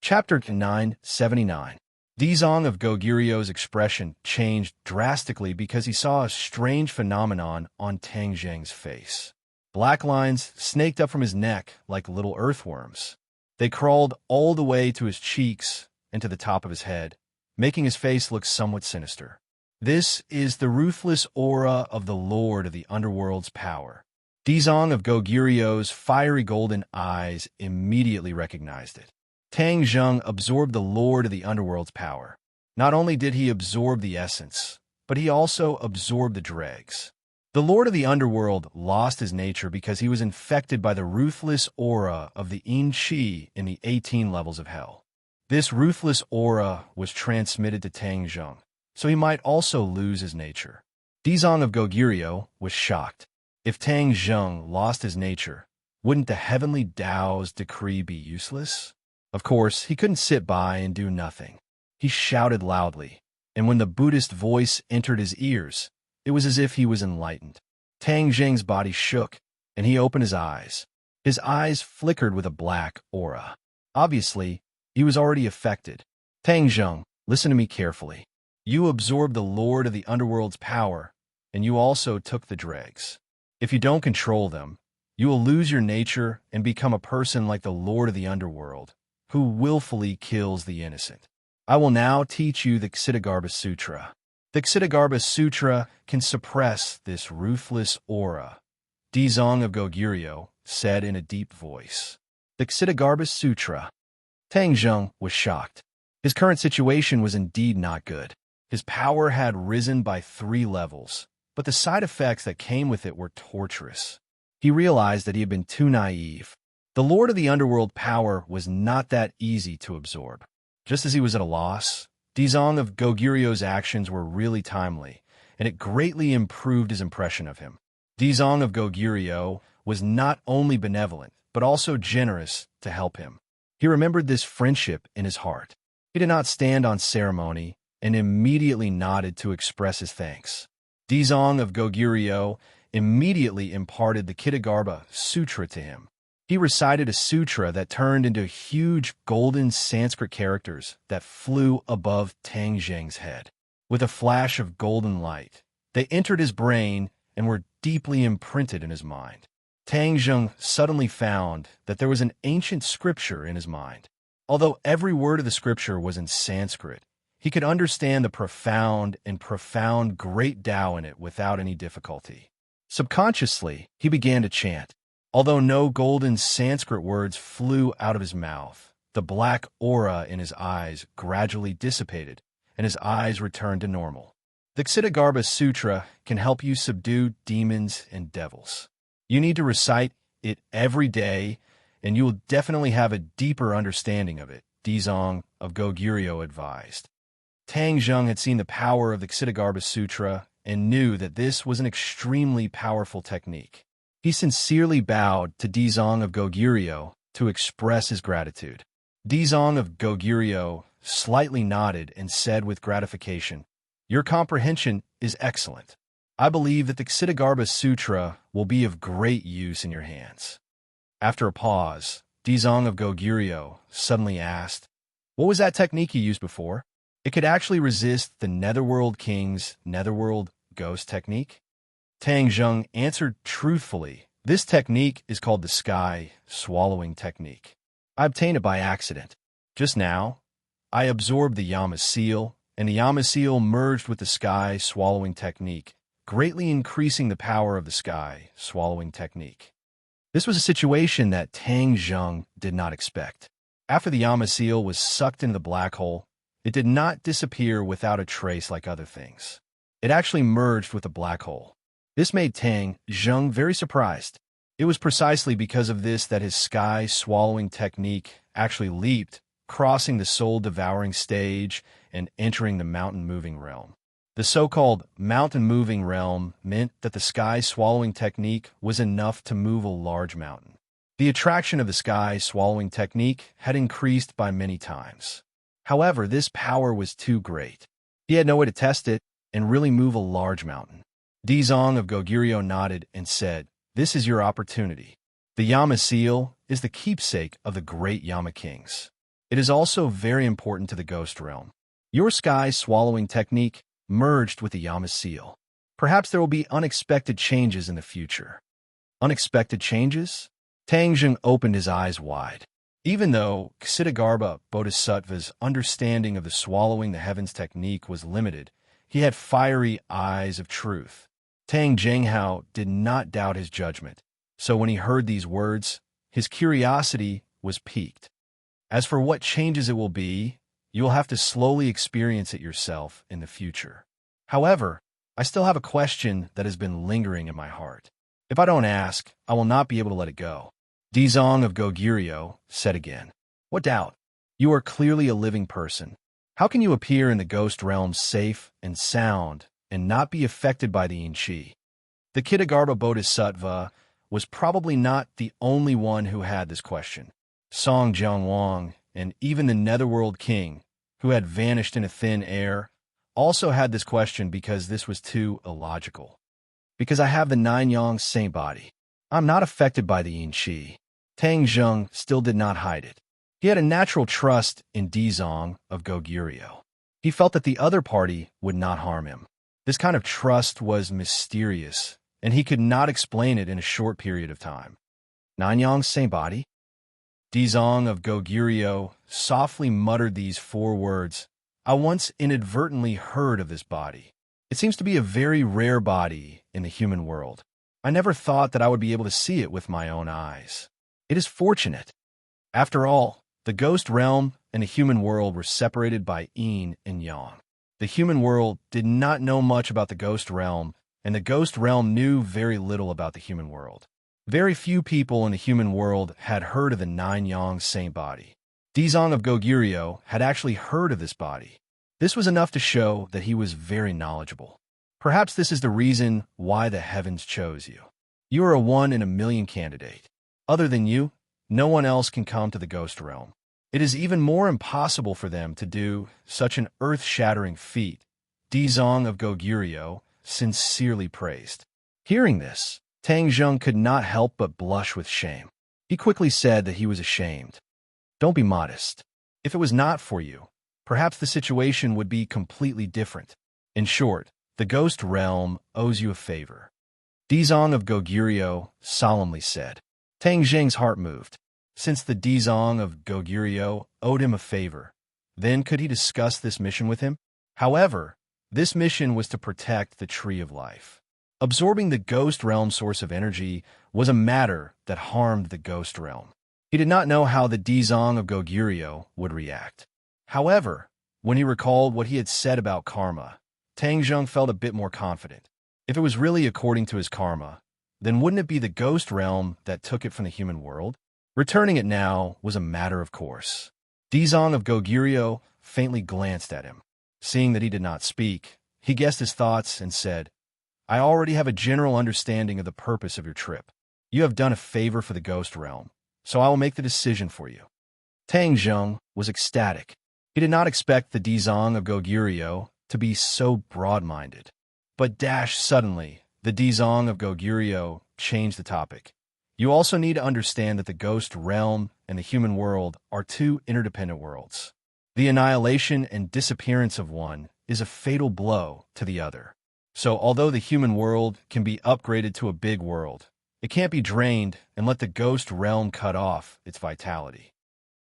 Chapter 979. Dizong of Goguryu's expression changed drastically because he saw a strange phenomenon on Tang Zheng's face. Black lines snaked up from his neck like little earthworms. They crawled all the way to his cheeks and to the top of his head, making his face look somewhat sinister. This is the ruthless aura of the Lord of the Underworld's power. Dizong of Goguryu's fiery golden eyes immediately recognized it. Tang Zheng absorbed the Lord of the Underworld's power. Not only did he absorb the essence, but he also absorbed the dregs. The Lord of the Underworld lost his nature because he was infected by the ruthless aura of the Yin Qi in the 18 levels of hell. This ruthless aura was transmitted to Tang Zheng, so he might also lose his nature. Dizong of Goguryo was shocked. If Tang Zheng lost his nature, wouldn't the heavenly Tao's decree be useless? Of course, he couldn't sit by and do nothing. He shouted loudly, and when the Buddhist voice entered his ears, it was as if he was enlightened. Tang Zheng's body shook, and he opened his eyes. His eyes flickered with a black aura. Obviously, he was already affected. Tang Zheng, listen to me carefully. You absorbed the Lord of the Underworld's power, and you also took the dregs. If you don't control them, you will lose your nature and become a person like the Lord of the Underworld, who willfully kills the innocent. I will now teach you the Ksitigarbha Sutra. The Ksitigarbha Sutra can suppress this ruthless aura, Dizong of Goguryo said in a deep voice. The Ksitigarbha Sutra. Tang Zheng was shocked. His current situation was indeed not good. His power had risen by 3 levels, but the side effects that came with it were torturous. He realized that he had been too naive. The Lord of the Underworld power was not that easy to absorb. Just as he was at a loss, Dizong of Goguryo's actions were really timely, and it greatly improved his impression of him. Dizong of Goguryo was not only benevolent, but also generous to help him. He remembered this friendship in his heart. He did not stand on ceremony and immediately nodded to express his thanks. Dizong of Goguryo immediately imparted the Ksitigarbha Sutra to him. He recited a sutra that turned into huge golden Sanskrit characters that flew above Tang Zheng's head. With a flash of golden light, they entered his brain and were deeply imprinted in his mind. Tang Zheng suddenly found that there was an ancient scripture in his mind. Although every word of the scripture was in Sanskrit, he could understand the profound great Tao in it without any difficulty. Subconsciously, he began to chant. Although no golden Sanskrit words flew out of his mouth, the black aura in his eyes gradually dissipated, and his eyes returned to normal. The Ksitigarbha Sutra can help you subdue demons and devils. You need to recite it every day, and you will definitely have a deeper understanding of it, Dizong of Goguryo advised. Tang Zheng had seen the power of the Ksitigarbha Sutra and knew that this was an extremely powerful technique. He sincerely bowed to Dizong of Goguryo to express his gratitude. Dizong of Goguryo slightly nodded and said with gratification, "Your comprehension is excellent. I believe that the Ksitigarbha Sutra will be of great use in your hands." After a pause, Dizong of Goguryo suddenly asked, "What was that technique you used before?" It could actually resist the Netherworld King's Netherworld Ghost technique? Tang Zheng answered truthfully, "This technique is called the Sky Swallowing Technique. I obtained it by accident. Just now, I absorbed the Yama Seal, and the Yama Seal merged with the Sky Swallowing Technique, greatly increasing the power of the Sky Swallowing Technique." This was a situation that Tang Zheng did not expect. After the Yama Seal was sucked into the black hole, it did not disappear without a trace like other things. It actually merged with the black hole. This made Tang Zheng very surprised. It was precisely because of this that his Sky Swallowing Technique actually leaped, crossing the soul-devouring stage and entering the mountain-moving realm. The so-called mountain-moving realm meant that the Sky Swallowing Technique was enough to move a large mountain. The attraction of the Sky Swallowing Technique had increased by many times. However, this power was too great. He had no way to test it and really move a large mountain. Dizong of Goguryo nodded and said, "This is your opportunity. The Yama Seal is the keepsake of the great Yama Kings. It is also very important to the ghost realm. Your sky swallowing technique merged with the Yama seal. Perhaps there will be unexpected changes in the future. Unexpected changes? Tang Jing opened his eyes wide. Even though Ksitigarbha Bodhisattva's understanding of the swallowing the heavens technique was limited, he had fiery eyes of truth. Tang Jinghao did not doubt his judgment, so when he heard these words, his curiosity was piqued. As for what changes it will be, you will have to slowly experience it yourself in the future. However, I still have a question that has been lingering in my heart. If I don't ask, I will not be able to let it go. Dizong of Goguryeo said again. What doubt? You are clearly a living person. How can you appear in the ghost realm safe and sound and not be affected by the Yin-Chi? The Ksitigarbha Bodhisattva was probably not the only one who had this question. Song Jiangwang and even the Netherworld King, who had vanished in a thin air, also had this question because this was too illogical. Because I have the nine-yang saint body. I'm not affected by the Yin-Chi. Tang Zheng still did not hide it. He had a natural trust in Dizong of Goguryeo. He felt that the other party would not harm him. This kind of trust was mysterious, and he could not explain it in a short period of time. Nanyang saint body? Dizong of Goguryeo softly muttered these 4 words. I once inadvertently heard of this body. It seems to be a very rare body in the human world. I never thought that I would be able to see it with my own eyes. It is fortunate. After all, the ghost realm and the human world were separated by yin and yang. The human world did not know much about the ghost realm, and the ghost realm knew very little about the human world. Very few people in the human world had heard of the nine-yang saint body. Dizong of Goguryeo had actually heard of this body. This was enough to show that he was very knowledgeable. Perhaps this is the reason why the heavens chose you. You are a 1 in a million candidate. Other than you, no one else can come to the ghost realm. It is even more impossible for them to do such an earth-shattering feat. Dizong of Goguryeo sincerely praised. Hearing this, Tang Zheng could not help but blush with shame. He quickly said that he was ashamed. Don't be modest. If it was not for you, perhaps the situation would be completely different. In short, the ghost realm owes you a favor. Dizong of Goguryeo solemnly said. Tang Zheng's heart moved. Since the Dizong of Goguryeo owed him a favor, then could he discuss this mission with him? However, this mission was to protect the Tree of Life. Absorbing the ghost realm source of energy was a matter that harmed the ghost realm. He did not know how the Dizong of Goguryeo would react. However, when he recalled what he had said about karma, Tang Zheng felt a bit more confident. If it was really according to his karma, then wouldn't it be the ghost realm that took it from the human world? Returning it now was a matter of course. Dizong of Goguryeo faintly glanced at him. Seeing that he did not speak, he guessed his thoughts and said, I already have a general understanding of the purpose of your trip. You have done a favor for the ghost realm, so I will make the decision for you. Tang Zheng was ecstatic. He did not expect the Dizong of Goguryeo to be so broad-minded. But suddenly, the Dizong of Goguryeo changed the topic. You also need to understand that the ghost realm and the human world are 2 interdependent worlds. The annihilation and disappearance of one is a fatal blow to the other. So although the human world can be upgraded to a big world, it can't be drained and let the ghost realm cut off its vitality.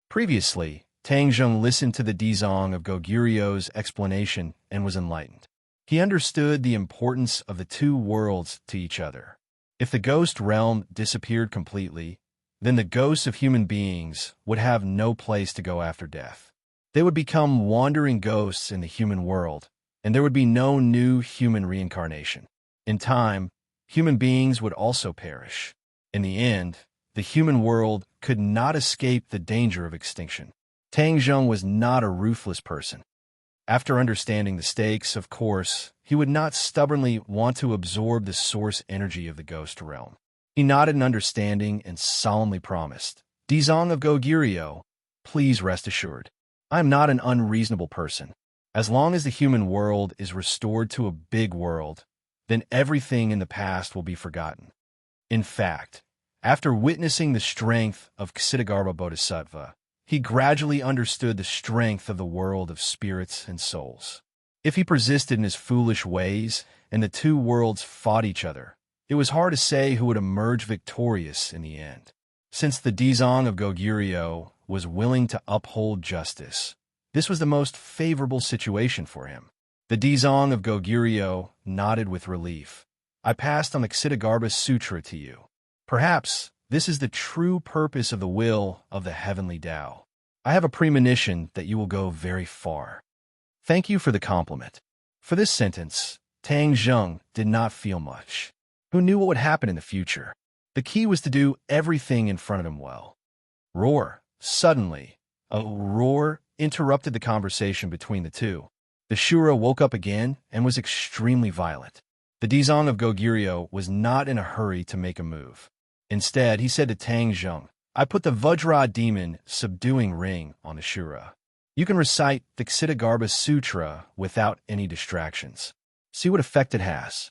Previously, Tang Zheng listened to the Dizong of Goguryeo's explanation and was enlightened. He understood the importance of the 2 worlds to each other. If the ghost realm disappeared completely, then the ghosts of human beings would have no place to go after death. They would become wandering ghosts in the human world, and there would be no new human reincarnation. In time, human beings would also perish. In the end, the human world could not escape the danger of extinction. Tang Zheng was not a ruthless person. After understanding the stakes, of course, he would not stubbornly want to absorb the source energy of the ghost realm. He nodded in understanding and solemnly promised, Dizong of Goguryeo, please rest assured. I am not an unreasonable person. As long as the human world is restored to a big world, then everything in the past will be forgotten. In fact, after witnessing the strength of Ksitigarbha Bodhisattva, he gradually understood the strength of the world of spirits and souls. If he persisted in his foolish ways and the two worlds fought each other, it was hard to say who would emerge victorious in the end. Since the Dizong of Goguryeo was willing to uphold justice, this was the most favorable situation for him. The Dizong of Goguryeo nodded with relief. I passed on the Ksitigarbha Sutra to you. Perhaps this is the true purpose of the will of the heavenly Tao. I have a premonition that you will go very far. Thank you for the compliment. For this sentence, Tang Zheng did not feel much. Who knew what would happen in the future? The key was to do everything in front of him well. Roar. Suddenly, a roar interrupted the conversation between the two. The Shura woke up again and was extremely violent. The Dizong of Goguryeo was not in a hurry to make a move. Instead, he said to Tang Zheng, I put the Vajra demon subduing ring on the Shura. You can recite the Ksitigarbha Sutra without any distractions. See what effect it has.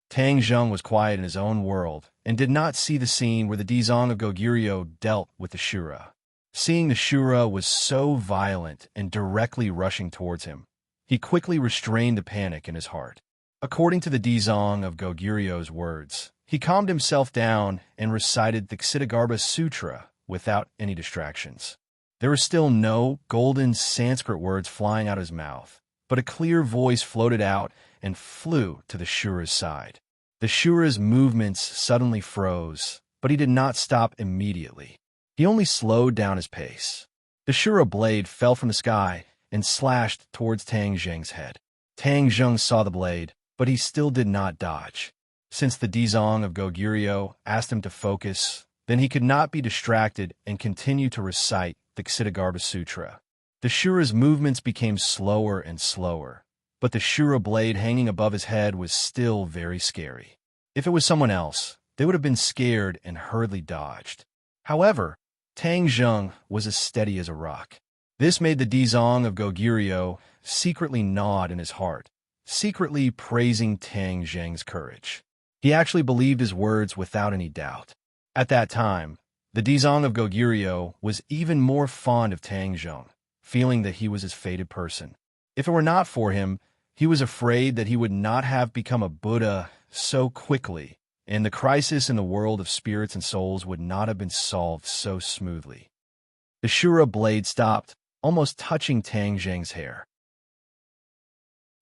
Tang Zheng was quiet in his own world and did not see the scene where the Dizong of Goguryeo dealt with the Shura. Seeing the Shura was so violent and directly rushing towards him, he quickly restrained the panic in his heart. According to the Dizong of Goguryeo's words, he calmed himself down and recited the Ksitigarbha Sutra without any distractions. There were still no golden Sanskrit words flying out of his mouth, but a clear voice floated out and flew to the Shura's side. The Shura's movements suddenly froze, but he did not stop immediately. He only slowed down his pace. The Shura blade fell from the sky and slashed towards Tang Zheng's head. Tang Zheng saw the blade, but he still did not dodge. Since the Dizong of Goguryeo asked him to focus, then he could not be distracted and continue to recite the Ksitigarbha Sutra. The Shura's movements became slower and slower, but the Shura blade hanging above his head was still very scary. If it was someone else, they would have been scared and hurriedly dodged. However, Tang Zheng was as steady as a rock. This made the Dizong of Goguryeo secretly nod in his heart, secretly praising Tang Zheng's courage. He actually believed his words without any doubt. At that time, the Dizong of Goguryeo was even more fond of Tang Zheng, feeling that he was his fated person. If it were not for him, he was afraid that he would not have become a Buddha so quickly, and the crisis in the world of spirits and souls would not have been solved so smoothly. The Shura blade stopped, almost touching Tang Zheng's hair.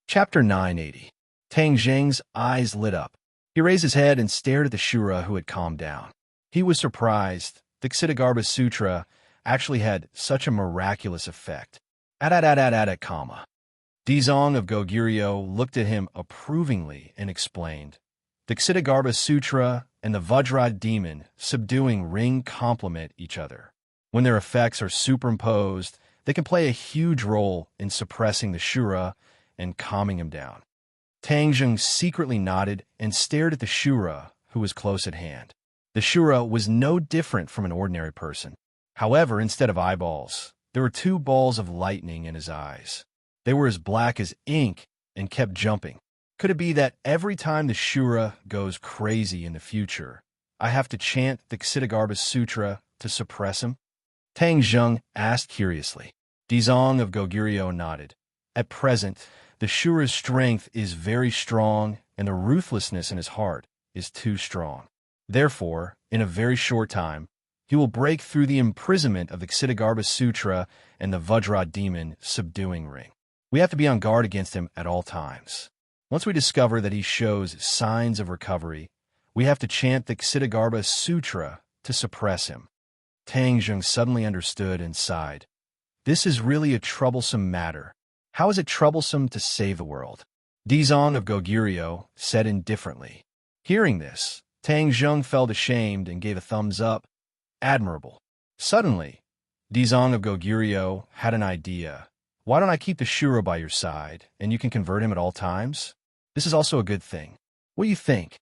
Chapter 980. Tang Zheng's eyes lit up. He raised his head and stared at the Shura, who had calmed down. He was surprised. The Ksitigarbha Sutra actually had such a miraculous effect. Comma. Dizong of Goguryeo looked at him approvingly and explained, the Ksitigarbha Sutra and the Vajra demon subduing ring complement each other. When their effects are superimposed, they can play a huge role in suppressing the Shura and calming him down. Tang Zheng secretly nodded and stared at the Shura, who was close at hand. The Shura was no different from an ordinary person. However, instead of eyeballs, there were two balls of lightning in his eyes. They were as black as ink and kept jumping. Could it be that every time the Shura goes crazy in the future, I have to chant the Ksitigarbha Sutra to suppress him? Tang Zheng asked curiously. Dizong of Goguryeo nodded. At present, the Shura's strength is very strong, and the ruthlessness in his heart is too strong. Therefore, in a very short time, he will break through the imprisonment of the Ksitigarbha Sutra and the Vajra demon subduing ring. We have to be on guard against him at all times. Once we discover that he shows signs of recovery, we have to chant the Ksitigarbha Sutra to suppress him. Tang Zheng suddenly understood and sighed. This is really a troublesome matter. How is it troublesome to save the world? Dizong of Goguryeo said indifferently. Hearing this, Tang Zheng felt ashamed and gave a thumbs up. Admirable. Suddenly, Dizong of Goguryeo had an idea. Why don't I keep the Shura by your side, and you can convert him at all times? This is also a good thing. What do you think?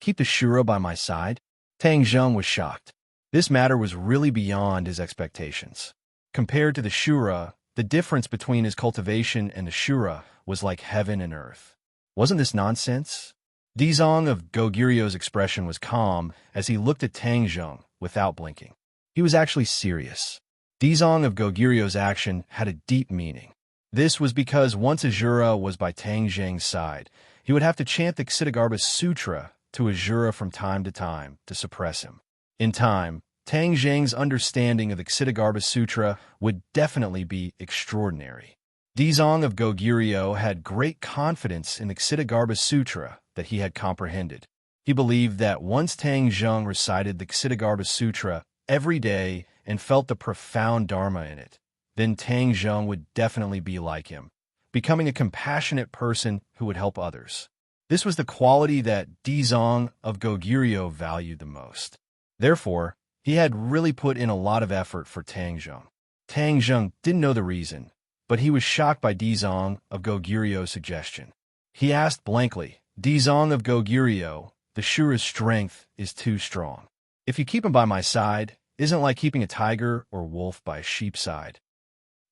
Keep the Shura by my side? Tang Zheng was shocked. This matter was really beyond his expectations. Compared to the Shura, the difference between his cultivation and the Shura was like heaven and earth. Wasn't this nonsense? Dizong of Goguryeo's expression was calm as he looked at Tang Zheng without blinking. He was actually serious. Dizong of Gogirio's action had a deep meaning. This was because once Azura was by Tang Zheng's side, he would have to chant the Ksitigarbha Sutra to Azura from time to suppress him. In time, Tang Zheng's understanding of the Ksitigarbha Sutra would definitely be extraordinary. Dizong of Goguryeo had great confidence in the Ksitigarbha Sutra that he had comprehended. He believed that once Tang Zheng recited the Ksitigarbha Sutra every day and felt the profound dharma in it, then Tang Zheng would definitely be like him, becoming a compassionate person who would help others. This was the quality that Dizong of Goguryeo valued the most. Therefore, he had really put in a lot of effort for Tang Zheng. Tang Zheng didn't know the reason, but he was shocked by Dizong of Goguryeo's suggestion. He asked blankly, "Dizong of Goguryeo, the Shura's strength is too strong. If you keep him by my side, isn't like keeping a tiger or wolf by a sheep's side."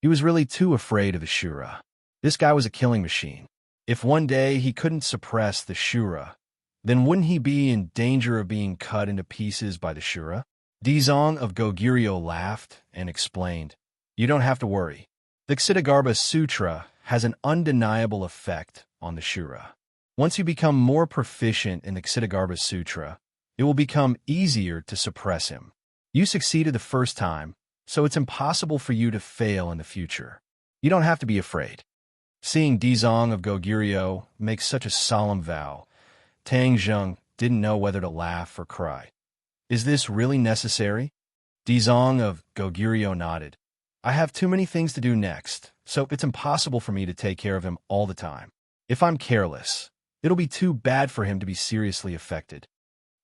He was really too afraid of the Shura. This guy was a killing machine. If one day he couldn't suppress the Shura, then wouldn't he be in danger of being cut into pieces by the Shura? Dizong of Goguryeo laughed and explained, "You don't have to worry. The Ksitigarbha Sutra has an undeniable effect on the Shura. Once you become more proficient in the Ksitigarbha Sutra, it will become easier to suppress him. You succeeded the first time, so it's impossible for you to fail in the future. You don't have to be afraid." Seeing Dizong of Goguryeo make such a solemn vow, Tang Zheng didn't know whether to laugh or cry. "Is this really necessary?" Dizong of Goguryeo nodded. "I have too many things to do next, so it's impossible for me to take care of him all the time. If I'm careless, it'll be too bad for him to be seriously affected."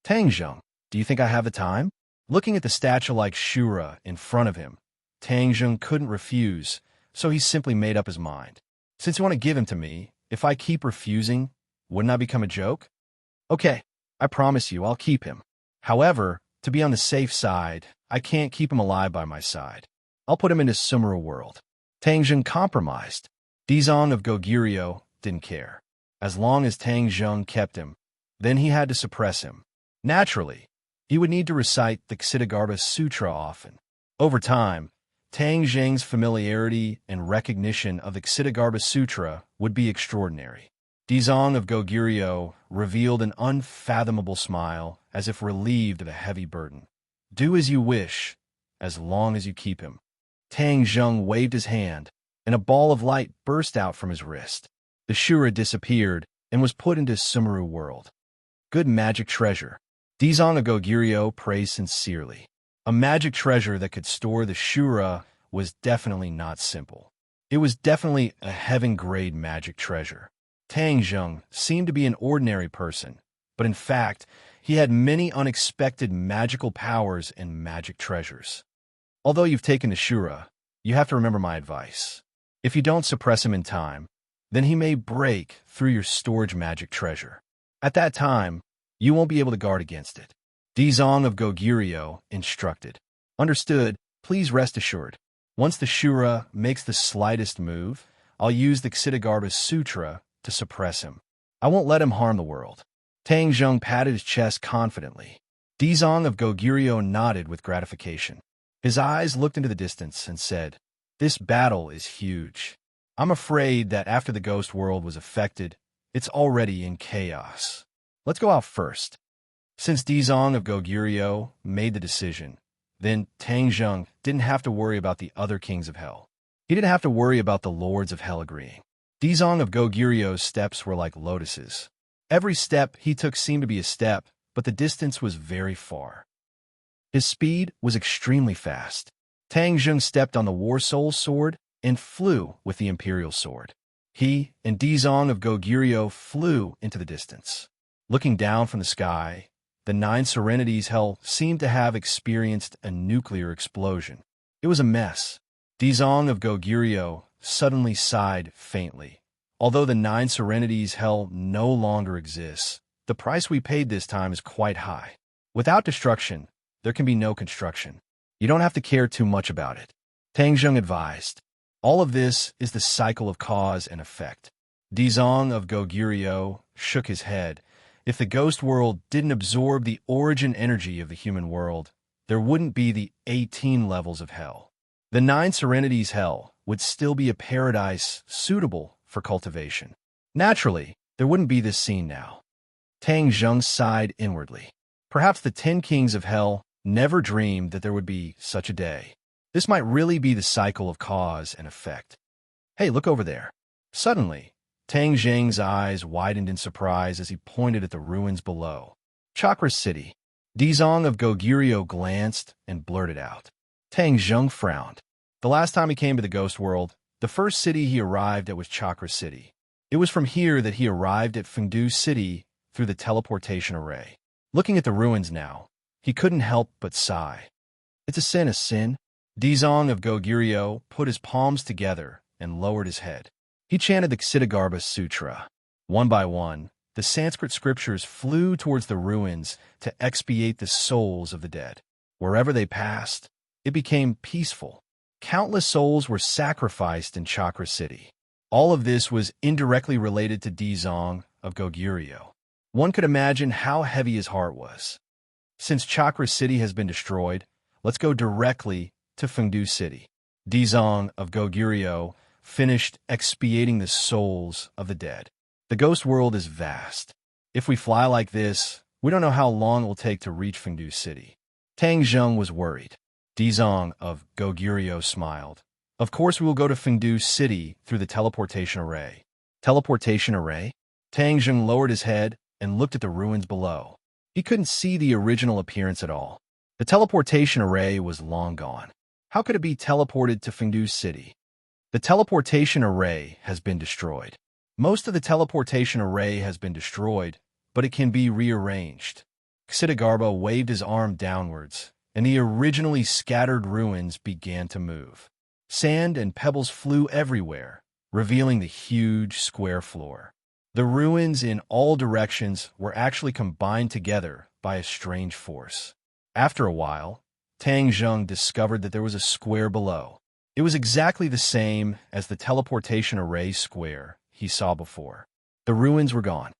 "Tang Zheng, do you think I have the time?" Looking at the statue-like Shura in front of him, Tang Zheng couldn't refuse, so he simply made up his mind. "Since you want to give him to me, if I keep refusing, wouldn't I become a joke?" "Okay, I promise you I'll keep him. However, to be on the safe side, I can't keep him alive by my side. I'll put him into Sumera world." Tang Zheng compromised. Dizong of Goguryeo didn't care. As long as Tang Zheng kept him, then he had to suppress him. Naturally, he would need to recite the Ksitigarbha Sutra often. Over time, Tang Zheng's familiarity and recognition of the Ksitigarbha Sutra would be extraordinary. Dizong of Goguryeo revealed an unfathomable smile, as if relieved of a heavy burden. "Do as you wish, as long as you keep him." Tang Zheng waved his hand, and a ball of light burst out from his wrist. The Shura disappeared and was put into Sumera world. "Good magic treasure." Dizong of Goguryeo praised sincerely. A magic treasure that could store the Shura was definitely not simple. It was definitely a heaven-grade magic treasure. Tang Zheng seemed to be an ordinary person, but in fact, he had many unexpected magical powers and magic treasures. Although you've taken the Shura, you have to remember my advice. If you don't suppress him in time, then he may break through your storage magic treasure. At that time, you won't be able to guard against it. Dizong of Goguryeo instructed. "Understood. Please rest assured. Once the Shura makes the slightest move, I'll use the Ksitigarbha Sutra to suppress him. I won't let him harm the world." Tang Zheng patted his chest confidently. Dizong of Goguryeo nodded with gratification. His eyes looked into the distance and said, "This battle is huge. I'm afraid that after the ghost world was affected, it's already in chaos. Let's go out first." Since Dizong of Goguryeo made the decision, then Tang Zheng didn't have to worry about the other kings of hell. He didn't have to worry about the lords of hell agreeing. Dizong of Goguryeo's steps were like lotuses. Every step he took seemed to be a step, but the distance was very far. His speed was extremely fast. Tang Zheng stepped on the War Soul's sword and flew with the Imperial sword. He and Dizong of Goguryeo flew into the distance. Looking down from the sky, the 9 Serenities hell seemed to have experienced a nuclear explosion. It was a mess. Dizong of Goguryeo suddenly sighed faintly. Although the 9 Serenities hell no longer exists, the price we paid this time is quite high. Without destruction, there can be no construction. You don't have to care too much about it. Tang Zheng advised. All of this is the cycle of cause and effect. Dizong of Goguryeo shook his head. If the ghost world didn't absorb the origin energy of the human world, there wouldn't be the 18 levels of hell. the 9 serenities hell would still be a paradise suitable for cultivation. Naturally, there wouldn't be this scene now. Tang Zheng sighed inwardly. Perhaps the 10 kings of hell never dreamed that there would be such a day. This might really be the cycle of cause and effect. Hey, look over there. Suddenly, Tang Zheng's eyes widened in surprise as he pointed at the ruins below. Chakra City. Dizong of Goguryeo glanced and blurted out. Tang Zheng frowned. The last time he came to the ghost world, the first city he arrived at was Chakra City. It was from here that he arrived at Fengdu City through the teleportation array. Looking at the ruins now, he couldn't help but sigh. It's a sin. Dizong of Goguryeo put his palms together and lowered his head. He chanted the Ksitigarbha Sutra. One by one, the Sanskrit scriptures flew towards the ruins to expiate the souls of the dead. Wherever they passed, it became peaceful. Countless souls were sacrificed in Chakra City. All of this was indirectly related to Dizong of Goguryeo. One could imagine how heavy his heart was. Since Chakra City has been destroyed, let's go directly to Fengdu City. Dizong of Goguryeo finished expiating the souls of the dead. The ghost world is vast. If we fly like this, we don't know how long it will take to reach Fengdu City. Tang Zheng was worried. Dizong of Goguryeo smiled. Of course we will go to Fengdu City through the teleportation array. Teleportation array? Tang Zheng lowered his head and looked at the ruins below. He couldn't see the original appearance at all. The teleportation array was long gone. How could it be teleported to Fengdu City? The teleportation array has been destroyed. Most of the teleportation array has been destroyed, but it can be rearranged. Ksitigarbha waved his arm downwards, and the originally scattered ruins began to move. Sand and pebbles flew everywhere, revealing the huge square floor. The ruins in all directions were actually combined together by a strange force. After a while, Tang Zheng discovered that there was a square below. It was exactly the same as the teleportation array square he saw before. The ruins were gone.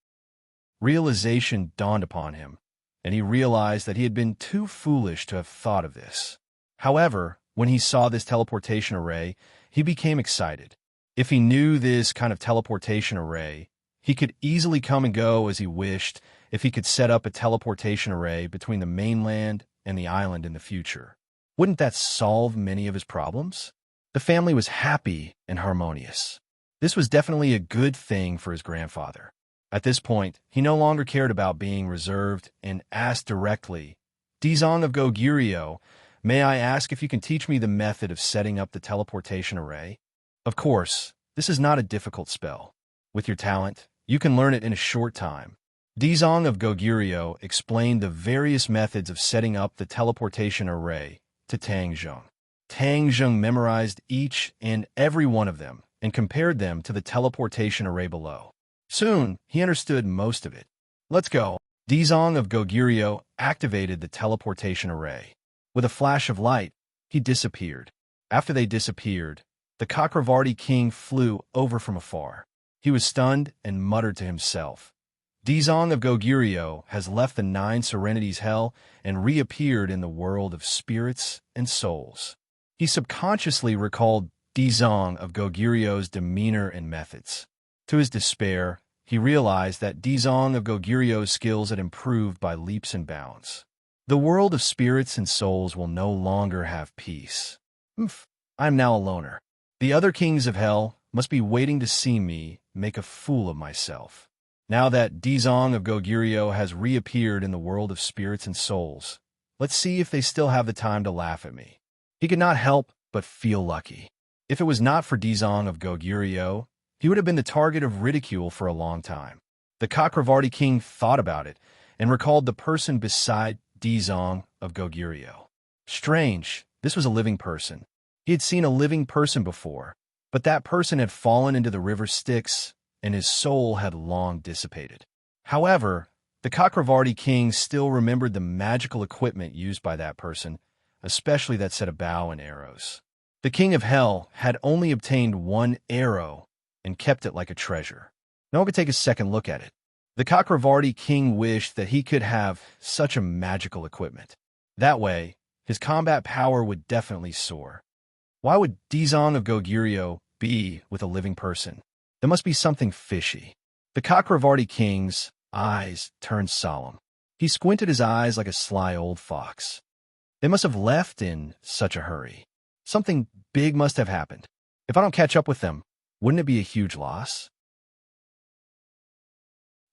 Realization dawned upon him, and he realized that he had been too foolish to have thought of this. However, when he saw this teleportation array, he became excited. If he knew this kind of teleportation array, he could easily come and go as he wished if he could set up a teleportation array between the mainland and the island in the future. Wouldn't that solve many of his problems? The family was happy and harmonious. This was definitely a good thing for his grandfather. At this point, he no longer cared about being reserved and asked directly, Dizong of Goguryeo, may I ask if you can teach me the method of setting up the teleportation array? Of course, this is not a difficult spell. With your talent, you can learn it in a short time. Dizong of Goguryeo explained the various methods of setting up the teleportation array to Tang Zheng. Tang Zheng memorized each and every one of them and compared them to the teleportation array below. Soon, he understood most of it. Let's go. Dizong of Goguryeo activated the teleportation array. With a flash of light, he disappeared. After they disappeared, the Chakravarti king flew over from afar. He was stunned and muttered to himself. Dizong of Goguryeo has left the 9 serenities hell and reappeared in the world of spirits and souls. He subconsciously recalled Dizong of Goguryeo's demeanor and methods. To his despair, he realized that Dizong of Goguryeo's skills had improved by leaps and bounds. The world of spirits and souls will no longer have peace. I'm now a loner. The other kings of hell must be waiting to see me make a fool of myself. Now that Dizong of Goguryeo has reappeared in the world of spirits and souls, let's see if they still have the time to laugh at me. He could not help but feel lucky. If it was not for Dizong of Goguryeo, he would have been the target of ridicule for a long time. The Chakravarti king thought about it and recalled the person beside Dizong of Goguryeo. Strange, this was a living person. He had seen a living person before, but that person had fallen into the river Styx, and his soul had long dissipated. However, the Chakravarti king still remembered the magical equipment used by that person, especially that set of bow and arrows. The king of hell had only obtained 1 arrow and kept it like a treasure. No one could take a second look at it. The Chakravarti king wished that he could have such a magical equipment. That way, his combat power would definitely soar. Why would Dizong of Goguryeo be with a living person? There must be something fishy. The Chakravarti king's eyes turned solemn. He squinted his eyes like a sly old fox. They must have left in such a hurry. Something big must have happened. If I don't catch up with them, wouldn't it be a huge loss?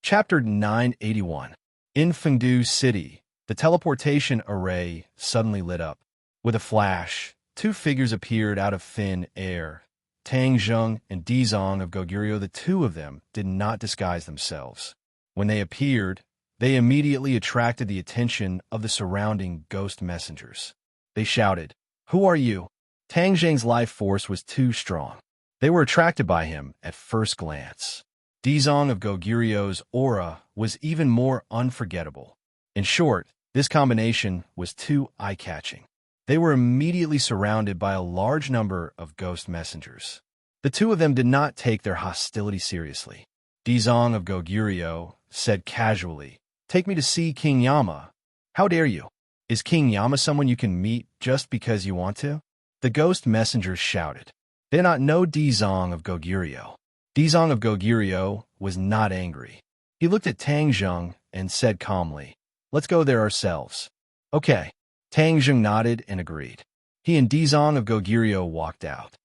Chapter 981. In Fengdu City, the teleportation array suddenly lit up. With a flash, two figures appeared out of thin air. Tang Zheng and Dizong of Goguryeo, the two of them, did not disguise themselves. When they appeared, they immediately attracted the attention of the surrounding ghost messengers. They shouted, "Who are you?" Tang Zheng's life force was too strong. They were attracted by him at first glance. Dizong of Goguryeo's aura was even more unforgettable. In short, this combination was too eye-catching. They were immediately surrounded by a large number of ghost messengers. The two of them did not take their hostility seriously. Dizong of Goguryeo said casually, "Take me to see King Yama." "How dare you? Is King Yama someone you can meet just because you want to?" The ghost messengers shouted. They did not know Dizong of Goguryeo. Dizong of Goguryeo was not angry. He looked at Tang Zheng and said calmly, "Let's go there ourselves." "Okay." Tang Zheng nodded and agreed. He and Dizong of Goguryeo walked out.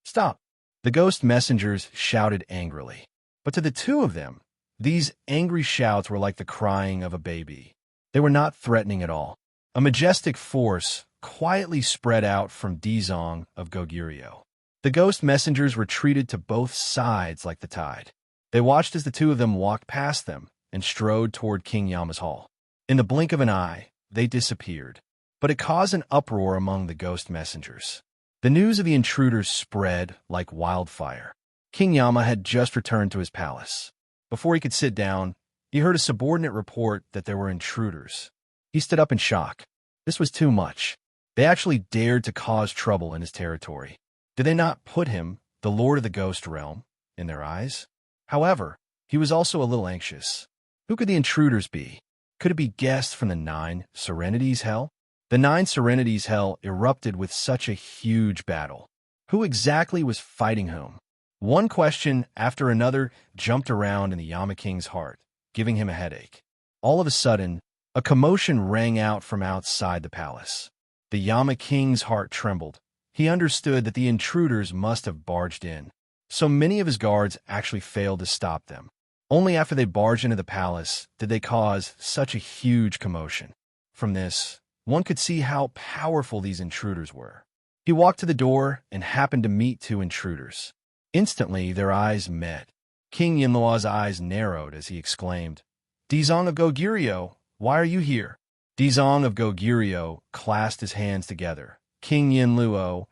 "Stop!" The ghost messengers shouted angrily. But to the two of them, these angry shouts were like the crying of a baby. They were not threatening at all. A majestic force quietly spread out from Dizong of Goguryeo. The ghost messengers retreated to both sides like the tide. They watched as the two of them walked past them and strode toward King Yama's hall. In the blink of an eye, they disappeared. But it caused an uproar among the ghost messengers. The news of the intruders spread like wildfire. King Yama had just returned to his palace. Before he could sit down, he heard a subordinate report that there were intruders. He stood up in shock. This was too much. They actually dared to cause trouble in his territory. Did they not put him, the Lord of the Ghost Realm, in their eyes? However, he was also a little anxious. Who could the intruders be? Could it be guests from the 9 Serenities Hell? The 9 Serenities Hell erupted with such a huge battle. Who exactly was fighting whom? One question after another jumped around in the Yama King's heart, giving him a headache. All of a sudden, a commotion rang out from outside the palace. The Yama King's heart trembled. He understood that the intruders must have barged in. So many of his guards actually failed to stop them. Only after they barged into the palace did they cause such a huge commotion. From this, one could see how powerful these intruders were. He walked to the door and happened to meet 2 intruders. Instantly, their eyes met. King Yinluo's eyes narrowed as he exclaimed, "Dizong of Goguryeo, why are you here?" Dizong of Goguryeo clasped his hands together. "King Yinluo,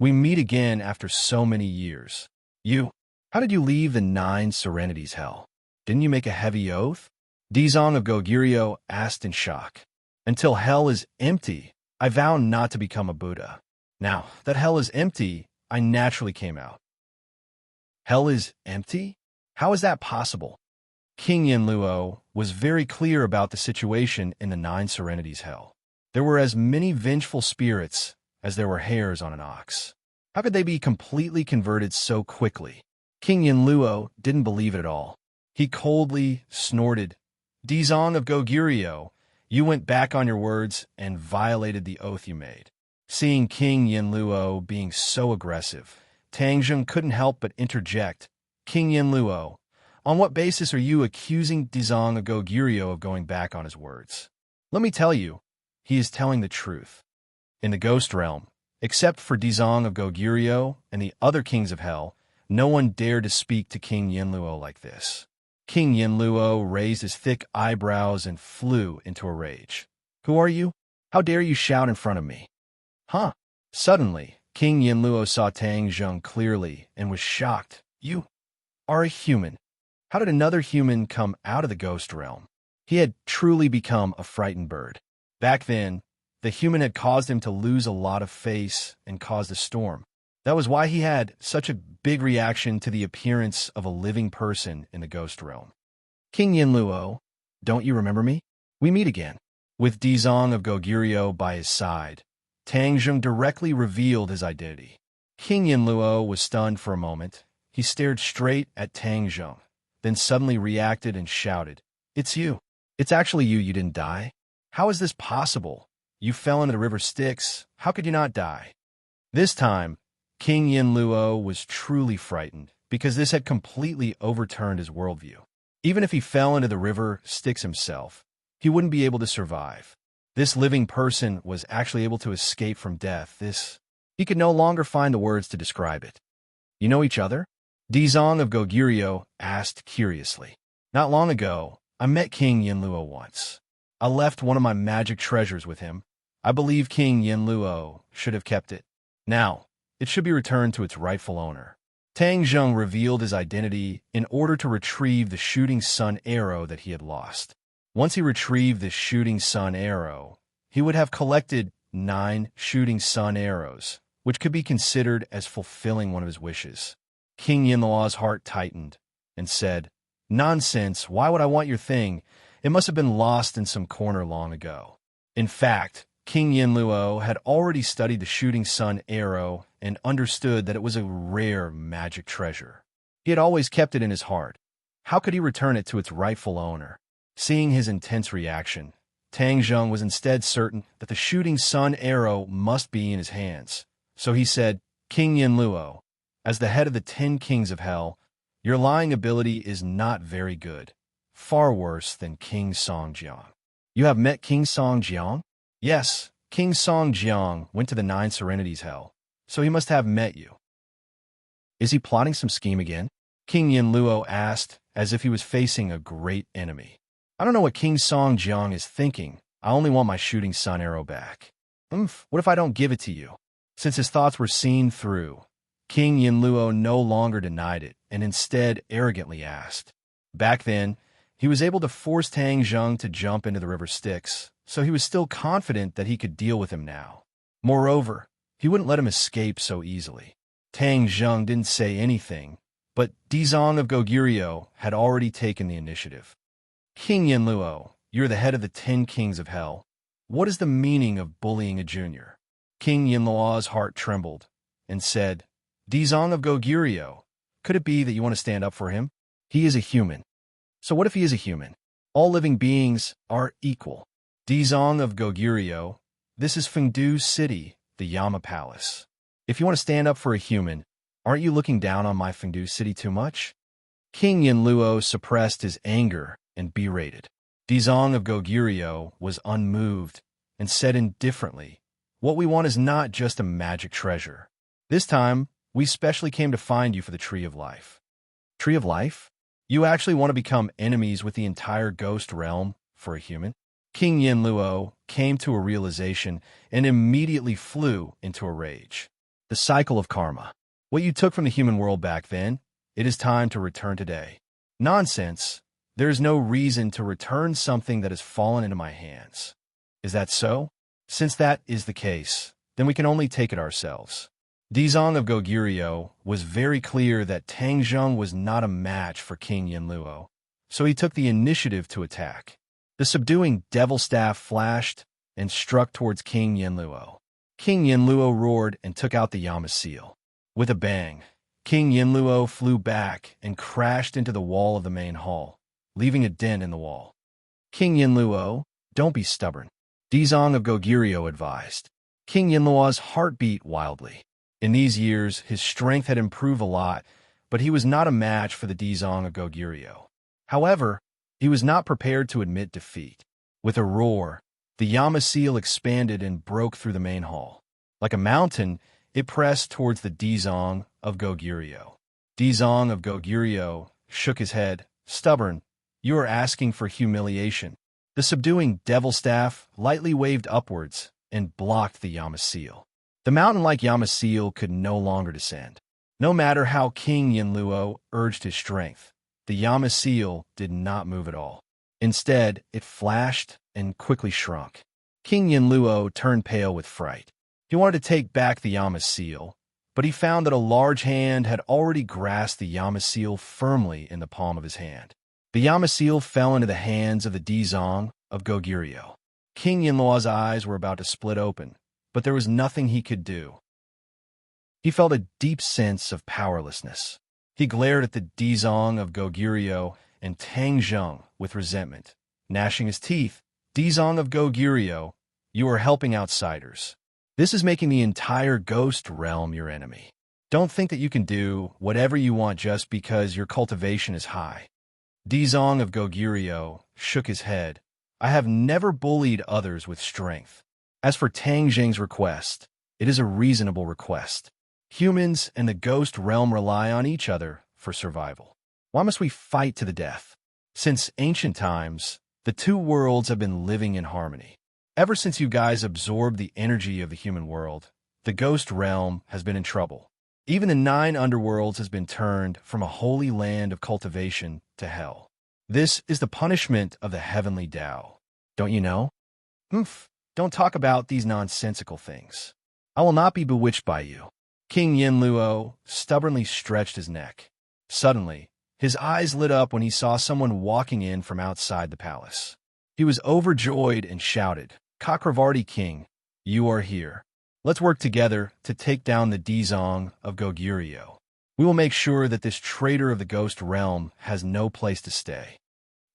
we meet again after so many years. How did you leave the 9 Serenities Hell? Didn't you make a heavy oath?" Dizong of Goguryeo asked in shock. "Until hell is empty, I vow not to become a Buddha. Now that hell is empty, I naturally came out." "Hell is empty? How is that possible?" King Yinluo was very clear about the situation in the 9 Serenities Hell. There were as many vengeful spirits as there were hairs on an ox. How could they be completely converted so quickly? King Yinluo didn't believe it at all. He coldly snorted, "Dizong of Goguryeo, you went back on your words and violated the oath you made." Seeing King Yinluo being so aggressive, Tang Zheng couldn't help but interject, "King Yinluo, on what basis are you accusing Dizong of Goguryeo of going back on his words?" "Let me tell you, he is telling the truth. In the Ghost Realm, except for Dizong of Goguryeo and the other kings of hell, no one dared to speak to King Yinluo like this." King Yinluo raised his thick eyebrows and flew into a rage. "Who are you? How dare you shout in front of me?" "Huh?" Suddenly, King Yinluo saw Tang Zheng clearly and was shocked. "You are a human. How did another human come out of the Ghost Realm?" He had truly become a frightened bird. Back then, the human had caused him to lose a lot of face and caused a storm. That was why he had such a big reaction to the appearance of a living person in the Ghost Realm. "King Yinluo, don't you remember me? We meet again." With Dizong of Goguryeo by his side, Tang Zheng directly revealed his identity. King Yinluo was stunned for a moment. He stared straight at Tang Zheng, then suddenly reacted and shouted, "It's you. It's actually you. You didn't die? How is this possible? You fell into the river Styx. How could you not die?" This time, King Yinluo was truly frightened because this had completely overturned his worldview. Even if he fell into the river Styx himself, he wouldn't be able to survive. This living person was actually able to escape from death. He could no longer find the words to describe it. "You know each other?" Dizong of Goguryeo asked curiously. "Not long ago, I met King Yinluo once. I left one of my magic treasures with him. I believe King Yinluo should have kept it. Now, it should be returned to its rightful owner." Tang Zheng revealed his identity in order to retrieve the shooting sun arrow that he had lost. Once he retrieved this shooting sun arrow, he would have collected 9 shooting sun arrows, which could be considered as fulfilling one of his wishes. King Yinluo's heart tightened and said, "Nonsense, why would I want your thing? It must have been lost in some corner long ago." In fact, King Yinluo had already studied the shooting sun arrow and understood that it was a rare magic treasure. He had always kept it in his heart. How could he return it to its rightful owner? Seeing his intense reaction, Tang Zheng was instead certain that the shooting sun arrow must be in his hands. So he said, "King Yinluo, as the head of the 10 kings of hell, your lying ability is not very good. Far worse than King Songjiang." "You have met King Songjiang?" "Yes, King Songjiang went to the 9 Serenities hell, so he must have met you." "Is he plotting some scheme again?" King Yinluo asked, as if he was facing a great enemy. "I don't know what King Songjiang is thinking. I only want my shooting sun arrow back." What if I don't give it to you?" Since his thoughts were seen through, King Yinluo no longer denied it, and instead arrogantly asked. Back then, he was able to force Tang Zheng to jump into the river Styx, so he was still confident that he could deal with him now. Moreover, he wouldn't let him escape so easily. Tang Zheng didn't say anything, but Dizong of Goguryeo had already taken the initiative. "King Yinluo, you're the head of the 10 kings of hell. What is the meaning of bullying a junior?" King Yinluo's heart trembled and said, "Dizong of Goguryeo, could it be that you want to stand up for him? He is a human." "So what if he is a human? All living beings are equal." Dizong of Goguryeo, this is Fengdu City, the Yama Palace. If you want to stand up for a human, aren't you looking down on my Fengdu City too much? King Yinluo suppressed his anger and berated. Dizong of Goguryeo was unmoved and said indifferently, "What we want is not just a magic treasure. This time, we specially came to find you for the Tree of Life." "Tree of Life? You actually want to become enemies with the entire ghost realm for a human?" King Yinluo came to a realization and immediately flew into a rage. "The cycle of karma. What you took from the human world back then, it is time to return today." "Nonsense. There is no reason to return something that has fallen into my hands." "Is that so? Since that is the case, then we can only take it ourselves." Dizong of Goguryeo was very clear that Tang Zheng was not a match for King Yinluo, so he took the initiative to attack. The subduing devil staff flashed and struck towards King Yinluo. King Yinluo roared and took out the Yama seal. With a bang, King Yinluo flew back and crashed into the wall of the main hall, leaving a dent in the wall. "King Yinluo, don't be stubborn," Dizong of Goguryeo advised. King Yinluo's heart beat wildly. In these years, his strength had improved a lot, but he was not a match for the Dizong of Goguryeo. However, he was not prepared to admit defeat. With a roar, the Yama seal expanded and broke through the main hall. Like a mountain, it pressed towards the Dizong of Goguryeo. Dizong of Goguryeo shook his head. "Stubborn, you are asking for humiliation." The subduing devil staff lightly waved upwards and blocked the Yama seal. The mountain-like Yama seal could no longer descend. No matter how King Yinluo urged his strength, the Yama seal did not move at all. Instead, it flashed and quickly shrunk. King Yinluo turned pale with fright. He wanted to take back the Yama seal, but he found that a large hand had already grasped the Yama seal firmly in the palm of his hand. The Yama seal fell into the hands of the Dizong of Goguryeo. King Yinluo's eyes were about to split open, but there was nothing he could do. He felt a deep sense of powerlessness. He glared at the Dizong of Goguryeo and Tang Zheng with resentment. Gnashing his teeth, Dizong of Goguryeo, you are helping outsiders. This is making the entire ghost realm your enemy. Don't think that you can do whatever you want just because your cultivation is high. Dizong of Goguryeo shook his head. I have never bullied others with strength. As for Tang Zheng's request, it is a reasonable request. Humans and the ghost realm rely on each other for survival. Why must we fight to the death? Since ancient times, the two worlds have been living in harmony. Ever since you guys absorbed the energy of the human world, the ghost realm has been in trouble. Even the 9 underworlds has been turned from a holy land of cultivation to hell. This is the punishment of the heavenly Tao. Don't you know? Don't talk about these nonsensical things. I will not be bewitched by you. King Yinluo stubbornly stretched his neck. Suddenly, his eyes lit up when he saw someone walking in from outside the palace. He was overjoyed and shouted, Chakravarti King, you are here. Let's work together to take down the Dizong of Goguryeo. We will make sure that this traitor of the ghost realm has no place to stay.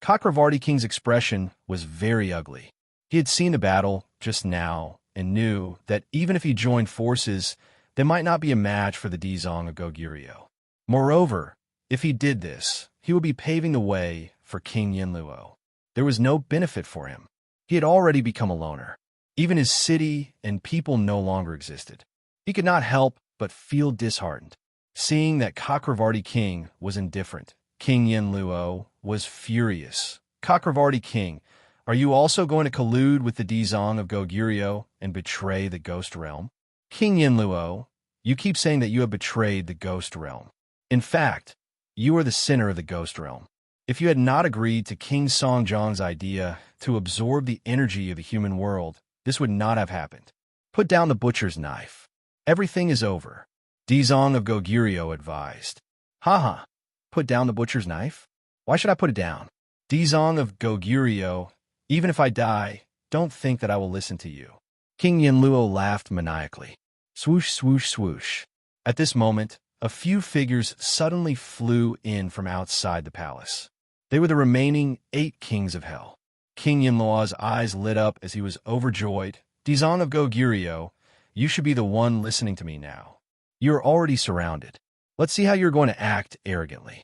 Chakravarti King's expression was very ugly. He had seen the battle just now and knew that even if he joined forces, they might not be a match for the Dizong of Goguryeo. Moreover, if he did this, he would be paving the way for King Yinluo. There was no benefit for him. He had already become a loner. Even his city and people no longer existed. He could not help but feel disheartened. Seeing that Chakravarti King was indifferent, King Yinluo was furious. Chakravarti King, are you also going to collude with the Dizong of Goguryeo and betray the ghost realm? King Yinluo, you keep saying that you have betrayed the ghost realm. In fact, you are the sinner of the ghost realm. If you had not agreed to King Songjiang's idea to absorb the energy of the human world, this would not have happened. Put down the butcher's knife. Everything is over. Dizong of Goguryeo advised. Haha, put down the butcher's knife? Why should I put it down? Dizong of Goguryeo, even if I die, don't think that I will listen to you. King Yinluo laughed maniacally. Swoosh, swoosh, swoosh. At this moment, a few figures suddenly flew in from outside the palace. They were the remaining 8 kings of hell. King Yinluo's eyes lit up as he was overjoyed. Dizong of Goguryeo, you should be the one listening to me now. You are already surrounded. Let's see how you're going to act arrogantly.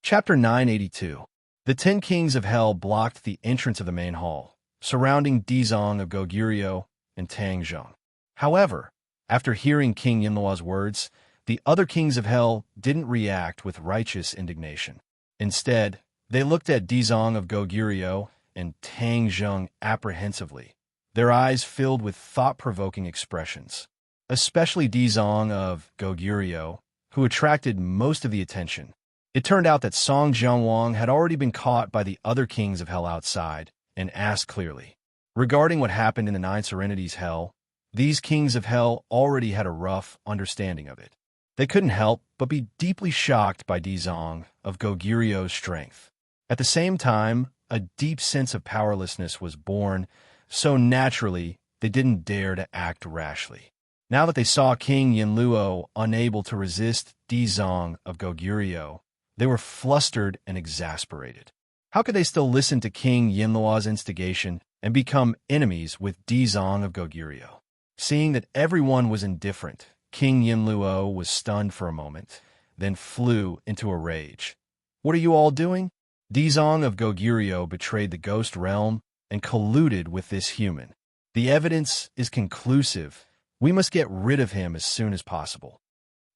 Chapter 982. The 10 kings of hell blocked the entrance of the main hall, surrounding Dizong of Goguryeo and Tang Zheng. However, after hearing King Yinluo's words, the other kings of hell didn't react with righteous indignation. Instead, they looked at Dizong of Goguryeo and Tang Zheng apprehensively, their eyes filled with thought-provoking expressions. Especially Dizong of Goguryeo, who attracted most of the attention. It turned out that Song Jianwang had already been caught by the other kings of hell outside and asked clearly. Regarding what happened in the 9 Serenities hell, these kings of hell already had a rough understanding of it. They couldn't help but be deeply shocked by Dizong of Goguryeo's strength. At the same time, a deep sense of powerlessness was born, so naturally they didn't dare to act rashly. Now that they saw King Yinluo unable to resist Dizong of Goguryeo, they were flustered and exasperated. How could they still listen to King Yinluo's instigation and become enemies with Dizong of Goguryeo? Seeing that everyone was indifferent, King Yinluo was stunned for a moment, then flew into a rage. What are you all doing? Dizong of Goguryeo betrayed the ghost realm and colluded with this human. The evidence is conclusive. We must get rid of him as soon as possible.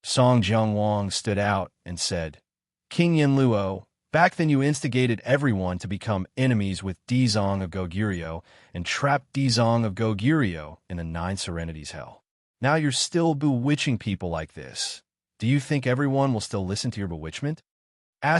Song Jianwang stood out and said, King Yinluo, back then you instigated everyone to become enemies with Dizong of Goguryeo and trapped Dizong of Goguryeo in the 9 Serenities hell. Now you're still bewitching people like this. Do you think everyone will still listen to your bewitchment? Song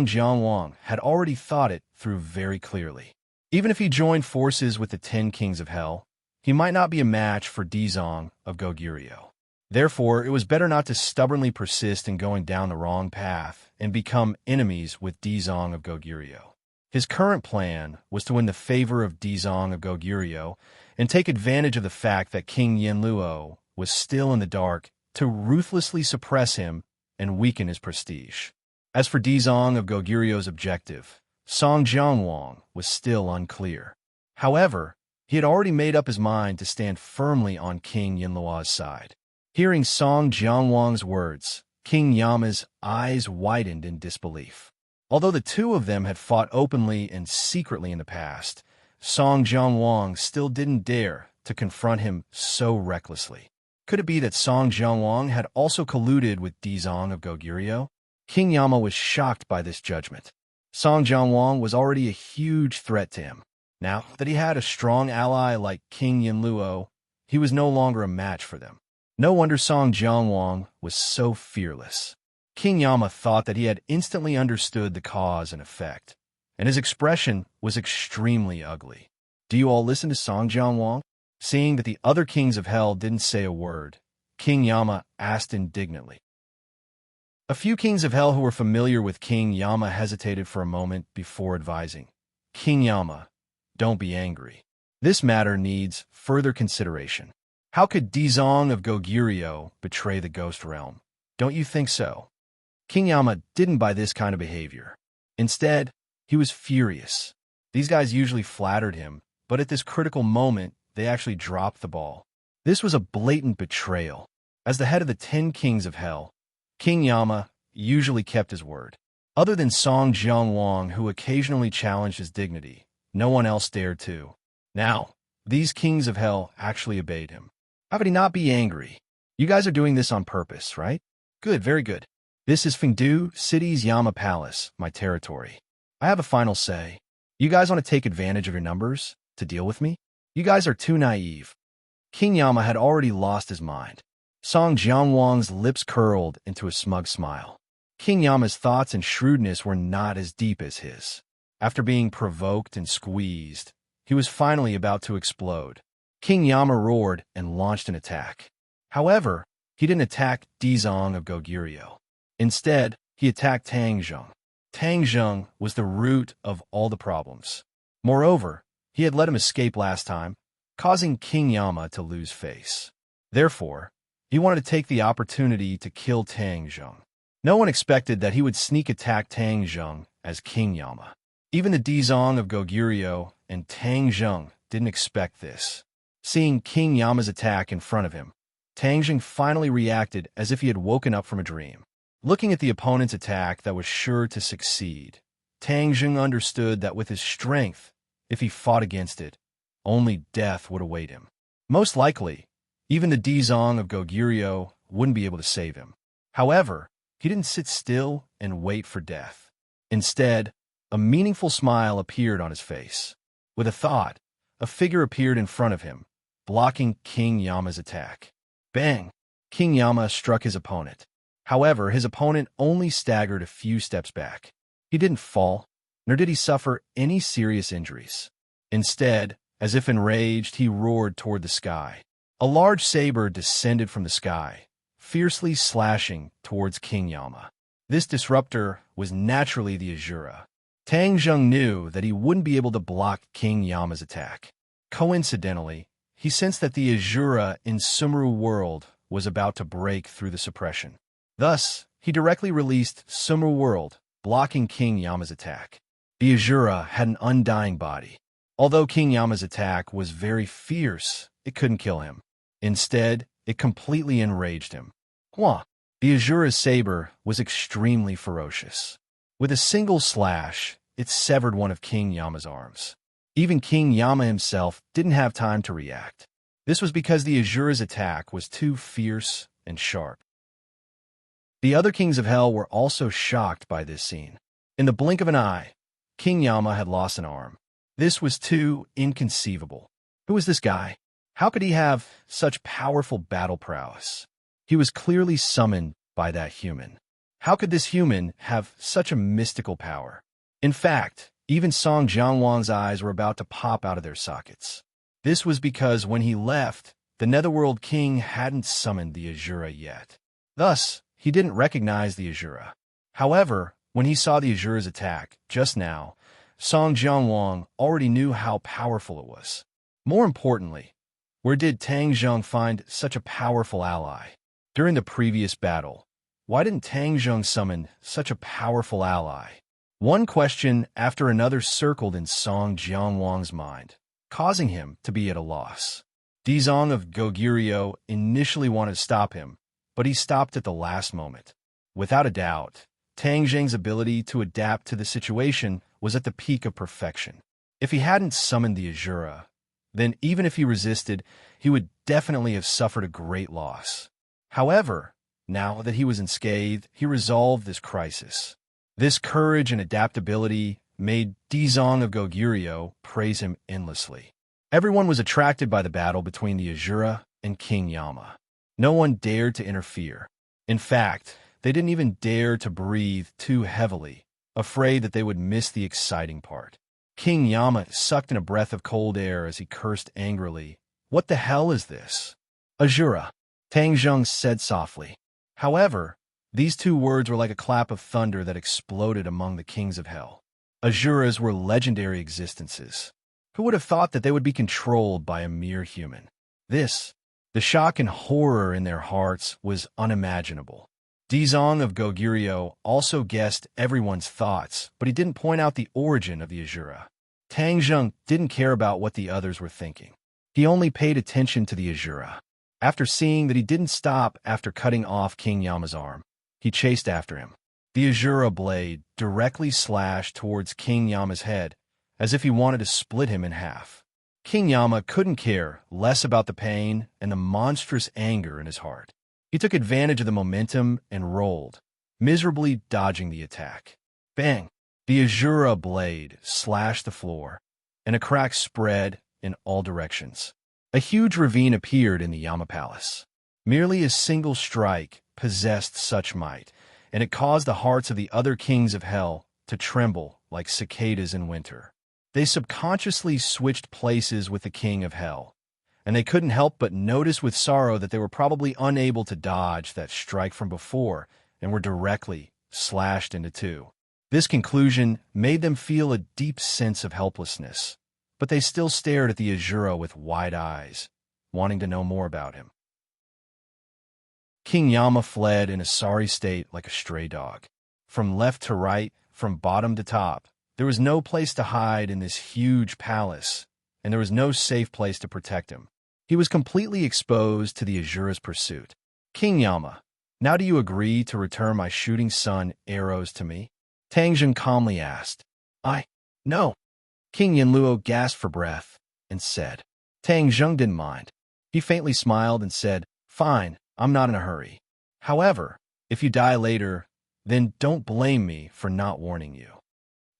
Jianwang had already thought it through very clearly. Even if he joined forces with the 10 kings of hell, he might not be a match for Dizong of Goguryeo. Therefore, it was better not to stubbornly persist in going down the wrong path and become enemies with Dizong of Goguryeo. His current plan was to win the favor of Dizong of Goguryeo and take advantage of the fact that King Yenluo was still in the dark to ruthlessly suppress him and weaken his prestige. As for Dizong of Goguryeo's objective, Song Jianwang was still unclear. However, he had already made up his mind to stand firmly on King Yenluo's side. Hearing Song Jianwang's words, King Yama's eyes widened in disbelief. Although the two of them had fought openly and secretly in the past, Song Jianwang still didn't dare to confront him so recklessly. Could it be that Song Jianwang had also colluded with Dizong of Goguryeo? King Yama was shocked by this judgment. Song Jianwang was already a huge threat to him. Now that he had a strong ally like King Yenluo, he was no longer a match for them. No wonder Song Jianwang was so fearless. King Yama thought that he had instantly understood the cause and effect, and his expression was extremely ugly. Do you all listen to Song Jianwang? Seeing that the other kings of hell didn't say a word, King Yama asked indignantly. A few kings of hell who were familiar with King Yama hesitated for a moment before advising. King Yama, don't be angry. This matter needs further consideration. How could Dizong of Goguryeo betray the Ghost Realm? Don't you think so? King Yama didn't buy this kind of behavior. Instead, he was furious. These guys usually flattered him, but at this critical moment, they actually dropped the ball. This was a blatant betrayal. As the head of the 10 kings of hell, King Yama usually kept his word. Other than Song Jianwang, who occasionally challenged his dignity, no one else dared to. Now, these kings of hell actually obeyed him. How could he not be angry? You guys are doing this on purpose, right? Good, very good. This is Fengdu City's Yama Palace, my territory. I have a final say. You guys want to take advantage of your numbers to deal with me? You guys are too naive. King Yama had already lost his mind. Song Jianwang's lips curled into a smug smile. King Yama's thoughts and shrewdness were not as deep as his. After being provoked and squeezed, he was finally about to explode. King Yama roared and launched an attack. However, he didn't attack Dizong of Goguryeo. Instead, he attacked Tang Zheng. Tang Zheng was the root of all the problems. Moreover, he had let him escape last time, causing King Yama to lose face. Therefore, he wanted to take the opportunity to kill Tang Zheng. No one expected that he would sneak attack Tang Zheng as King Yama. Even the Dizong of Goguryeo and Tang Zheng didn't expect this. Seeing King Yama's attack in front of him, Tang Zheng finally reacted as if he had woken up from a dream. Looking at the opponent's attack that was sure to succeed, Tang Zheng understood that with his strength, if he fought against it, only death would await him. Most likely, even the Dizong of Goguryeo wouldn't be able to save him. However, he didn't sit still and wait for death. Instead, a meaningful smile appeared on his face. With a thought, a figure appeared in front of him, blocking King Yama's attack. Bang! King Yama struck his opponent. However, his opponent only staggered a few steps back. He didn't fall, nor did he suffer any serious injuries. Instead, as if enraged, he roared toward the sky. A large saber descended from the sky, fiercely slashing towards King Yama. This disruptor was naturally the Azura. Tang Zheng knew that he wouldn't be able to block King Yama's attack. Coincidentally, he sensed that the Azura in Sumru World was about to break through the suppression. Thus, he directly released Sumru World, blocking King Yama's attack. The Azura had an undying body. Although King Yama's attack was very fierce, it couldn't kill him. Instead, it completely enraged him. Hua! The Azura's saber was extremely ferocious. With a single slash, it severed one of King Yama's arms. Even King Yama himself didn't have time to react. This was because the Azura's attack was too fierce and sharp. The other kings of hell were also shocked by this scene. In the blink of an eye, King Yama had lost an arm. This was too inconceivable. Who was this guy? How could he have such powerful battle prowess? He was clearly summoned by that human. How could this human have such a mystical power? In fact, even Song Jianwang's eyes were about to pop out of their sockets. This was because when he left, the Netherworld King hadn't summoned the Azura yet. Thus, he didn't recognize the Azura. However, when he saw the Azura's attack, just now, Song Jianwang already knew how powerful it was. More importantly, where did Tang Zheng find such a powerful ally? During the previous battle, why didn't Tang Zheng summon such a powerful ally? One question after another circled in Song Jianwang's mind, causing him to be at a loss. Dizong of Goguryeo initially wanted to stop him, but he stopped at the last moment. Without a doubt, Tang Zheng's ability to adapt to the situation was at the peak of perfection. If he hadn't summoned the Azura, then even if he resisted, he would definitely have suffered a great loss. However, now that he was unscathed, he resolved this crisis. This courage and adaptability made Dizong of Goguryeo praise him endlessly. Everyone was attracted by the battle between the Azura and King Yama. No one dared to interfere. In fact, they didn't even dare to breathe too heavily, afraid that they would miss the exciting part. King Yama sucked in a breath of cold air as he cursed angrily. "What the hell is this?" "Azura," Tang Zheng said softly. However, these two words were like a clap of thunder that exploded among the kings of hell. Azuras were legendary existences. Who would have thought that they would be controlled by a mere human? The shock and horror in their hearts was unimaginable. Dizong of Goguryeo also guessed everyone's thoughts, but he didn't point out the origin of the Azura. Tang Zheng didn't care about what the others were thinking. He only paid attention to the Azura. After seeing that he didn't stop after cutting off King Yama's arm, he chased after him. The Azura blade directly slashed towards King Yama's head, as if he wanted to split him in half. King Yama couldn't care less about the pain and the monstrous anger in his heart. He took advantage of the momentum and rolled, miserably dodging the attack. Bang! The Azura blade slashed the floor, and a crack spread in all directions. A huge ravine appeared in the Yama Palace. Merely a single strike possessed such might, and it caused the hearts of the other kings of hell to tremble like cicadas in winter. They subconsciously switched places with the king of hell, and they couldn't help but notice with sorrow that they were probably unable to dodge that strike from before and were directly slashed into two. This conclusion made them feel a deep sense of helplessness, but they still stared at the Azura with wide eyes, wanting to know more about him. King Yama fled in a sorry state like a stray dog. From left to right, from bottom to top, there was no place to hide in this huge palace, and there was no safe place to protect him. He was completely exposed to the Azura's pursuit. "King Yama, now do you agree to return my shooting sun arrows to me?" Tang Zheng calmly asked. No." King Yanluo gasped for breath and said. Tang Zheng didn't mind. He faintly smiled and said, "Fine, I'm not in a hurry. However, if you die later, then don't blame me for not warning you."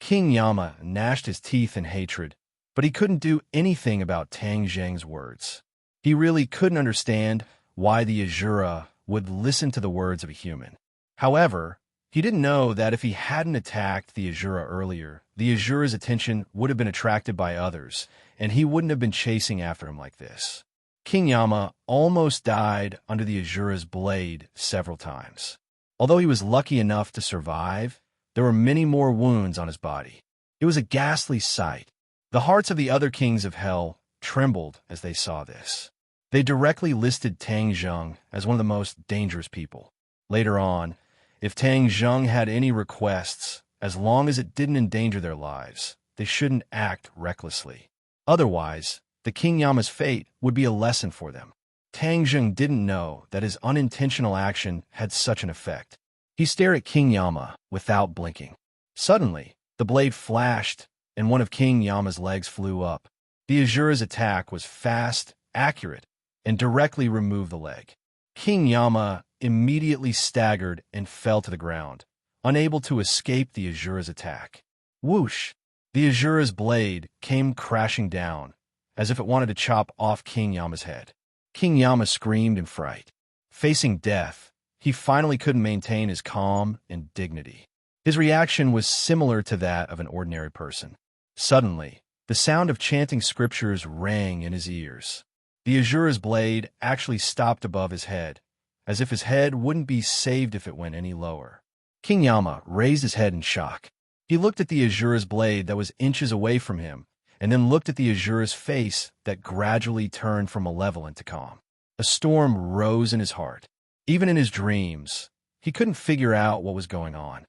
King Yama gnashed his teeth in hatred, but he couldn't do anything about Tang Zheng's words. He really couldn't understand why the Azura would listen to the words of a human. However, he didn't know that if he hadn't attacked the Azura earlier, the Azura's attention would have been attracted by others, and he wouldn't have been chasing after him like this. King Yama almost died under the Azura's blade several times. Although he was lucky enough to survive, there were many more wounds on his body. It was a ghastly sight. The hearts of the other kings of hell trembled as they saw this. They directly listed Tang Zheng as one of the most dangerous people. Later on, if Tang Zheng had any requests, as long as it didn't endanger their lives, they shouldn't act recklessly. Otherwise, the King Yama's fate would be a lesson for them. Tang Zheng didn't know that his unintentional action had such an effect. He stared at King Yama without blinking. Suddenly, the blade flashed, and one of King Yama's legs flew up. The Azura's attack was fast, accurate, and directly removed the leg. King Yama immediately staggered and fell to the ground, unable to escape the Azura's attack. Whoosh! The Azura's blade came crashing down, as if it wanted to chop off King Yama's head. King Yama screamed in fright. Facing death, he finally couldn't maintain his calm and dignity. His reaction was similar to that of an ordinary person. Suddenly, the sound of chanting scriptures rang in his ears. The Azura's blade actually stopped above his head, as if his head wouldn't be saved if it went any lower. King Yama raised his head in shock. He looked at the Azura's blade that was inches away from him, and then looked at the Azura's face that gradually turned from malevolent to calm. A storm rose in his heart. Even in his dreams, he couldn't figure out what was going on.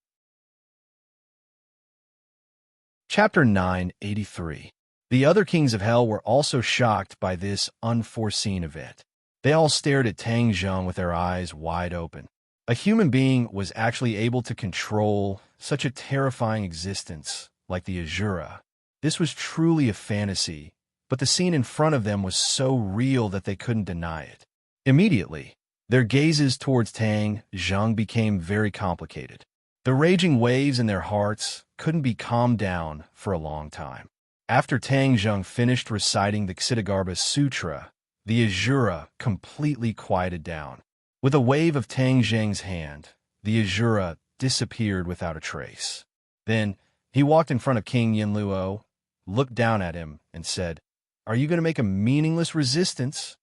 Chapter 983. The other kings of hell were also shocked by this unforeseen event. They all stared at Tang Zheng with their eyes wide open. A human being was actually able to control such a terrifying existence like the Azura. This was truly a fantasy, but the scene in front of them was so real that they couldn't deny it. Immediately, their gazes towards Tang Zheng became very complicated. The raging waves in their hearts couldn't be calmed down for a long time. After Tang Zheng finished reciting the Ksitigarbha Sutra, the Azura completely quieted down. With a wave of Tang Zheng's hand, the Azura disappeared without a trace. Then, he walked in front of King Yinluo, looked down at him, and said, "Are you going to make a meaningless resistance?"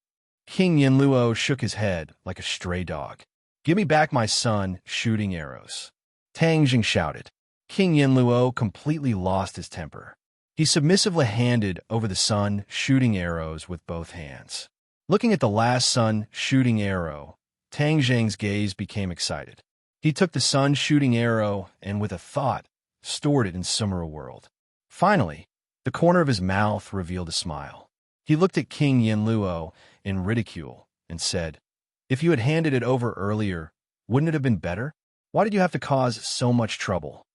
King Yinluo shook his head like a stray dog. "Give me back my son shooting arrows." Tang Zheng shouted. King Yinluo completely lost his temper. He submissively handed over the son shooting arrows with both hands. Looking at the last son shooting arrow, Tang Zheng's gaze became excited. He took the sun shooting arrow and, with a thought, stored it in Sumera World. Finally, the corner of his mouth revealed a smile. He looked at King Yinluo in ridicule and said, "If you had handed it over earlier, wouldn't it have been better? Why did you have to cause so much trouble?"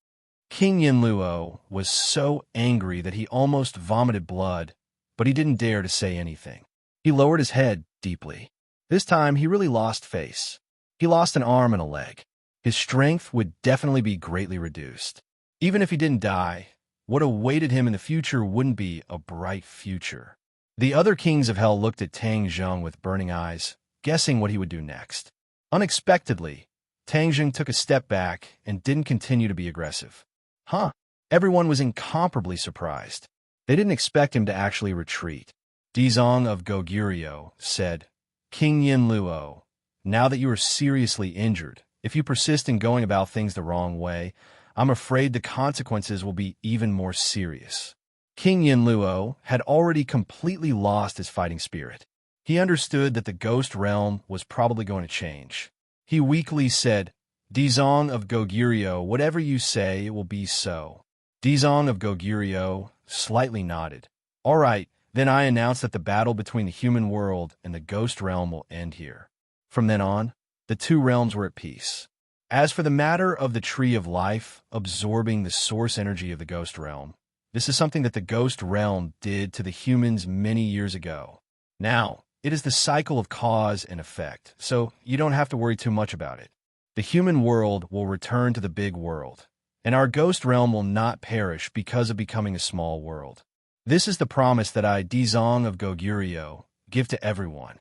King Yinluo was so angry that he almost vomited blood, but he didn't dare to say anything. He lowered his head deeply. This time, he really lost face. He lost an arm and a leg. His strength would definitely be greatly reduced. Even if he didn't die, what awaited him in the future wouldn't be a bright future. The other kings of hell looked at Tang Zheng with burning eyes, guessing what he would do next. Unexpectedly, Tang Zheng took a step back and didn't continue to be aggressive. Everyone was incomparably surprised. They didn't expect him to actually retreat. Dizong of Goguryeo said, "King Yinluo, now that you are seriously injured, if you persist in going about things the wrong way, I'm afraid the consequences will be even more serious." King Yinluo had already completely lost his fighting spirit. He understood that the ghost realm was probably going to change. He weakly said, "Dizong of Goguryeo, whatever you say, it will be so." Dizong of Goguryeo slightly nodded. "All right, then I announce that the battle between the human world and the ghost realm will end here." From then on, the two realms were at peace. As for the matter of the Tree of Life absorbing the source energy of the ghost realm, this is something that the ghost realm did to the humans many years ago. Now, it is the cycle of cause and effect, so you don't have to worry too much about it. The human world will return to the big world, and our ghost realm will not perish because of becoming a small world. This is the promise that I, Dizong of Goguryeo, give to everyone.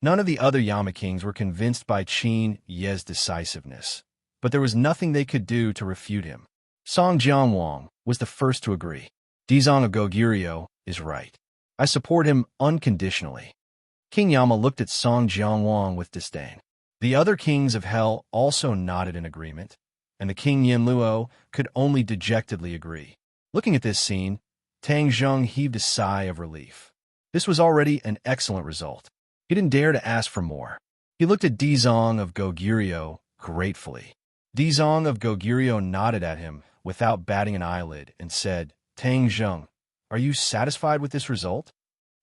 None of the other Yama kings were convinced by Qin Ye's decisiveness, but there was nothing they could do to refute him. Song Jianwang was the first to agree. Dizong of Goguryeo is right. I support him unconditionally. King Yama looked at Song Jianwang with disdain. The other kings of hell also nodded in agreement, and the King Yinluo could only dejectedly agree. Looking at this scene, Tang Zheng heaved a sigh of relief. This was already an excellent result. He didn't dare to ask for more. He looked at Dizong of Goguryeo gratefully. Dizong of Goguryeo nodded at him without batting an eyelid and said, "Tang Zheng, are you satisfied with this result?"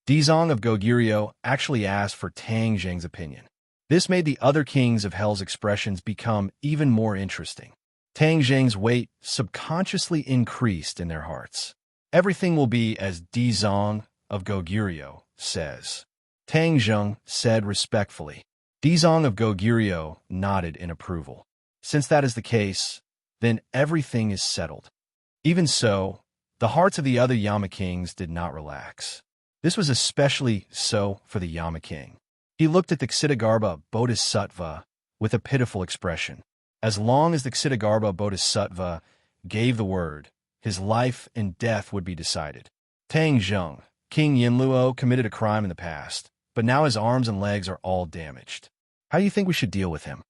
Dizong of Goguryeo actually asked for Tang Zheng's opinion. This made the other kings of hell's expressions become even more interesting. Tang Zheng's weight subconsciously increased in their hearts. "Everything will be as Dizong of Goguryeo says," Tang Zheng said respectfully. Dizong of Goguryeo nodded in approval. "Since that is the case, then everything is settled." Even so, the hearts of the other Yama kings did not relax. This was especially so for the Yama king. He looked at the Ksitigarbha Bodhisattva with a pitiful expression. As long as the Ksitigarbha Bodhisattva gave the word, his life and death would be decided. Tang Zheng, King Yinluo, committed a crime in the past, but now his arms and legs are all damaged. How do you think we should deal with him?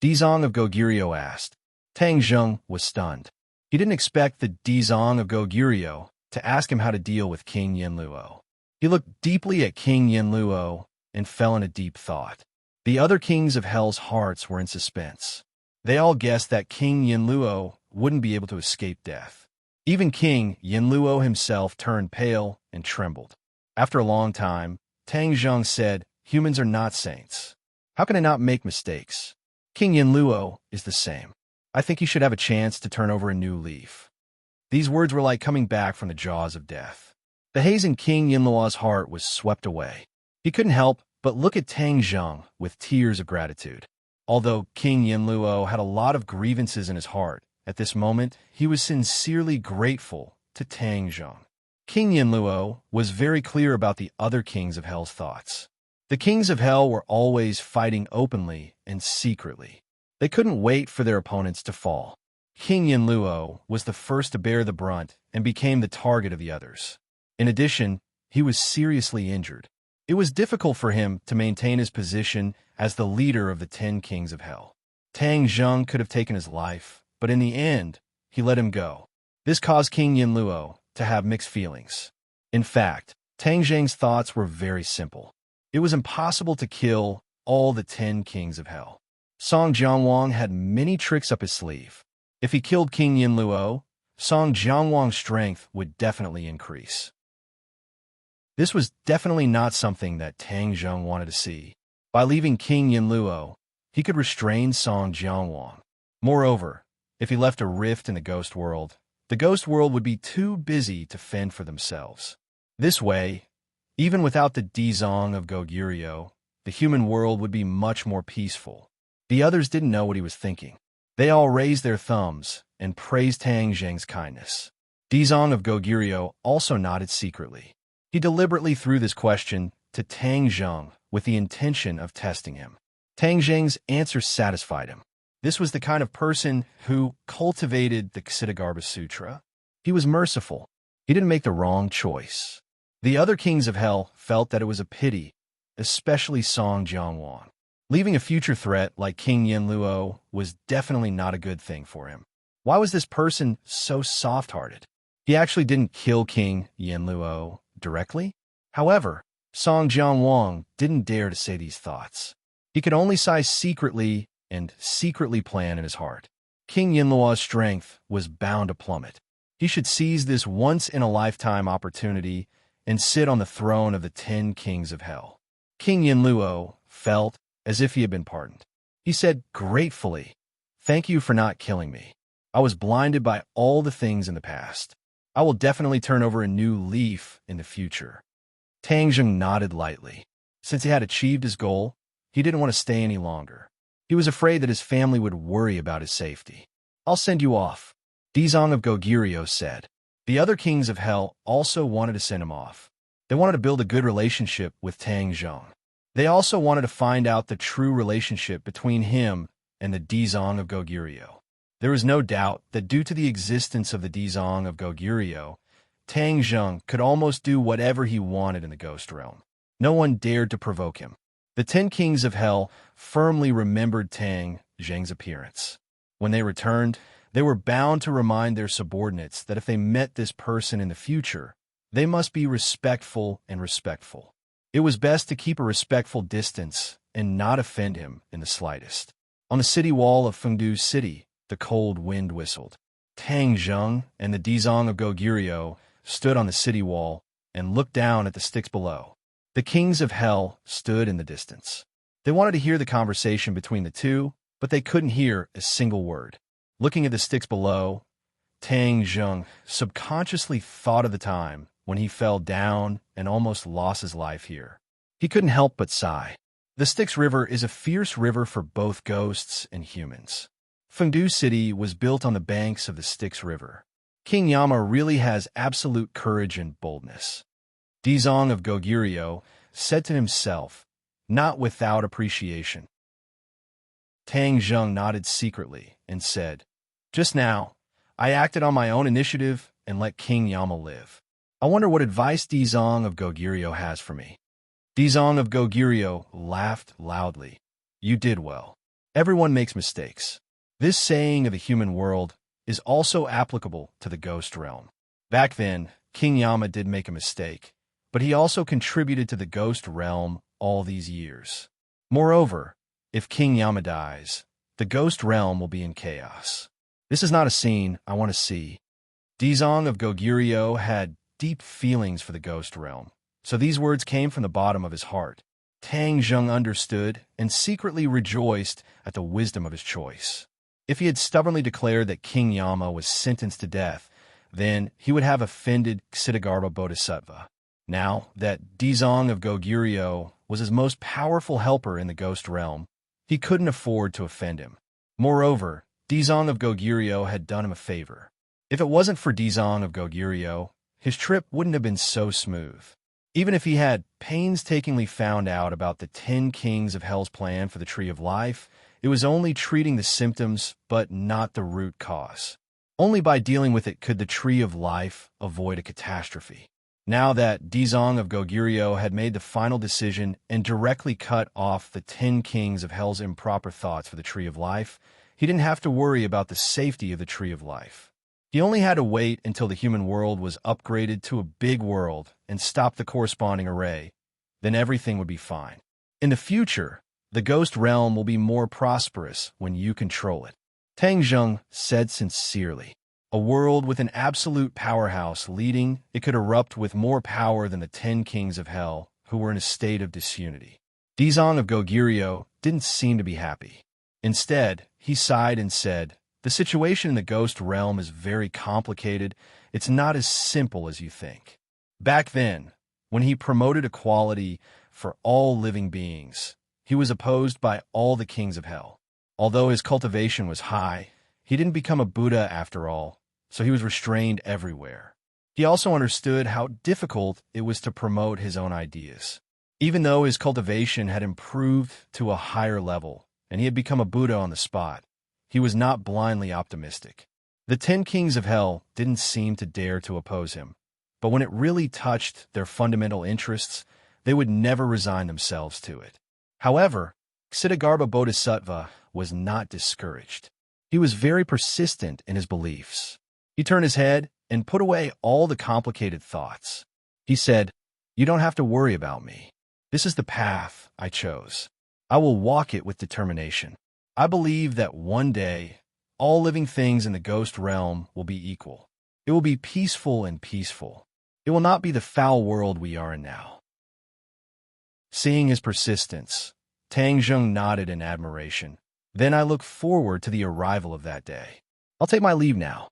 Dizong of Goguryeo asked. Tang Zheng was stunned. He didn't expect the Dizong of Goguryeo to ask him how to deal with King Yinluo. He looked deeply at King Yinluo and fell in a deep thought. The other kings of Hell's hearts were in suspense. They all guessed that King Yinluo wouldn't be able to escape death. Even King Yinluo himself turned pale and trembled. After a long time, Tang Zheng said, "Humans are not saints. How can I not make mistakes? King Yinluo is the same. I think he should have a chance to turn over a new leaf." These words were like coming back from the jaws of death. The haze in King Yinluo's heart was swept away. He couldn't help but look at Tang Zheng with tears of gratitude. Although King Yinluo had a lot of grievances in his heart, at this moment, he was sincerely grateful to Tang Zheng. King Yinluo was very clear about the other kings of Hell's thoughts. The kings of Hell were always fighting openly and secretly. They couldn't wait for their opponents to fall. King Yinluo was the first to bear the brunt and became the target of the others. In addition, he was seriously injured. It was difficult for him to maintain his position as the leader of the 10 kings of Hell. Tang Zheng could have taken his life, but in the end, he let him go. This caused King Yinluo to have mixed feelings. In fact, Tang Zheng's thoughts were very simple. It was impossible to kill all the 10 kings of Hell. Song Jianwang had many tricks up his sleeve. If he killed King Yinluo, Song Jianwang's strength would definitely increase. This was definitely not something that Tang Zheng wanted to see. By leaving King Yinluo, he could restrain Song Jianwang. Moreover, if he left a rift in the ghost world would be too busy to fend for themselves. This way, even without the Dizong of Goguryeo, the human world would be much more peaceful. The others didn't know what he was thinking. They all raised their thumbs and praised Tang Zheng's kindness. Dizong of Goguryeo also nodded secretly. He deliberately threw this question to Tang Zheng with the intention of testing him. Tang Zheng's answer satisfied him. This was the kind of person who cultivated the Ksiddhagarbha Sutra. He was merciful. He didn't make the wrong choice. The other kings of Hell felt that it was a pity, especially Song Jianwang. Leaving a future threat like King Yinluo was definitely not a good thing for him. Why was this person so soft-hearted? He actually didn't kill King Yinluo directly. However, Song Jianwang didn't dare to say these thoughts. He could only sigh secretly and secretly plan in his heart. King Yinluo's strength was bound to plummet. He should seize this once-in-a-lifetime opportunity and sit on the throne of the 10 kings of Hell. King Yinluo felt as if he had been pardoned. He said gratefully, "Thank you for not killing me. I was blinded by all the things in the past. I will definitely turn over a new leaf in the future." Tang Zheng nodded lightly. Since he had achieved his goal, he didn't want to stay any longer. He was afraid that his family would worry about his safety. "I'll send you off," Dizong of Goguryeo said. The other kings of Hell also wanted to send him off. They wanted to build a good relationship with Tang Zheng. They also wanted to find out the true relationship between him and the Dizong of Goguryeo. There was no doubt that due to the existence of the Dizong of Goguryeo, Tang Zheng could almost do whatever he wanted in the ghost realm. No one dared to provoke him. The 10 kings of Hell firmly remembered Tang Zheng's appearance. When they returned, they were bound to remind their subordinates that if they met this person in the future, they must be respectful and respectful. It was best to keep a respectful distance and not offend him in the slightest. On the city wall of Fengdu City, the cold wind whistled. Tang Zheng and the Dizong of Goguryeo stood on the city wall and looked down at the sticks below. The kings of Hell stood in the distance. They wanted to hear the conversation between the two, but they couldn't hear a single word. Looking at the sticks below, Tang Zheng subconsciously thought of the time when he fell down and almost lost his life here. He couldn't help but sigh. The Styx River is a fierce river for both ghosts and humans. Fengdu City was built on the banks of the Styx River. King Yama really has absolute courage and boldness. Dizong of Goguryeo said to himself, not without appreciation. Tang Zheng nodded secretly and said, "Just now, I acted on my own initiative and let King Yama live. I wonder what advice Dizong of Goguryeo has for me." Dizong of Goguryeo laughed loudly. "You did well. Everyone makes mistakes. This saying of the human world is also applicable to the ghost realm. Back then, King Yama did make a mistake, but he also contributed to the ghost realm all these years. Moreover, if King Yama dies, the ghost realm will be in chaos. This is not a scene I want to see. Dizong of Goguryeo had deep feelings for the ghost realm, so these words came from the bottom of his heart. Tang Zheng understood and secretly rejoiced at the wisdom of his choice. If he had stubbornly declared that King Yama was sentenced to death, then he would have offended Ksitigarbha Bodhisattva. Now that Dizong of Goguryeo was his most powerful helper in the ghost realm, he couldn't afford to offend him. Moreover, Dizong of Goguryeo had done him a favor. If it wasn't for Dizong of Goguryeo, his trip wouldn't have been so smooth. Even if he had painstakingly found out about the 10 Kings of Hell's plan for the Tree of Life, it was only treating the symptoms but not the root cause. Only by dealing with it could the Tree of Life avoid a catastrophe. Now that Dizong of Goguryeo had made the final decision and directly cut off the 10 Kings of Hell's improper thoughts for the Tree of Life, he didn't have to worry about the safety of the Tree of Life. He only had to wait until the human world was upgraded to a big world and stop the corresponding array. Then everything would be fine. In the future, the ghost realm will be more prosperous when you control it. Tang Zheng said sincerely. A world with an absolute powerhouse leading, it could erupt with more power than the 10 Kings of Hell, who were in a state of disunity. Dizong of Goguryeo didn't seem to be happy. Instead, he sighed and said, "The situation in the ghost realm is very complicated. It's not as simple as you think." Back then, when he promoted equality for all living beings, he was opposed by all the kings of hell. Although his cultivation was high, he didn't become a Buddha after all, so he was restrained everywhere. He also understood how difficult it was to promote his own ideas. Even though his cultivation had improved to a higher level, and he had become a Buddha on the spot, he was not blindly optimistic. The 10 Kings of Hell didn't seem to dare to oppose him, but when it really touched their fundamental interests, they would never resign themselves to it. However, Ksitigarbha Bodhisattva was not discouraged. He was very persistent in his beliefs. He turned his head and put away all the complicated thoughts. He said, "You don't have to worry about me. This is the path I chose. I will walk it with determination. I believe that one day, all living things in the ghost realm will be equal. It will be peaceful and peaceful. It will not be the foul world we are in now." Seeing his persistence, Tang Zheng nodded in admiration. "Then I look forward to the arrival of that day. I'll take my leave now.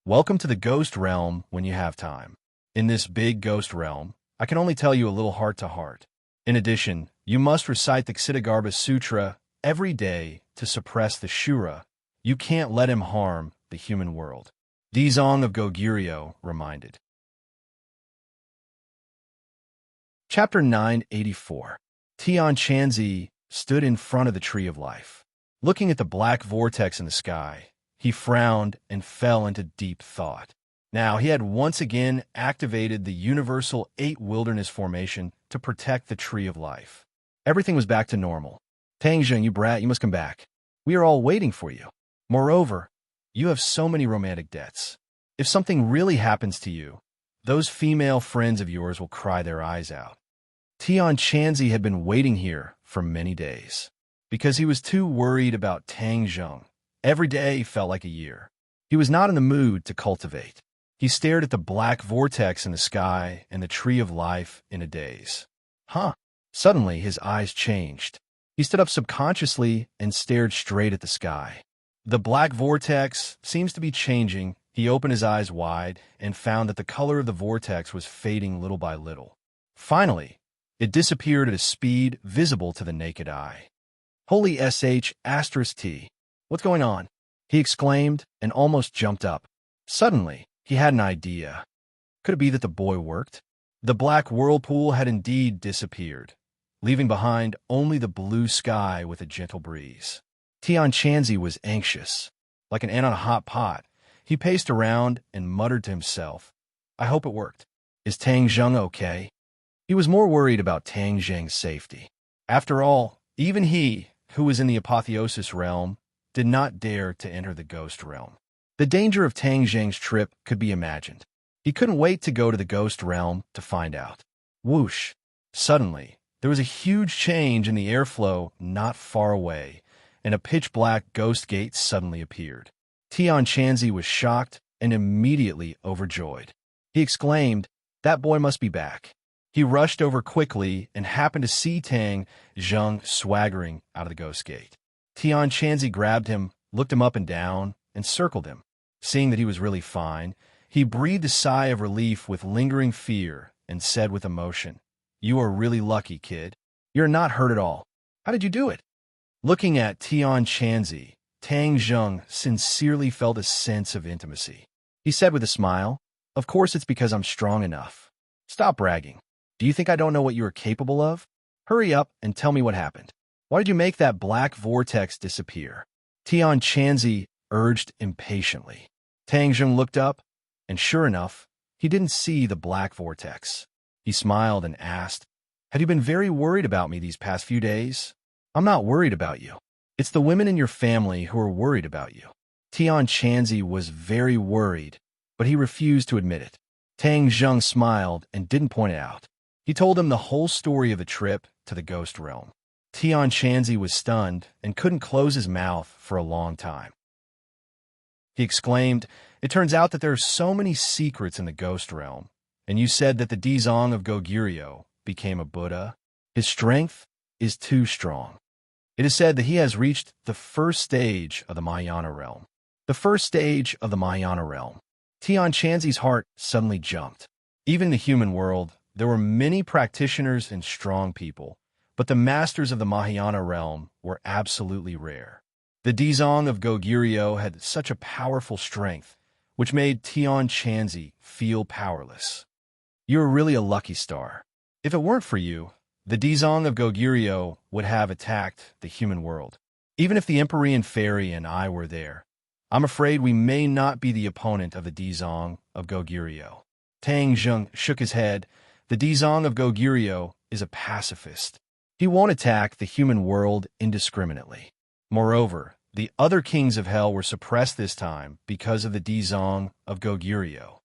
Welcome to the ghost realm when you have time. In this big ghost realm, I can only tell you a little heart-to-heart. In addition, you must recite the Ksitigarbha Sutra every day to suppress the Shura. You can't let him harm the human world." Dizong of Goguryeo reminded. Chapter 984. Tian Chanzi stood in front of the Tree of Life. Looking at the black vortex in the sky, he frowned and fell into deep thought. Now, he had once again activated the Universal 8 Wilderness Formation to protect the Tree of Life. Everything was back to normal. "Tang Zheng, you brat, you must come back. We are all waiting for you. Moreover, you have so many romantic debts. If something really happens to you, those female friends of yours will cry their eyes out." Tian Chanzi had been waiting here for many days. Because he was too worried about Tang Zheng, every day felt like a year. He was not in the mood to cultivate. He stared at the black vortex in the sky and the Tree of Life in a daze. Suddenly, his eyes changed. He stood up subconsciously and stared straight at the sky. The black vortex seems to be changing. He opened his eyes wide and found that the color of the vortex was fading little by little. Finally, it disappeared at a speed visible to the naked eye. "Holy sh*T! What's going on?" he exclaimed and almost jumped up. Suddenly, he had an idea. Could it be that the boy worked? The black whirlpool had indeed disappeared, leaving behind only the blue sky with a gentle breeze. Tian Chanzi was anxious. Like an ant on a hot pot, he paced around and muttered to himself, "I hope it worked. Is Tang Zheng okay?" He was more worried about Tang Zheng's safety. After all, even he, who was in the apotheosis realm, did not dare to enter the ghost realm. The danger of Tang Jing's trip could be imagined. He couldn't wait to go to the ghost realm to find out. Whoosh! Suddenly, there was a huge change in the airflow not far away, and a pitch-black ghost gate suddenly appeared. Tian Chanzi was shocked and immediately overjoyed. He exclaimed, "That boy must be back." He rushed over quickly and happened to see Tang Zheng swaggering out of the ghost gate. Tian Chanzi grabbed him, looked him up and down, and circled him. Seeing that he was really fine, he breathed a sigh of relief with lingering fear and said with emotion, "You are really lucky, kid. You're not hurt at all. How did you do it?" Looking at Tian Chanzi, Tang Zheng sincerely felt a sense of intimacy. He said with a smile, "Of course it's because I'm strong enough. Stop bragging. Do you think I don't know what you are capable of? Hurry up and tell me what happened. Why did you make that black vortex disappear?" Tian Chanzi urged impatiently. Tang Zheng looked up, and sure enough, he didn't see the black vortex. He smiled and asked, "Have you been very worried about me these past few days?" "I'm not worried about you. It's the women in your family who are worried about you." Tian Chanzi was very worried, but he refused to admit it. Tang Zheng smiled and didn't point it out. He told him the whole story of the trip to the ghost realm. Tian Chanzi was stunned and couldn't close his mouth for a long time. He exclaimed, "It turns out that there are so many secrets in the ghost realm, and you said that the Dizong of Goguryeo became a Buddha. His strength is too strong. It is said that he has reached the first stage of the Mahayana realm." The first stage of the Mahayana realm. Tian Chanzi's heart suddenly jumped. Even in the human world, there were many practitioners and strong people, but the masters of the Mahayana realm were absolutely rare. The Dizong of Goguryeo had such a powerful strength, which made Tian Chanzi feel powerless. "You are really a lucky star. If it weren't for you, the Dizong of Goguryeo would have attacked the human world. Even if the Empyrean Fairy and I were there, I'm afraid we may not be the opponent of the Dizong of Goguryeo." Tang Zheng shook his head. The Dizong of Goguryeo is a pacifist. He won't attack the human world indiscriminately. Moreover, the other kings of hell were suppressed this time because of the Dizong of Goguryeo.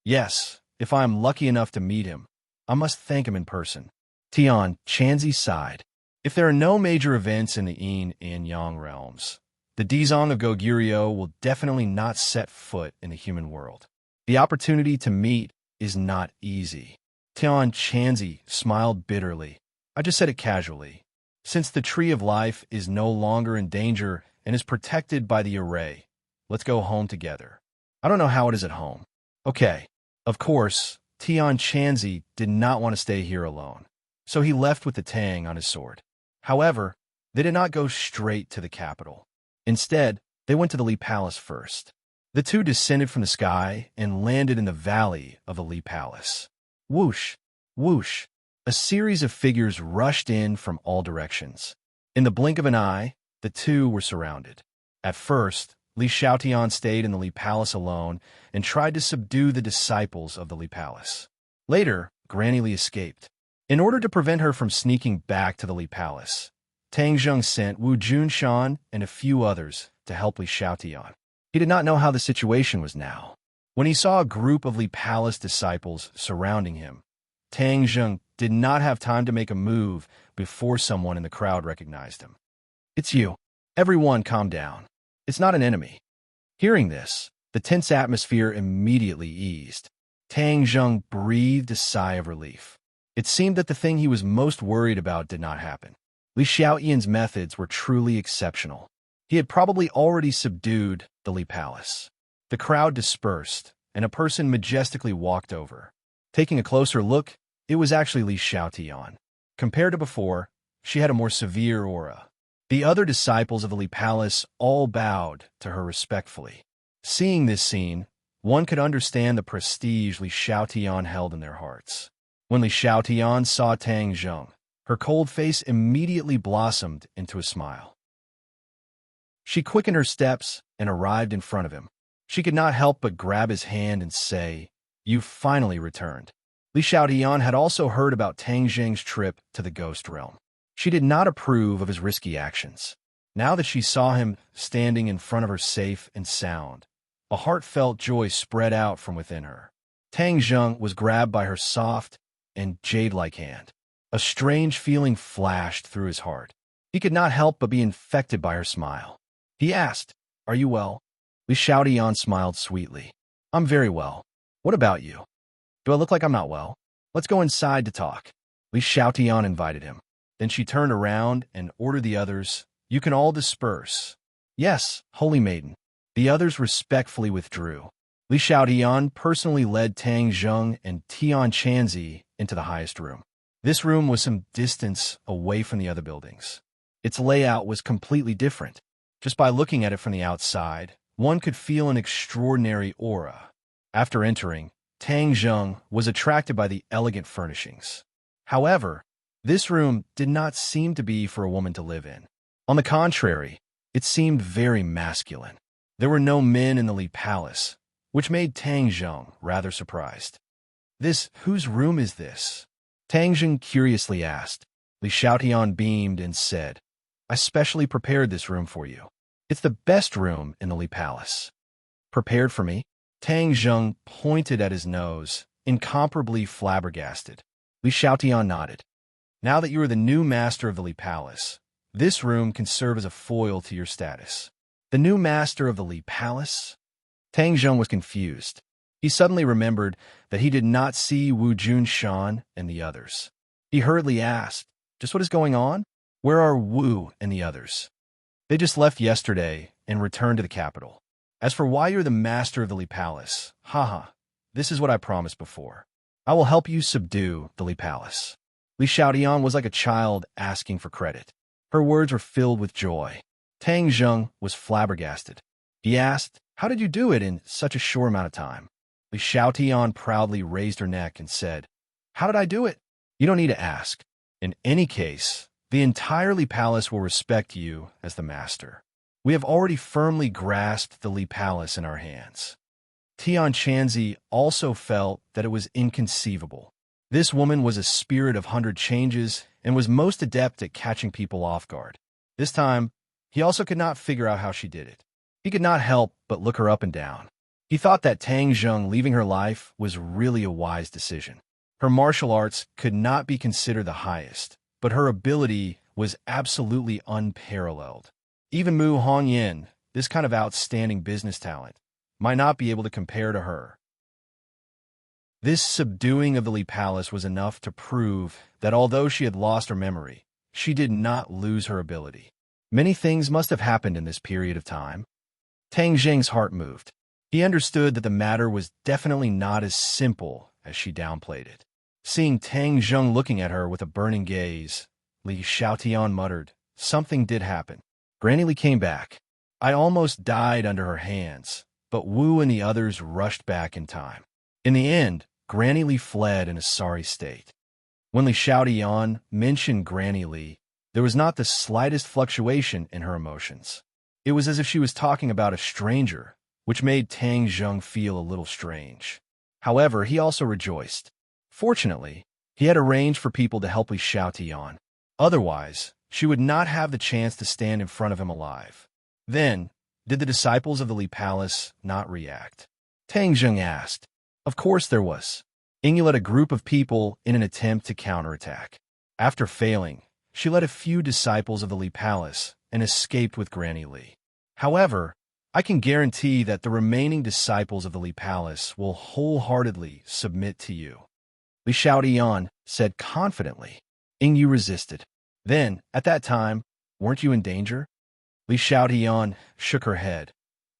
Yes, if I am lucky enough to meet him, I must thank him in person. Tian Chanzi sighed. If there are no major events in the Yin and Yang realms, the Dizong of Goguryeo will definitely not set foot in the human world. The opportunity to meet is not easy. Tian Chanzi smiled bitterly. "I just said it casually. Since the Tree of Life is no longer in danger and is protected by the array, let's go home together. I don't know how it is at home." "Okay." Of course, Tian Chanzi did not want to stay here alone, so he left with the Tang on his sword. However, they did not go straight to the capital. Instead, they went to the Li Palace first. The two descended from the sky and landed in the valley of the Li Palace. Whoosh! Whoosh! A series of figures rushed in from all directions. In the blink of an eye, the two were surrounded. At first, Li Xiaotian stayed in the Li Palace alone and tried to subdue the disciples of the Li Palace. Later, Granny Li escaped. In order to prevent her from sneaking back to the Li Palace, Tang Zheng sent Wu Junshan and a few others to help Li Xiaotian. He did not know how the situation was now. When he saw a group of Li Palace disciples surrounding him, Tang Zheng did not have time to make a move before someone in the crowd recognized him. "It's you. Everyone calm down. It's not an enemy." Hearing this, the tense atmosphere immediately eased. Tang Zheng breathed a sigh of relief. It seemed that the thing he was most worried about did not happen. Li Xiaoyan's methods were truly exceptional. He had probably already subdued the Li Palace. The crowd dispersed, and a person majestically walked over. Taking a closer look, it was actually Li Xiaotian. Compared to before, she had a more severe aura. The other disciples of the Li Palace all bowed to her respectfully. Seeing this scene, one could understand the prestige Li Xiaotian held in their hearts. When Li Xiaotian saw Tang Zheng, her cold face immediately blossomed into a smile. She quickened her steps and arrived in front of him. She could not help but grab his hand and say, "You've finally returned." Li Xiaotian had also heard about Tang Zheng's trip to the ghost realm. She did not approve of his risky actions. Now that she saw him standing in front of her safe and sound, A heartfelt joy spread out from within her. Tang Zheng was grabbed by her soft and jade-like hand. A strange feeling flashed through his heart. He could not help but be infected by her smile. He asked, "Are you well?" Li Xiaotian smiled sweetly. "I'm very well. What about you? Do I look like I'm not well? Let's go inside to talk." Li Xiaotian invited him. Then she turned around and ordered the others, "You can all disperse." "Yes, holy maiden." The others respectfully withdrew. Li Xiaotian personally led Tang Zheng and Tian Chanzi into the highest room. This room was some distance away from the other buildings. Its layout was completely different. Just by looking at it from the outside, one could feel an extraordinary aura. After entering, Tang Zheng was attracted by the elegant furnishings. However, this room did not seem to be for a woman to live in. On the contrary, it seemed very masculine. There were no men in the Li Palace, which made Tang Zheng rather surprised. Whose room is this?" Tang Zheng curiously asked. Li Xiaotian beamed and said, "I specially prepared this room for you. It's the best room in the Li Palace." "Prepared for me?" Tang Zheng pointed at his nose, incomparably flabbergasted. Li Xiaotian nodded. "Now that you are the new master of the Li Palace, this room can serve as a foil to your status." "The new master of the Li Palace?" Tang Zheng was confused. He suddenly remembered that he did not see Wu Junshan and the others. He hurriedly asked, "Just what is going on? Where are Wu and the others?" "They just left yesterday and returned to the capital. As for why you're the master of the Li Palace, haha, this is what I promised before. I will help you subdue the Li Palace." Li Xiaotian was like a child asking for credit. Her words were filled with joy. Tang Zheng was flabbergasted. He asked, "How did you do it in such a short amount of time?" Li Xiaotian proudly raised her neck and said, "How did I do it? You don't need to ask. In any case, the entire Li Palace will respect you as the master. We have already firmly grasped the Li Palace in our hands." Tian Chanzi also felt that it was inconceivable. This woman was a spirit of 100 changes and was most adept at catching people off guard. This time, he also could not figure out how she did it. He could not help but look her up and down. He thought that Tang Zheng leaving her life was really a wise decision. Her martial arts could not be considered the highest, but her ability was absolutely unparalleled. Even Mu Hongyan, this kind of outstanding business talent, might not be able to compare to her. This subduing of the Li Palace was enough to prove that although she had lost her memory, she did not lose her ability. Many things must have happened in this period of time. Tang Zheng's heart moved. He understood that the matter was definitely not as simple as she downplayed it. Seeing Tang Zheng looking at her with a burning gaze, Li Xiaotian muttered, "Something did happen." Granny Li came back. I almost died under her hands, but Wu and the others rushed back in time. In the end, Granny Li fled in a sorry state. When Li Xiaotian mentioned Granny Li, there was not the slightest fluctuation in her emotions. It was as if she was talking about a stranger, which made Tang Zheng feel a little strange. However, he also rejoiced. Fortunately, he had arranged for people to help Li Xiaotian. Otherwise, she would not have the chance to stand in front of him alive. Then, did the disciples of the Li Palace not react? Tang Zheng asked. Of course there was. Yingyu led a group of people in an attempt to counterattack. After failing, she led a few disciples of the Li Palace and escaped with Granny Li. However, I can guarantee that the remaining disciples of the Li Palace will wholeheartedly submit to you. Li Xiaotian said confidently. Yingyu resisted. Then, at that time, weren't you in danger? Li Xiaotian shook her head.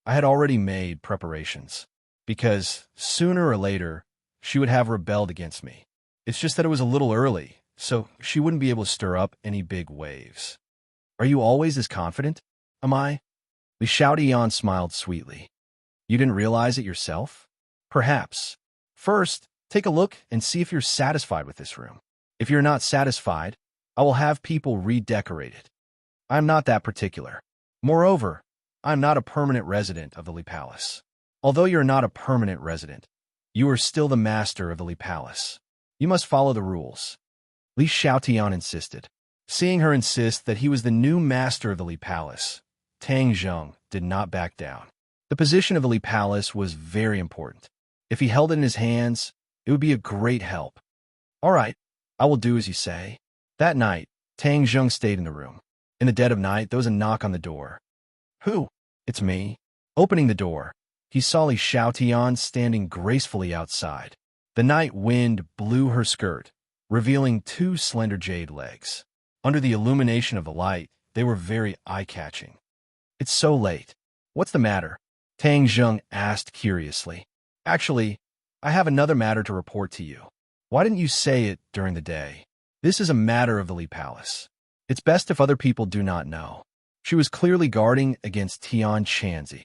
I had already made preparations, because sooner or later, she would have rebelled against me. It's just that it was a little early, so she wouldn't be able to stir up any big waves. Are you always as confident? Am I? Li Xiaotian smiled sweetly. You didn't realize it yourself? Perhaps. First, take a look and see if you're satisfied with this room. If you're not satisfied, I will have people redecorate it. I am not that particular. Moreover, I am not a permanent resident of the Li Palace. Although you're not a permanent resident, you are still the master of the Li Palace. You must follow the rules. Li Xiaotian insisted. Seeing her insist that he was the new master of the Li Palace, Tang Zheng did not back down. The position of the Li Palace was very important. If he held it in his hands, it would be a great help. All right, I will do as you say. That night, Tang Zheng stayed in the room. In the dead of night, there was a knock on the door. Who? It's me. Opening the door, he saw Li Xiaotian standing gracefully outside. The night wind blew her skirt, revealing 2 slender jade legs. Under the illumination of the light, they were very eye-catching. It's so late. What's the matter? Tang Zheng asked curiously. Actually, I have another matter to report to you. Why didn't you say it during the day? This is a matter of the Li Palace. It's best if other people do not know. She was clearly guarding against Tian Chanzi.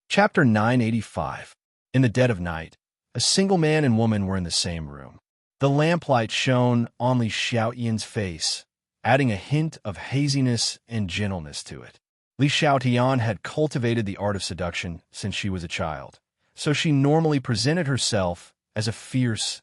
Chapter 985. In the dead of night, a single man and woman were in the same room. The lamplight shone on Li Xiaotian's face, adding a hint of haziness and gentleness to it. Li Xiaotian had cultivated the art of seduction since she was a child, so she normally presented herself as a fierce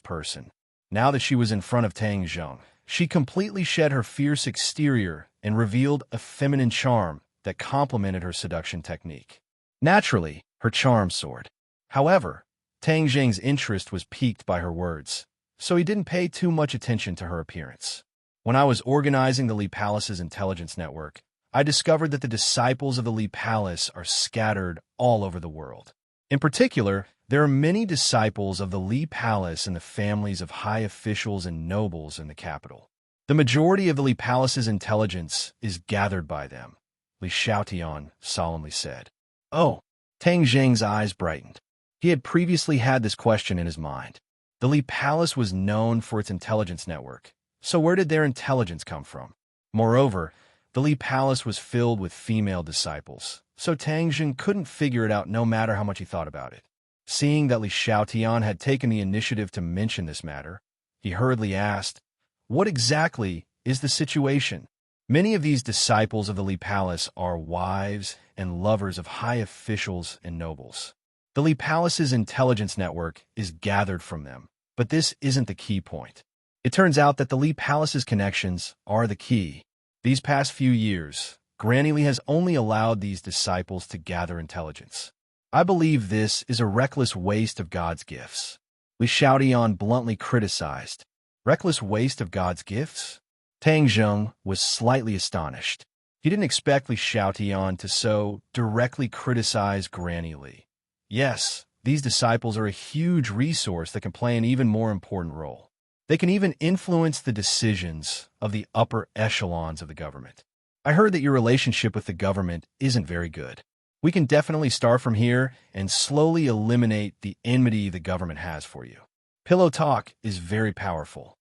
person. Now that she was in front of Tang Zheng, she completely shed her fierce exterior and revealed a feminine charm that complemented her seduction technique. Naturally, her charm soared. However, Tang Zheng's interest was piqued by her words, so he didn't pay too much attention to her appearance. When I was organizing the Li Palace's intelligence network, I discovered that the disciples of the Li Palace are scattered all over the world. In particular, there are many disciples of the Li Palace in the families of high officials and nobles in the capital. The majority of the Li Palace's intelligence is gathered by them, Li Xiaotian solemnly said. Oh, Tang Zheng's eyes brightened. He had previously had this question in his mind. The Li Palace was known for its intelligence network, so where did their intelligence come from? Moreover, the Li Palace was filled with female disciples, so Tang Zheng couldn't figure it out no matter how much he thought about it. Seeing that Li Xiaotian had taken the initiative to mention this matter, he hurriedly asked, "What exactly is the situation?" Many of these disciples of the Li Palace are wives and lovers of high officials and nobles. The Li Palace's intelligence network is gathered from them, but this isn't the key point. It turns out that the Li Palace's connections are the key. These past few years, Granny Li has only allowed these disciples to gather intelligence. I believe this is a reckless waste of God's gifts. Li Xiaotian bluntly criticized. Reckless waste of God's gifts? Tang Zheng was slightly astonished. He didn't expect Li Xiaotian to so directly criticize Granny Li. Yes, these disciples are a huge resource that can play an even more important role. They can even influence the decisions of the upper echelons of the government. I heard that your relationship with the government isn't very good. We can definitely start from here and slowly eliminate the enmity the government has for you. Pillow talk is very powerful,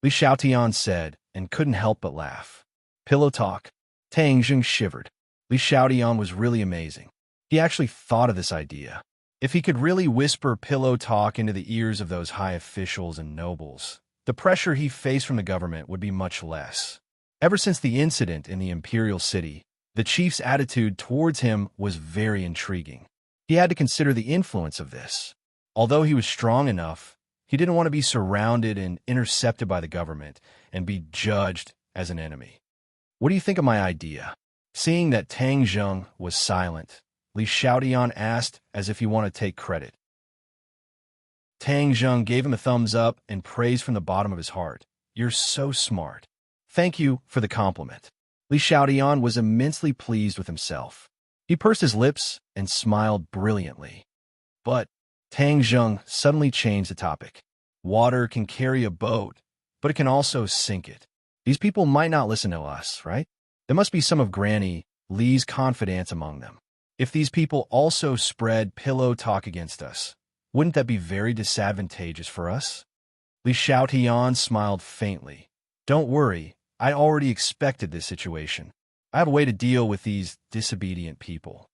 Li Xiaotian said, and couldn't help but laugh. Pillow talk? Tang Zheng shivered. Li Xiaotian was really amazing. He actually thought of this idea. If he could really whisper pillow talk into the ears of those high officials and nobles, the pressure he faced from the government would be much less. Ever since the incident in the imperial city, the chief's attitude towards him was very intriguing. He had to consider the influence of this. Although he was strong enough, he didn't want to be surrounded and intercepted by the government and be judged as an enemy. What do you think of my idea? Seeing that Tang Zheng was silent, Li Xiaotian asked as if he wanted to take credit. Tang Zheng gave him a thumbs up and praised from the bottom of his heart. You're so smart. Thank you for the compliment. Li Xiaotian was immensely pleased with himself. He pursed his lips and smiled brilliantly. But Tang Zheng suddenly changed the topic. Water can carry a boat, but it can also sink it. These people might not listen to us, right? There must be some of Granny Li's confidants among them. If these people also spread pillow talk against us, wouldn't that be very disadvantageous for us? Li Xiaotian smiled faintly. Don't worry, I already expected this situation. I have a way to deal with these disobedient people.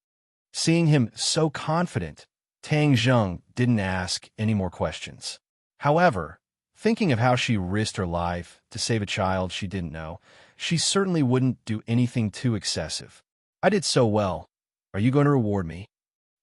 Seeing him so confident, Tang Zheng didn't ask any more questions. However, thinking of how she risked her life to save a child she didn't know, she certainly wouldn't do anything too excessive. I did so well. Are you going to reward me?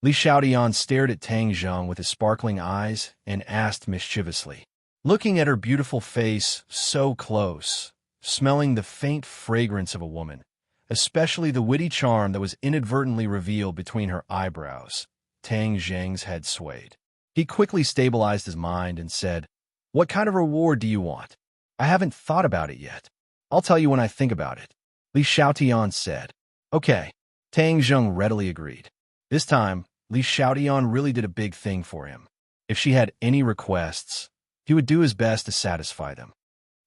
Li Xiaotian stared at Tang Zheng with his sparkling eyes and asked mischievously. Looking at her beautiful face so close, smelling the faint fragrance of a woman, especially the witty charm that was inadvertently revealed between her eyebrows. Tang Zheng's head swayed. He quickly stabilized his mind and said, "What kind of reward do you want? I haven't thought about it yet. I'll tell you when I think about it," Li Xiaotian said. "Okay." Tang Zheng readily agreed. This time, Li Xiaotian really did a big thing for him. If she had any requests, he would do his best to satisfy them.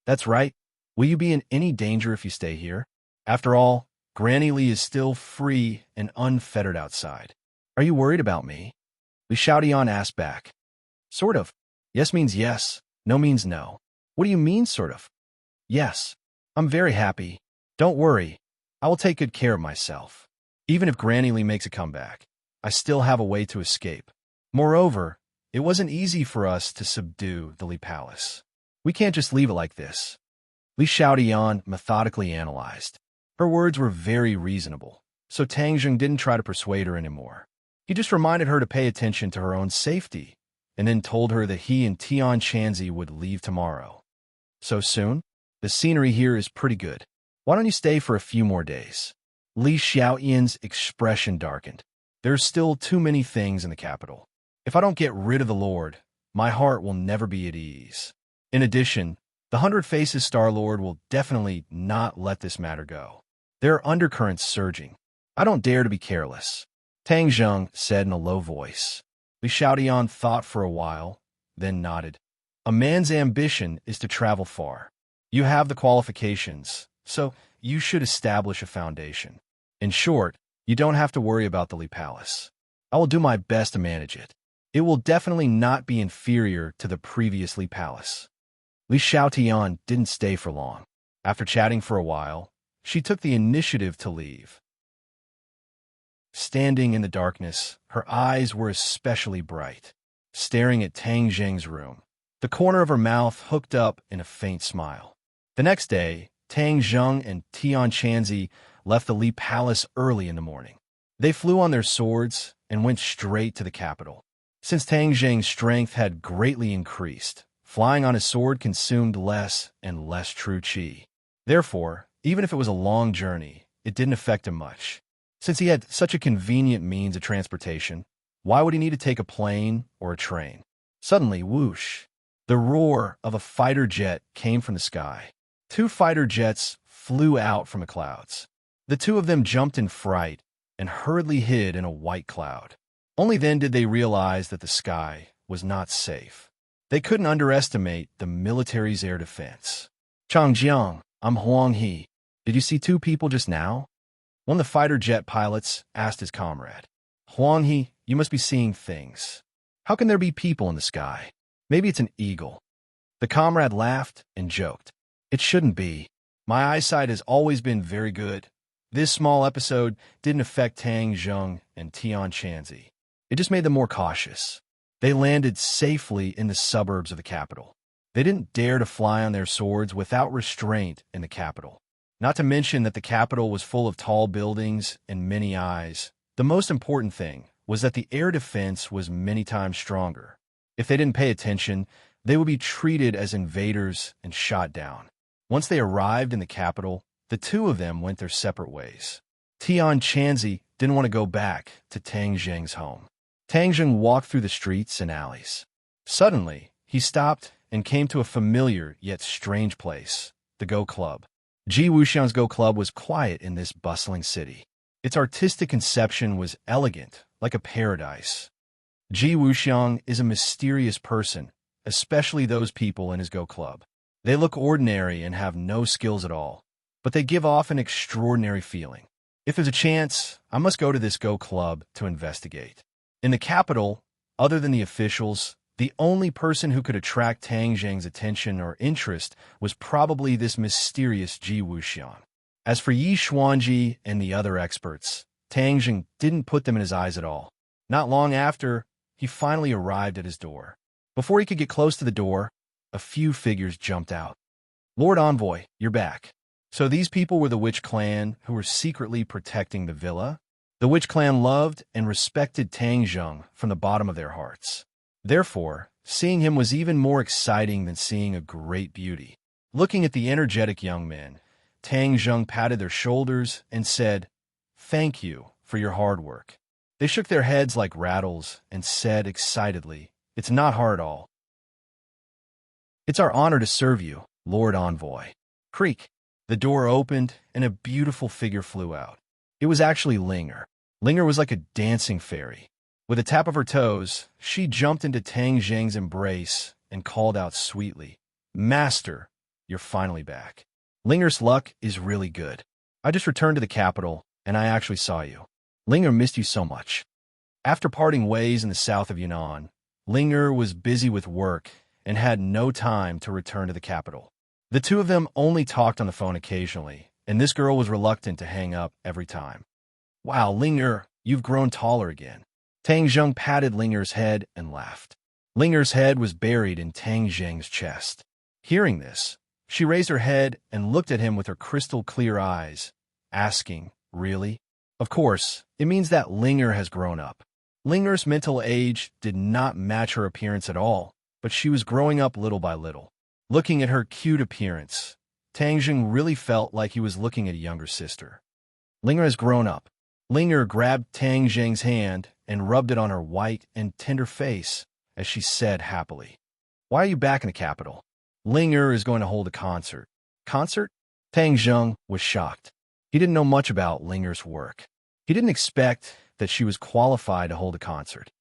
"That's right. Will you be in any danger if you stay here? After all, Granny Li is still free and unfettered outside. Are you worried about me?" Li Xiaotian asked back. "Sort of. Yes means yes, no means no." "What do you mean, sort of?" "Yes. I'm very happy. Don't worry. I will take good care of myself. Even if Granny Li makes a comeback, I still have a way to escape. Moreover, it wasn't easy for us to subdue the Li Palace. We can't just leave it like this." Li Xiaotian methodically analyzed. Her words were very reasonable, so Tang Zheng didn't try to persuade her anymore. He just reminded her to pay attention to her own safety, and then told her that he and Tian Chanzi would leave tomorrow. "So soon? The scenery here is pretty good. Why don't you stay for a few more days?" Li Xiaotian's expression darkened. "There's still too many things in the capital. If I don't get rid of the Lord, my heart will never be at ease. In addition, the Hundred Faces Star-Lord will definitely not let this matter go. There are undercurrents surging. I don't dare to be careless," Tang Zheng said in a low voice. Li Xiaotian thought for a while, then nodded. "A man's ambition is to travel far. You have the qualifications, so you should establish a foundation. In short, you don't have to worry about the Li Palace. I will do my best to manage it. It will definitely not be inferior to the previous Li Palace." Li Xiaotian didn't stay for long. After chatting for a while, she took the initiative to leave. Standing in the darkness, her eyes were especially bright, staring at Tang Zheng's room, the corner of her mouth hooked up in a faint smile. The next day, Tang Zheng and Tian Chanzi left the Li Palace early in the morning. They flew on their swords and went straight to the capital. Since Tang Zheng's strength had greatly increased, flying on his sword consumed less and less true qi. Therefore, even if it was a long journey, it didn't affect him much. Since he had such a convenient means of transportation, why would he need to take a plane or a train? Suddenly, whoosh! The roar of a fighter jet came from the sky. 2 fighter jets flew out from the clouds. The 2 of them jumped in fright and hurriedly hid in a white cloud. Only then did they realize that the sky was not safe. They couldn't underestimate the military's air defense. "Changjiang, I'm Huang He. Did you see 2 people just now?" One of the fighter jet pilots asked his comrade. "Huang He, you must be seeing things. How can there be people in the sky? Maybe it's an eagle." The comrade laughed and joked. "It shouldn't be. My eyesight has always been very good." This small episode didn't affect Tang Zheng and Tian Chanzi. It just made them more cautious. They landed safely in the suburbs of the capital. They didn't dare to fly on their swords without restraint in the capital. Not to mention that the capital was full of tall buildings and many eyes. The most important thing was that the air defense was many times stronger. If they didn't pay attention, they would be treated as invaders and shot down. Once they arrived in the capital, the 2 of them went their separate ways. Tian Chanzi didn't want to go back to Tang Zheng's home. Tang Zheng walked through the streets and alleys. Suddenly, he stopped and came to a familiar yet strange place, the Go Club. Ji Wuxiang's Go Club was quiet in this bustling city. Its artistic conception was elegant, like a paradise. Ji Wuxiang is a mysterious person, especially those people in his Go Club. They look ordinary and have no skills at all, but they give off an extraordinary feeling. If there's a chance, I must go to this Go Club to investigate. In the capital, other than the officials, the only person who could attract Tang Zheng's attention or interest was probably this mysterious Ji Wuxiang. As for Yi Xuanji and the other experts, Tang Zheng didn't put them in his eyes at all. Not long after, he finally arrived at his door. Before he could get close to the door, a few figures jumped out. "Lord Envoy, you're back." So these people were the Witch Clan who were secretly protecting the villa? The Witch Clan loved and respected Tang Zheng from the bottom of their hearts. Therefore, seeing him was even more exciting than seeing a great beauty. Looking at the energetic young men, Tang Zheng patted their shoulders and said, "Thank you for your hard work." They shook their heads like rattles and said excitedly, "It's not hard at all. It's our honor to serve you, Lord Envoy." Creak. The door opened and a beautiful figure flew out. It was actually Linger. Linger was like a dancing fairy. With a tap of her toes, she jumped into Tang Zheng's embrace and called out sweetly, "Master, you're finally back. Linger's luck is really good. I just returned to the capital, and I actually saw you. Linger missed you so much." After parting ways in the south of Yunnan, Linger was busy with work and had no time to return to the capital. The two of them only talked on the phone occasionally, and this girl was reluctant to hang up every time. "Wow, Linger, you've grown taller again." Tang Zheng patted Linger's head and laughed. Linger's head was buried in Tang Zheng's chest. Hearing this, she raised her head and looked at him with her crystal-clear eyes, asking, "Really?" Of course, it means that Linger has grown up. Linger's mental age did not match her appearance at all, but she was growing up little by little. Looking at her cute appearance, Tang Zheng really felt like he was looking at a younger sister. Linger has grown up. Linger grabbed Tang Zheng's hand and rubbed it on her white and tender face as she said happily, "Why are you back in the capital?" "Linger is going to hold a concert." "Concert?" Tang Zheng was shocked. He didn't know much about Linger's work. He didn't expect that she was qualified to hold a concert.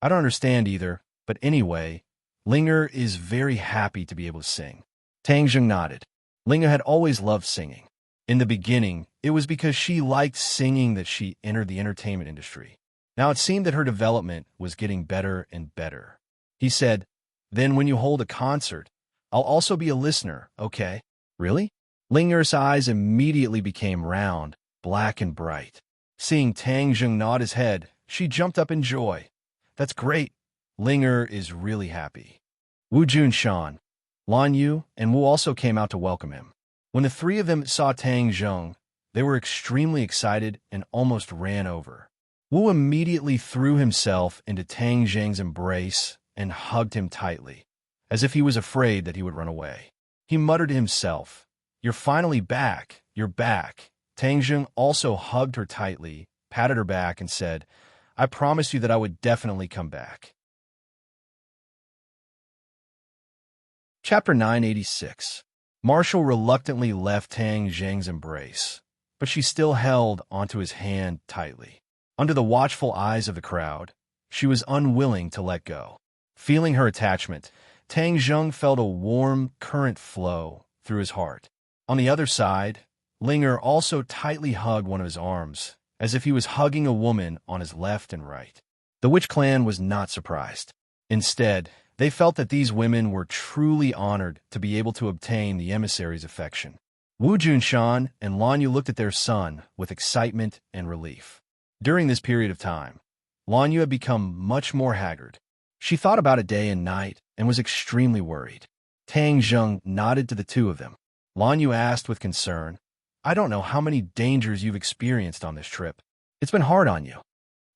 "I don't understand either, but anyway, Linger is very happy to be able to sing." Tang Zheng nodded. Linger had always loved singing. In the beginning, it was because she liked singing that she entered the entertainment industry. Now it seemed that her development was getting better and better. He said, "Then when you hold a concert, I'll also be a listener, okay?" "Really?" Linger's eyes immediately became round, black and bright. Seeing Tang Zheng nod his head, she jumped up in joy. "That's great. Linger is really happy." Wu Junshan, Lan Yu, and Wu also came out to welcome him. When the three of them saw Tang Zheng, they were extremely excited and almost ran over. Wu immediately threw himself into Tang Zheng's embrace and hugged him tightly, as if he was afraid that he would run away. He muttered to himself, "You're finally back. You're back." Tang Zheng also hugged her tightly, patted her back, and said, "I promised you that I would definitely come back." Chapter 986. Marshall reluctantly left Tang Zheng's embrace, but she still held onto his hand tightly. Under the watchful eyes of the crowd, she was unwilling to let go. Feeling her attachment, Tang Zheng felt a warm current flow through his heart. On the other side, Linger also tightly hugged one of his arms, as if he was hugging a woman on his left and right. The Witch Clan was not surprised. Instead, they felt that these women were truly honored to be able to obtain the emissary's affection. Wu Junshan and Lan Yu looked at their son with excitement and relief. During this period of time, Lan Yu had become much more haggard. She thought about it day and night and was extremely worried. Tang Zheng nodded to the two of them. Lan Yu asked with concern, "I don't know how many dangers you've experienced on this trip. It's been hard on you."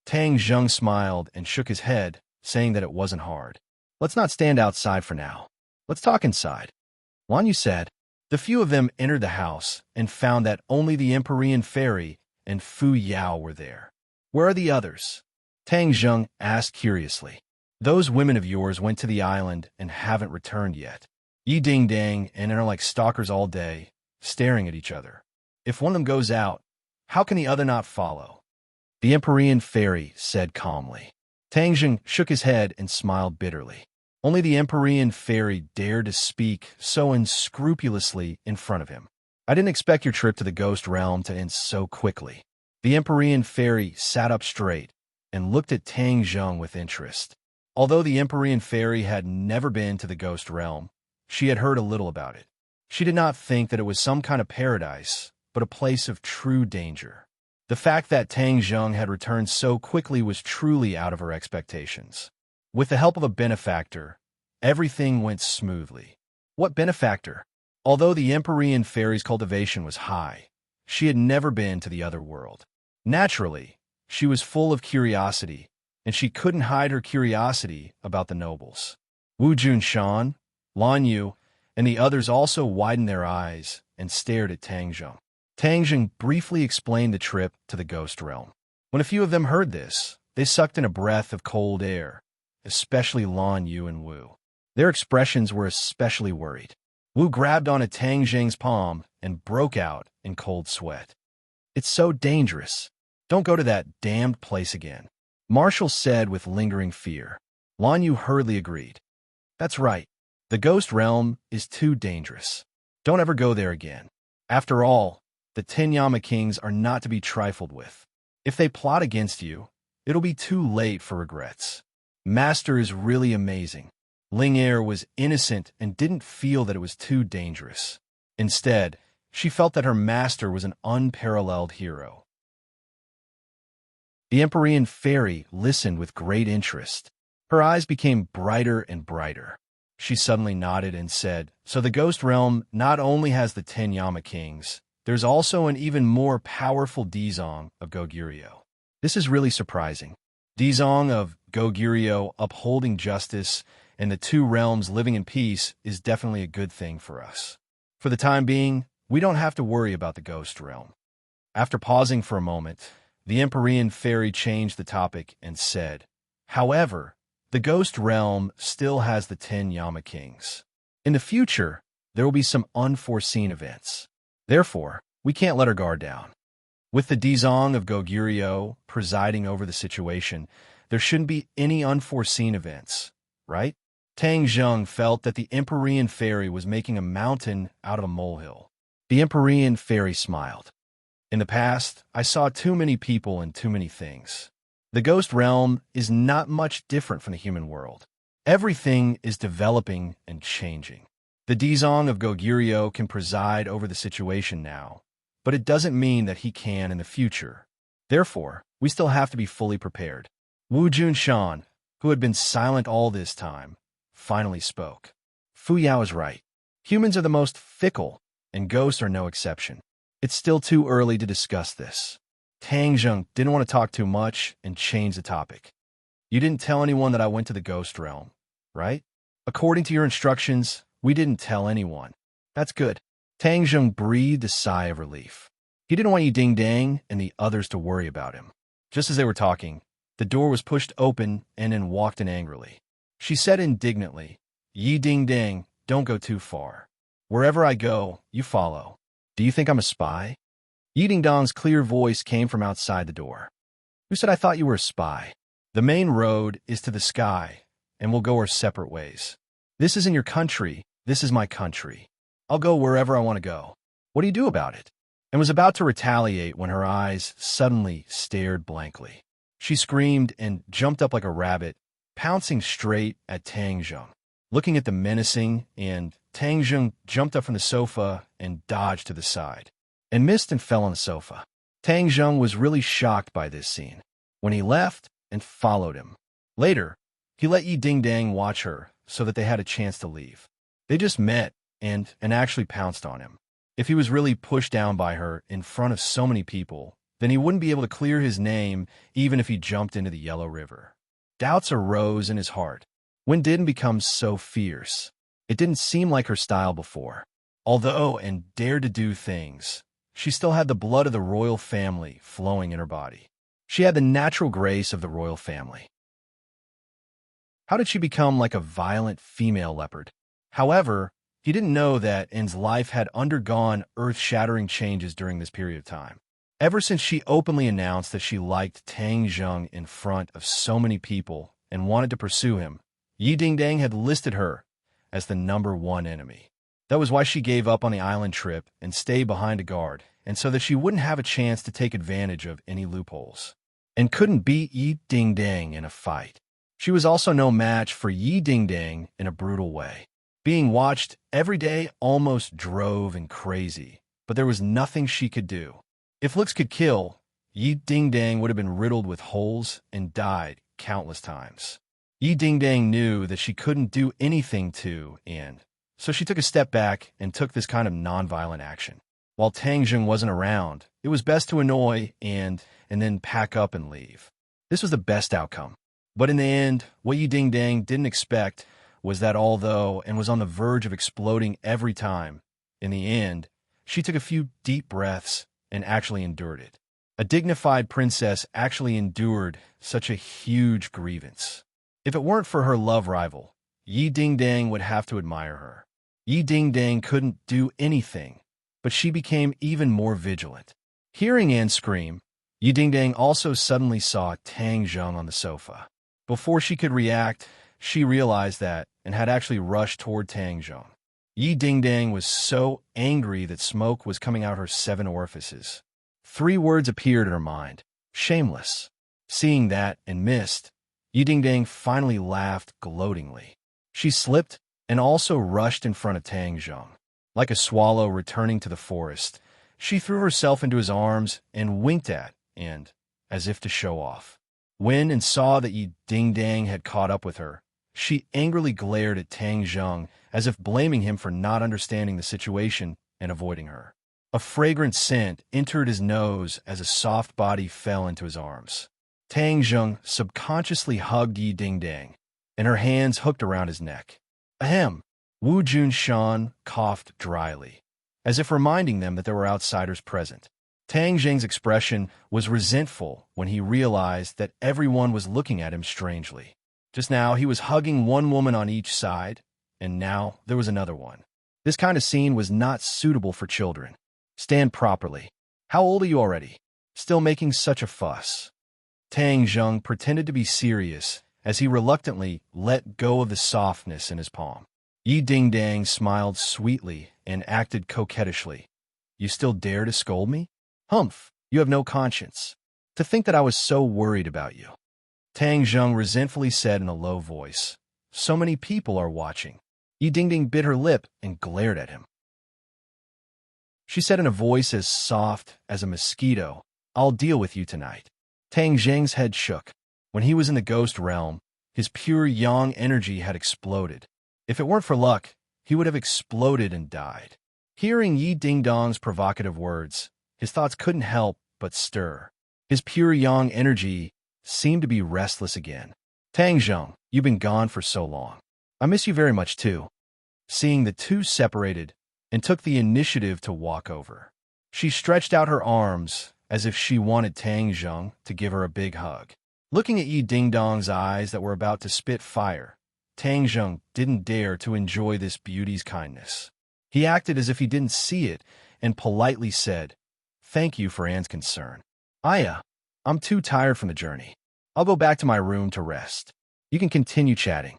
Tang Zheng smiled and shook his head, saying that it wasn't hard. "Let's not stand outside for now. Let's talk inside," Lan Yu said. The few of them entered the house and found that only the Empyrean Fairy and Fu Yao were there. "Where are the others?" Tang Zheng asked curiously. "Those women of yours went to the island and haven't returned yet. Yi Ding Dang and are like stalkers all day, staring at each other. If one of them goes out, how can the other not follow?" The Empyrean Fairy said calmly. Tang Zheng shook his head and smiled bitterly. Only the Empyrean Fairy dared to speak so unscrupulously in front of him. "I didn't expect your trip to the Ghost Realm to end so quickly." The Empyrean Fairy sat up straight and looked at Tang Zheng with interest. Although the Empyrean Fairy had never been to the Ghost Realm, she had heard a little about it. She did not think that it was some kind of paradise, but a place of true danger. The fact that Tang Zheng had returned so quickly was truly out of her expectations. With the help of a benefactor, everything went smoothly. What benefactor? Although the Empyrean Fairy's cultivation was high, she had never been to the other world. Naturally, she was full of curiosity, and she couldn't hide her curiosity about the nobles. Wu Junshan, Lan Yu, and the others also widened their eyes and stared at Tang Zheng. Tang Zheng briefly explained the trip to the ghost realm. When a few of them heard this, they sucked in a breath of cold air, especially Lan Yu and Wu. Their expressions were especially worried. Wu grabbed onto Tang Zheng's palm and broke out in cold sweat. "It's so dangerous. Don't go to that damned place again," Marshall said with lingering fear. Lan Yu hurriedly agreed. "That's right. The ghost realm is too dangerous. Don't ever go there again. After all, the 10 Yama Kings are not to be trifled with. If they plot against you, it'll be too late for regrets. Master is really amazing." Ling Er was innocent and didn't feel that it was too dangerous. Instead, she felt that her master was an unparalleled hero. The Empyrean fairy listened with great interest. Her eyes became brighter and brighter. She suddenly nodded and said, "So the ghost realm not only has the 10 Yama Kings, there's also an even more powerful Dizong of Goguryeo. This is really surprising. Dizong of Goguryeo upholding justice and the two realms living in peace is definitely a good thing for us. For the time being, we don't have to worry about the ghost realm." After pausing for a moment, the Empyrean fairy changed the topic and said, "However, the ghost realm still has the 10 Yama Kings. In the future, there will be some unforeseen events. Therefore, we can't let our guard down. With the Dizong of Goguryeo presiding over the situation, there shouldn't be any unforeseen events, right?" Tang Zheng felt that the Empyrean fairy was making a mountain out of a molehill. The Empyrean fairy smiled. "In the past, I saw too many people and too many things. The ghost realm is not much different from the human world. Everything is developing and changing. The Dizong of Goguryeo can preside over the situation now, but it doesn't mean that he can in the future. Therefore, we still have to be fully prepared." Wu Junshan, who had been silent all this time, finally spoke. "Fu Yao is right. Humans are the most fickle, and ghosts are no exception. It's still too early to discuss this." Tang Zheng didn't want to talk too much and changed the topic. "You didn't tell anyone that I went to the ghost realm, right? According to your instructions, we didn't tell anyone. That's good." Tang Zheng breathed a sigh of relief. He didn't want Yi Ding Dang and the others to worry about him. Just as they were talking, the door was pushed open and in walked in angrily. She said indignantly, "Yi Ding Dang, don't go too far. Wherever I go, you follow. Do you think I'm a spy?" Yi Ding Dong's clear voice came from outside the door. "Who said I thought you were a spy? The main road is to the sky, and we'll go our separate ways. This isn't your country, this is my country. I'll go wherever I want to go. What do you do about it?" And was about to retaliate when her eyes suddenly stared blankly. She screamed and jumped up like a rabbit, pouncing straight at Tang Zheng. Looking at the menacing, and Tang Zheng jumped up from the sofa and dodged to the side, and missed and fell on the sofa. Tang Zheng was really shocked by this scene, when he left and followed him. Later, he let Yi Ding Dang watch her so that they had a chance to leave. They just met and actually pounced on him. If he was really pushed down by her in front of so many people, then he wouldn't be able to clear his name even if he jumped into the Yellow River. Doubts arose in his heart. When didn't become so fierce? It didn't seem like her style before. Although and dared to do things, she still had the blood of the royal family flowing in her body. She had the natural grace of the royal family. How did she become like a violent female leopard? However, he didn't know that N's life had undergone earth-shattering changes during this period of time. Ever since she openly announced that she liked Tang Zheng in front of so many people and wanted to pursue him, Yi Ding Dang had listed her as the #1 enemy. That was why she gave up on the island trip and stayed behind a guard, and so that she wouldn't have a chance to take advantage of any loopholes, and couldn't beat Yi Ding Dang in a fight. She was also no match for Yi Ding Dang in a brutal way. Being watched every day almost drove him crazy, but there was nothing she could do. If looks could kill, Yi Ding Dang would have been riddled with holes and died countless times. Yi Ding Dang knew that she couldn't do anything to N, so she took a step back and took this kind of nonviolent action. While Tang Zheng wasn't around, it was best to annoy and then pack up and leave. This was the best outcome. But in the end, what Yi Ding Dang didn't expect was that although and was on the verge of exploding every time, in the end, she took a few deep breaths and actually endured it. A dignified princess actually endured such a huge grievance. If it weren't for her love rival, Yi Dingdang would have to admire her. Yi Dingdang couldn't do anything, but she became even more vigilant. Hearing Anne scream, Yi Dingdang also suddenly saw Tang Zheng on the sofa. Before she could react, she realized that and had actually rushed toward Tang Zheng. Yi Dingdang was so angry that smoke was coming out her 7 orifices. 3 words appeared in her mind: shameless. Seeing that and missed, Yi Dingdang finally laughed gloatingly. She slipped and also rushed in front of Tang Zheng. Like a swallow returning to the forest, she threw herself into his arms and winked at, and, as if to show off. When and saw that Yi Dingdang had caught up with her, she angrily glared at Tang Zheng as if blaming him for not understanding the situation and avoiding her. A fragrant scent entered his nose as a soft body fell into his arms. Tang Zheng subconsciously hugged Yi Dingdang, and her hands hooked around his neck. Ahem! Wu Junshan coughed dryly, as if reminding them that there were outsiders present. Tang Zheng's expression was resentful when he realized that everyone was looking at him strangely. Just now, he was hugging one woman on each side, and now there was another one. This kind of scene was not suitable for children. Stand properly. How old are you already? Still making such a fuss. Tang Zheng pretended to be serious as he reluctantly let go of the softness in his palm. Yi Dingdang smiled sweetly and acted coquettishly. You still dare to scold me? Humph, you have no conscience. To think that I was so worried about you. Tang Zheng resentfully said in a low voice. So many people are watching. Yi Dingdang bit her lip and glared at him. She said in a voice as soft as a mosquito, I'll deal with you tonight. Tang Zheng's head shook. When he was in the ghost realm, his pure yang energy had exploded. If it weren't for luck, he would have exploded and died. Hearing Yi Dingdang's provocative words, his thoughts couldn't help but stir. His pure yang energy seemed to be restless again. Tang Zheng, you've been gone for so long. I miss you very much too. Seeing the two separated, and took the initiative to walk over. She stretched out her arms as if she wanted Tang Zheng to give her a big hug. Looking at Yi Dingdang's eyes that were about to spit fire, Tang Zheng didn't dare to enjoy this beauty's kindness. He acted as if he didn't see it and politely said, Thank you for Anne's concern. I'm too tired from the journey. I'll go back to my room to rest. You can continue chatting.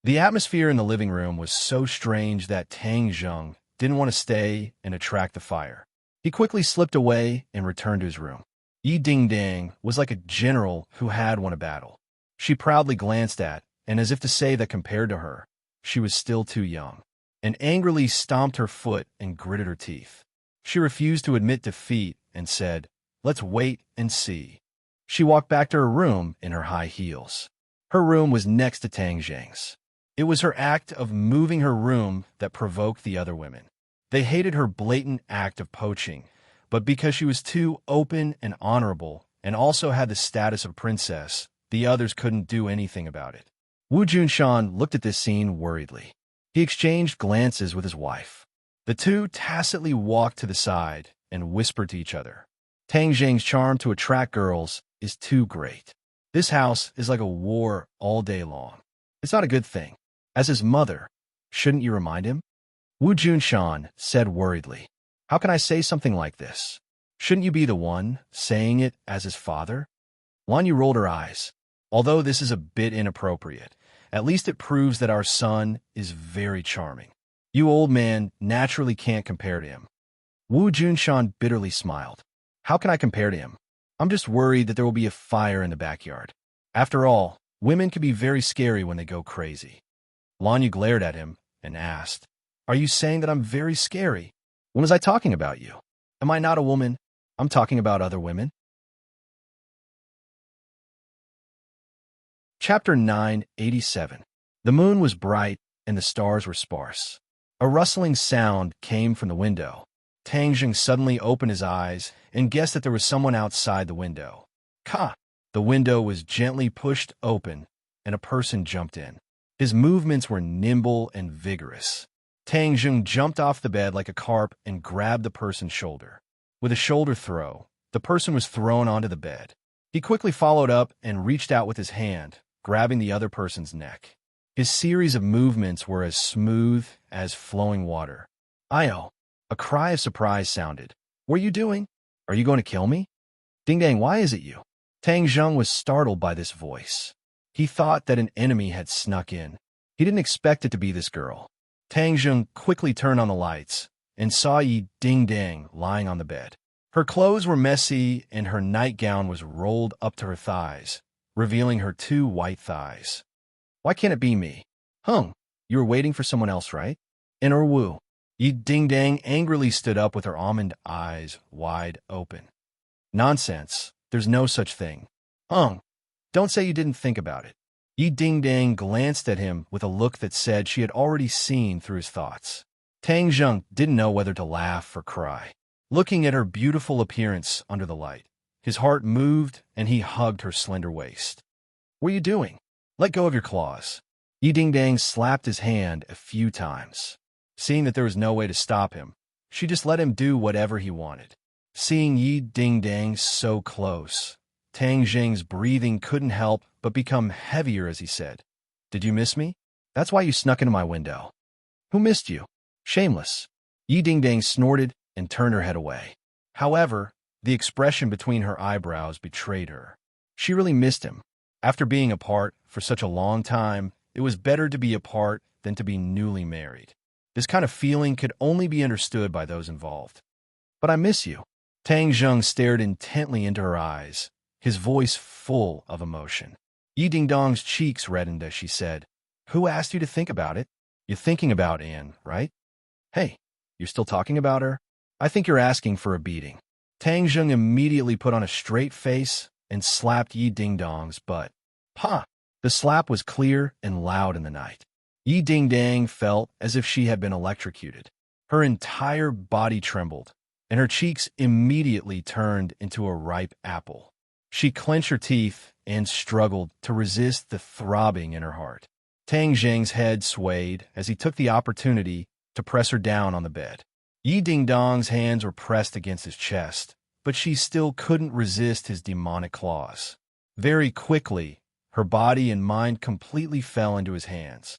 The atmosphere in the living room was so strange that Tang Zheng didn't want to stay and attract the fire. He quickly slipped away and returned to his room. Yi Dingdang was like a general who had won a battle. She proudly glanced at, and as if to say that compared to her, she was still too young, and angrily stomped her foot and gritted her teeth. She refused to admit defeat and said, Let's wait and see. She walked back to her room in her high heels. Her room was next to Tang Zheng's. It was her act of moving her room that provoked the other women. They hated her blatant act of poaching, but because she was too open and honorable and also had the status of princess, the others couldn't do anything about it. Wu Junshan looked at this scene worriedly. He exchanged glances with his wife. The two tacitly walked to the side and whispered to each other. Tang Zheng's charm to attract girls is too great. This house is like a war all day long. It's not a good thing. As his mother, shouldn't you remind him? Wu Junshan said worriedly. How can I say something like this? Shouldn't you be the one saying it as his father? Lan Yu rolled her eyes. Although this is a bit inappropriate, at least it proves that our son is very charming. You old man naturally can't compare to him. Wu Junshan bitterly smiled. How can I compare to him? I'm just worried that there will be a fire in the backyard. After all, women can be very scary when they go crazy. Lan Yu glared at him and asked, Are you saying that I'm very scary? When was I talking about you? Am I not a woman? I'm talking about other women. Chapter 987. The moon was bright and the stars were sparse. A rustling sound came from the window. Tang Zheng suddenly opened his eyes and guessed that there was someone outside the window. Ka! The window was gently pushed open and a person jumped in. His movements were nimble and vigorous. Tang Jung jumped off the bed like a carp and grabbed the person's shoulder. With a shoulder throw, the person was thrown onto the bed. He quickly followed up and reached out with his hand, grabbing the other person's neck. His series of movements were as smooth as flowing water. "Io!" A cry of surprise sounded. "What are you doing? Are you going to kill me?" "Ding dang, why is it you?" Tang Jung was startled by this voice. He thought that an enemy had snuck in. He didn't expect it to be this girl. Tang Jung quickly turned on the lights and saw Yi Ding Dang lying on the bed. Her clothes were messy and her nightgown was rolled up to her thighs, revealing her 2 white thighs. "Why can't it be me?" "Hung, you were waiting for someone else, right?" "In her woo." Yi Ding Dang angrily stood up with her almond eyes wide open. "Nonsense. There's no such thing." "Hung, don't say you didn't think about it." Yi Ding Dang glanced at him with a look that said she had already seen through his thoughts. Tang Jung didn't know whether to laugh or cry. Looking at her beautiful appearance under the light, his heart moved and he hugged her slender waist. "What are you doing? Let go of your claws." Yi Ding Dang slapped his hand a few times. Seeing that there was no way to stop him, she just let him do whatever he wanted. Seeing Yi Ding Dang so close, Tang Jing's breathing couldn't help but become heavier as he said, "Did you miss me? That's why you snuck into my window." "Who missed you?" "Shameless." Yi Ding Dang snorted and turned her head away. However, the expression between her eyebrows betrayed her. She really missed him. After being apart for such a long time, it was better to be apart than to be newly married. This kind of feeling could only be understood by those involved. "But I miss you." Tang Jung stared intently into her eyes, his voice full of emotion. Yi Ding Dong's cheeks reddened as she said, "Who asked you to think about it? You're thinking about Anne, right?" "Hey, you're still talking about her? I think you're asking for a beating." Tang Jung immediately put on a straight face and slapped Yi Ding Dong's butt. "Ha!" The slap was clear and loud in the night. Yi Ding Dang felt as if she had been electrocuted. Her entire body trembled, and her cheeks immediately turned into a ripe apple. She clenched her teeth and struggled to resist the throbbing in her heart. Tang Jing's head swayed as he took the opportunity to press her down on the bed. Yi Ding Dong's hands were pressed against his chest, but she still couldn't resist his demonic claws. Very quickly, her body and mind completely fell into his hands.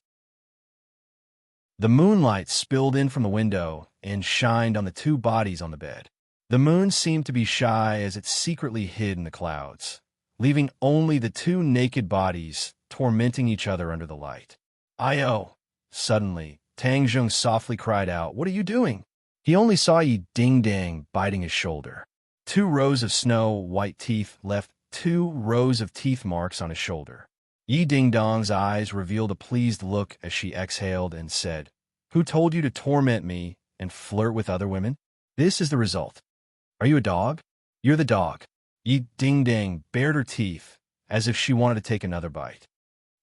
The moonlight spilled in from the window and shined on the 2 bodies on the bed. The moon seemed to be shy as it secretly hid in the clouds, leaving only the 2 naked bodies tormenting each other under the light. "Io!" Suddenly, Tang Jung softly cried out, "What are you doing?" He only saw Yi Ding Dang biting his shoulder. 2 rows of snow-white teeth left 2 rows of teeth marks on his shoulder. Yi Ding Dong's eyes revealed a pleased look as she exhaled and said, "Who told you to torment me and flirt with other women? This is the result. Are you a dog? You're the dog." Yi Ding Dang bared her teeth as if she wanted to take another bite.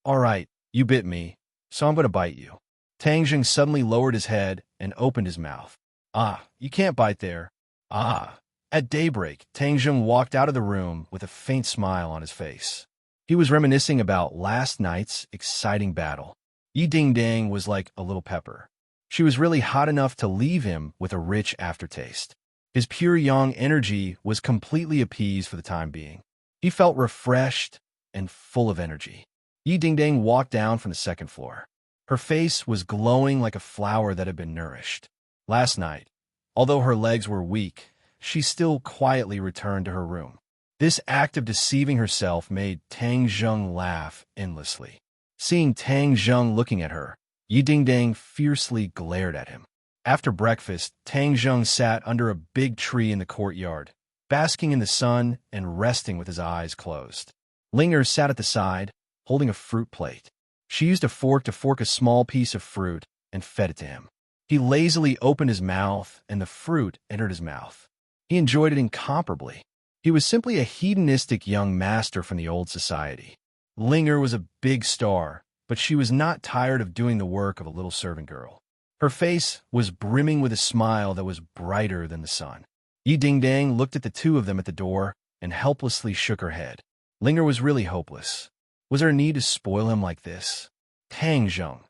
"All right, you bit me, so I'm going to bite you." Tang Jing suddenly lowered his head and opened his mouth. "Ah, you can't bite there. Ah." At daybreak, Tang Jing walked out of the room with a faint smile on his face. He was reminiscing about last night's exciting battle. Yi Ding Dang was like a little pepper. She was really hot enough to leave him with a rich aftertaste. His pure yang energy was completely appeased for the time being. He felt refreshed and full of energy. Yi Ding Dang walked down from the 2nd floor. Her face was glowing like a flower that had been nourished. Last night, although her legs were weak, she still quietly returned to her room. This act of deceiving herself made Tang Jung laugh endlessly. Seeing Tang Jung looking at her, Yi Ding Dang fiercely glared at him. After breakfast, Tang Jung sat under a big tree in the courtyard, basking in the sun and resting with his eyes closed. Linger sat at the side, holding a fruit plate. She used a fork to fork a small piece of fruit and fed it to him. He lazily opened his mouth, and the fruit entered his mouth. He enjoyed it incomparably. He was simply a hedonistic young master from the old society. Linger was a big star, but she was not tired of doing the work of a little servant girl. Her face was brimming with a smile that was brighter than the sun. Yi Ding Dang looked at the 2 of them at the door and helplessly shook her head. Linger was really hopeless. Was there a need to spoil him like this? Tang Zheng.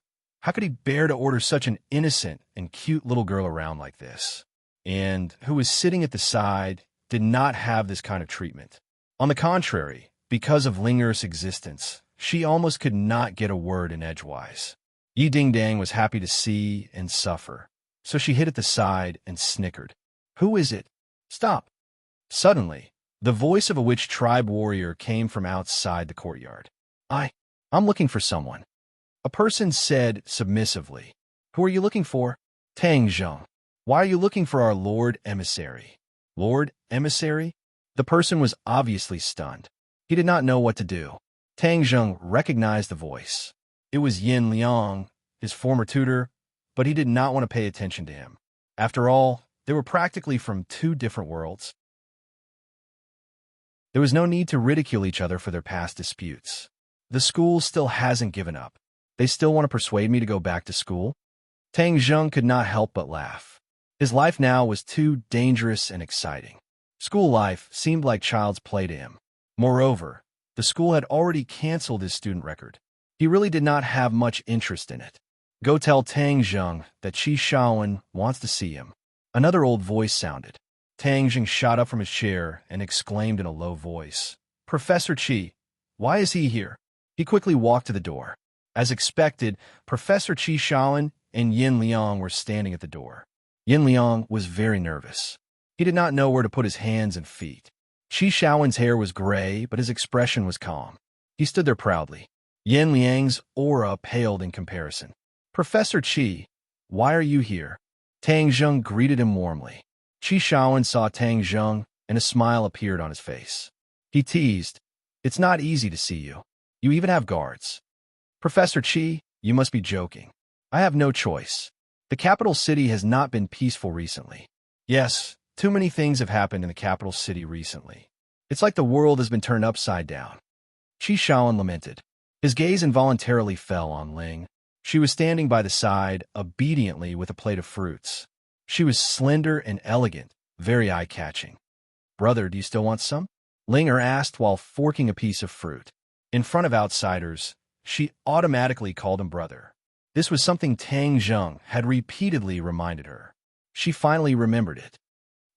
How could he bear to order such an innocent and cute little girl around like this? And who was sitting at the side did not have this kind of treatment. On the contrary, because of Linger's existence, she almost could not get a word in edgewise. Yi Dingdang was happy to see and suffer, so she hid at the side and snickered. Who is it? Stop. Suddenly, the voice of a witch tribe warrior came from outside the courtyard. I'm looking for someone. A person said submissively. Who are you looking for? Tang Zheng. Why are you looking for our Lord Emissary? Lord Emissary? The person was obviously stunned. He did not know what to do. Tang Zheng recognized the voice. It was Yin Liang, his former tutor, but he did not want to pay attention to him. After all, they were practically from two different worlds. There was no need to ridicule each other for their past disputes. The school still hasn't given up. They still want to persuade me to go back to school? Tang Zheng could not help but laugh. His life now was too dangerous and exciting. School life seemed like child's play to him. Moreover, the school had already canceled his student record. He really did not have much interest in it. Go tell Tang Zheng that Qi Shaowen wants to see him. Another old voice sounded. Tang Zheng shot up from his chair and exclaimed in a low voice, Professor Qi, why is he here? He quickly walked to the door. As expected, Professor Qi Shaowen and Yin Liang were standing at the door. Yin Liang was very nervous. He did not know where to put his hands and feet. Qi Shaowen's hair was gray, but his expression was calm. He stood there proudly. Yin Liang's aura paled in comparison. Professor Qi, why are you here? Tang Zheng greeted him warmly. Qi Shaowen saw Tang Zheng, and a smile appeared on his face. He teased, It's not easy to see you. You even have guards. Professor Qi, you must be joking. I have no choice. The capital city has not been peaceful recently. Yes, too many things have happened in the capital city recently. It's like the world has been turned upside down. Qi Shaowen lamented. His gaze involuntarily fell on Ling. She was standing by the side, obediently with a plate of fruits. She was slender and elegant, very eye-catching. Brother, do you still want some? Linger asked while forking a piece of fruit. In front of outsiders, she automatically called him brother. This was something Tang Zheng had repeatedly reminded her. She finally remembered it.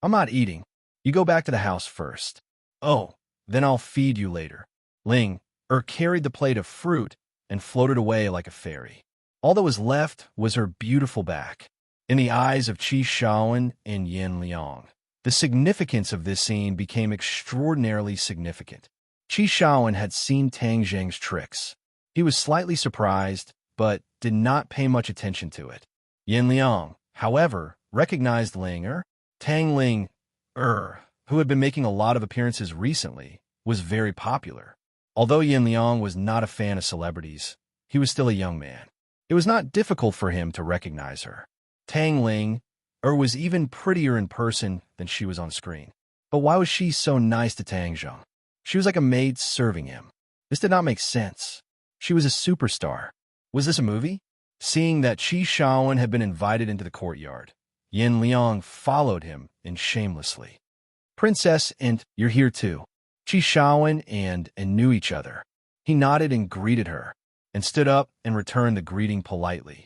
I'm not eating. You go back to the house first. Oh, then I'll feed you later. Ling carried the plate of fruit and floated away like a fairy. All that was left was her beautiful back. In the eyes of Qi Shaowen and Yin Liang, the significance of this scene became extraordinarily significant. Qi Shaowen had seen Tang Zheng's tricks. He was slightly surprised, but did not pay much attention to it. Yin Liang, however, recognized Ling Tang Ling who had been making a lot of appearances recently, was very popular. Although Yin Liang was not a fan of celebrities, he was still a young man. It was not difficult for him to recognize her. Tang Ling was even prettier in person than she was on screen. But why was she so nice to Tang Zheng? She was like a maid serving him. This did not make sense. She was a superstar. Was this a movie? Seeing that Qi Shaowen had been invited into the courtyard, Yin Liang followed him in shamelessly. Princess, and you're here too. Qi Shaowen and knew each other. He nodded and greeted her, and stood up and returned the greeting politely.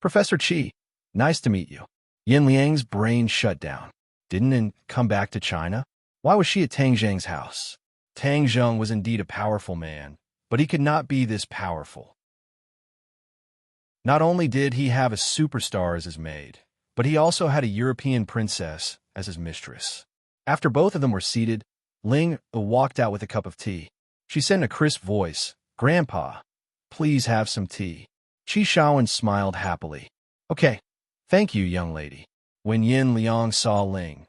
Professor Qi, nice to meet you. Yin Liang's brain shut down. Didn't come back to China? Why was she at Tang Zheng's house? Tang Zheng was indeed a powerful man, but he could not be this powerful. Not only did he have a superstar as his maid, but he also had a European princess as his mistress. After both of them were seated, Ling walked out with a cup of tea. She said in a crisp voice, Grandpa, please have some tea. Qi Shaowen smiled happily. Okay, thank you, young lady. When Yin Liang saw Ling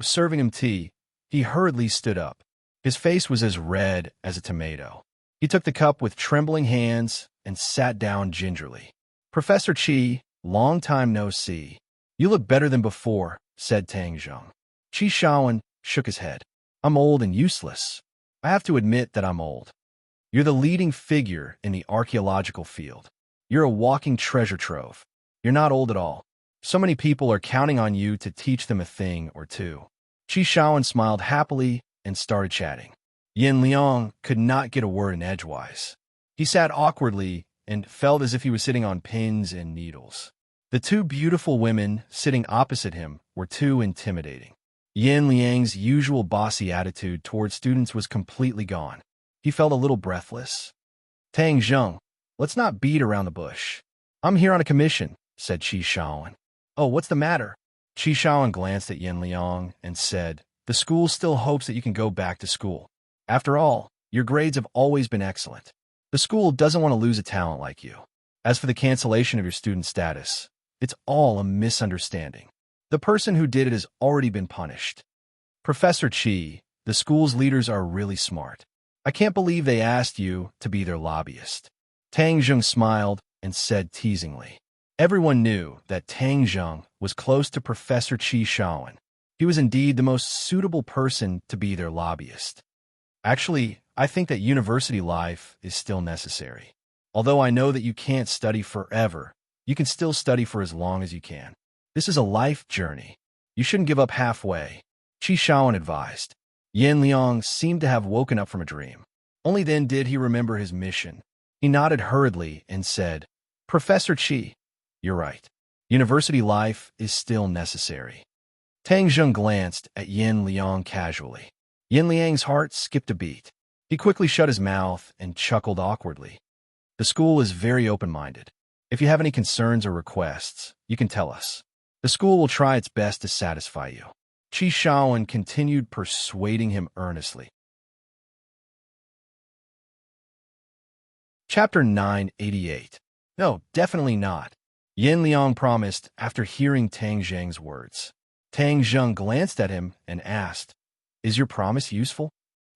serving him tea, he hurriedly stood up. His face was as red as a tomato. He took the cup with trembling hands and sat down gingerly. Professor Qi, long time no see. You look better than before, said Tang Zheng. Qi Shaowen shook his head. I'm old and useless. I have to admit that I'm old. You're the leading figure in the archaeological field. You're a walking treasure trove. You're not old at all. So many people are counting on you to teach them a thing or two. Qi Shaowen smiled happily and started chatting. Yin Liang could not get a word in edgewise. He sat awkwardly and felt as if he was sitting on pins and needles. The two beautiful women sitting opposite him were too intimidating. Yin Liang's usual bossy attitude toward students was completely gone. He felt a little breathless. "Tang Zheng, let's not beat around the bush. I'm here on a commission," said Qi Shaoan. "Oh, what's the matter?" Qi Shaoan glanced at Yin Liang and said, "The school still hopes that you can go back to school. After all, your grades have always been excellent. The school doesn't want to lose a talent like you. As for the cancellation of your student status, it's all a misunderstanding. The person who did it has already been punished. Professor Qi, the school's leaders are really smart. I can't believe they asked you to be their lobbyist." Tang Zheng smiled and said teasingly. Everyone knew that Tang Zheng was close to Professor Qi Shaoan. He was indeed the most suitable person to be their lobbyist. "Actually, I think that university life is still necessary. Although I know that you can't study forever, you can still study for as long as you can. This is a life journey. You shouldn't give up halfway," Qi Shaoan advised. Yin Liang seemed to have woken up from a dream. Only then did he remember his mission. He nodded hurriedly and said, "Professor Qi, you're right. University life is still necessary." Tang Zheng glanced at Yin Liang casually. Yin Liang's heart skipped a beat. He quickly shut his mouth and chuckled awkwardly. "The school is very open-minded. If you have any concerns or requests, you can tell us. The school will try its best to satisfy you." Qi Shaoan continued persuading him earnestly. Chapter 988. "No, definitely not," Yin Liang promised after hearing Tang Zheng's words. Tang Zheng glanced at him and asked, "Is your promise useful?"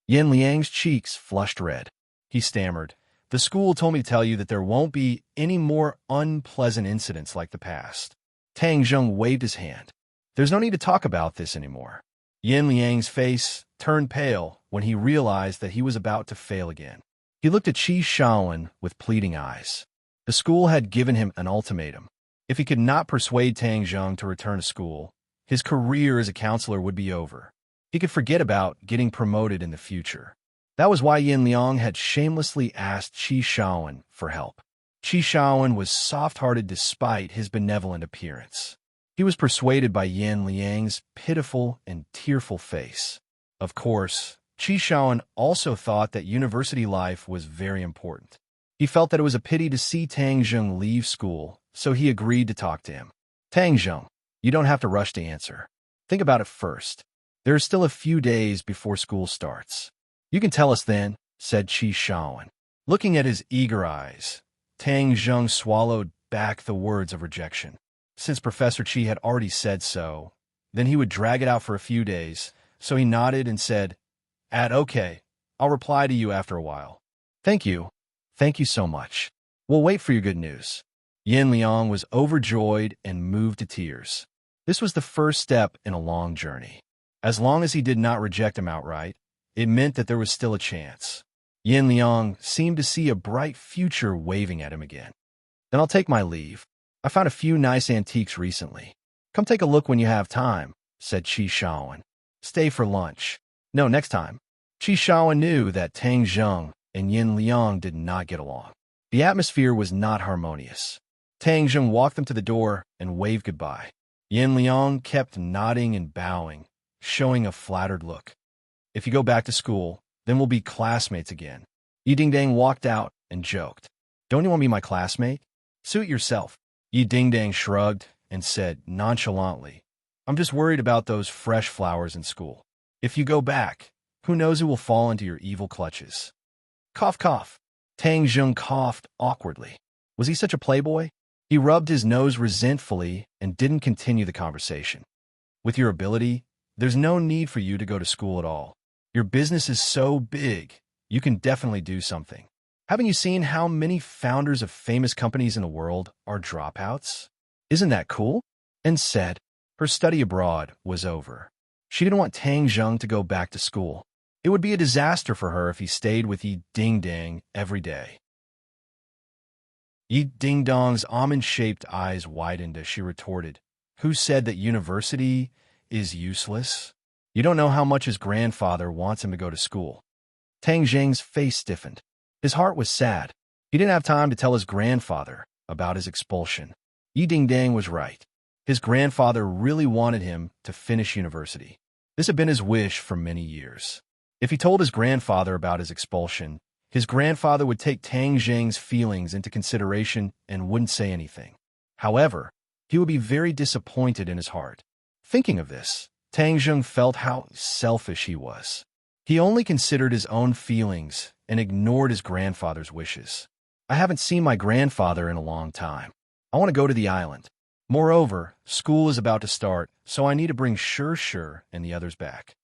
Yin Liang's cheeks flushed red. He stammered, "The school told me to tell you that there won't be any more unpleasant incidents like the past." Tang Zheng waved his hand. "There's no need to talk about this anymore." Yin Liang's face turned pale when he realized that he was about to fail again. He looked at Qi Shaoan with pleading eyes. The school had given him an ultimatum. If he could not persuade Tang Zheng to return to school, his career as a counselor would be over. He could forget about getting promoted in the future. That was why Yin Liang had shamelessly asked Qi Shaoan for help. Qi Shaoan was soft-hearted despite his benevolent appearance. He was persuaded by Yin Liang's pitiful and tearful face. Of course, Qi Shaoan also thought that university life was very important. He felt that it was a pity to see Tang Zheng leave school, so he agreed to talk to him. "Tang Zheng, you don't have to rush to answer. Think about it first. There are still a few days before school starts. You can tell us then," said Qi Shaoan. Looking at his eager eyes, Tang Zheng swallowed back the words of rejection. Since Professor Qi had already said so, then he would drag it out for a few days, so he nodded and said, Okay, I'll reply to you after a while." "Thank you. Thank you so much. We'll wait for your good news." Yin Liang was overjoyed and moved to tears. This was the first step in a long journey. As long as he did not reject him outright, it meant that there was still a chance. Yin Liang seemed to see a bright future waving at him again. "Then I'll take my leave. I found a few nice antiques recently. Come take a look when you have time," said Qi Shaoan. "Stay for lunch." "No, next time." Qi Shaoan knew that Tang Zheng and Yin Liang did not get along. The atmosphere was not harmonious. Tang Zheng walked them to the door and waved goodbye. Yin Liang kept nodding and bowing, showing a flattered look. "If you go back to school, then we'll be classmates again." Yi Dingdang walked out and joked, "Don't you want to be my classmate? Suit yourself." Yi Dingdang shrugged and said nonchalantly, "I'm just worried about those fresh flowers in school. If you go back, who knows who will fall into your evil clutches." Cough, cough. Tang Zheng coughed awkwardly. Was he such a playboy? He rubbed his nose resentfully and didn't continue the conversation. "With your ability, there's no need for you to go to school at all. Your business is so big, you can definitely do something. Haven't you seen how many founders of famous companies in the world are dropouts? Isn't that cool?" And said. Her study abroad was over. She didn't want Tang Zheng to go back to school. It would be a disaster for her if he stayed with Yi Dingdang every day. Yi Dingdong's almond-shaped eyes widened as she retorted, "Who said that university is useless? You don't know how much his grandfather wants him to go to school." Tang Zheng's face stiffened. His heart was sad. He didn't have time to tell his grandfather about his expulsion. Yi Dingdang was right. His grandfather really wanted him to finish university. This had been his wish for many years. If he told his grandfather about his expulsion, his grandfather would take Tang Zheng's feelings into consideration and wouldn't say anything. However, he would be very disappointed in his heart. Thinking of this, Tang Zheng felt how selfish he was. He only considered his own feelings and ignored his grandfather's wishes. I haven't seen my grandfather in a long time. I want to go to the island. Moreover, school is about to start, so I need to bring Sure and the others back.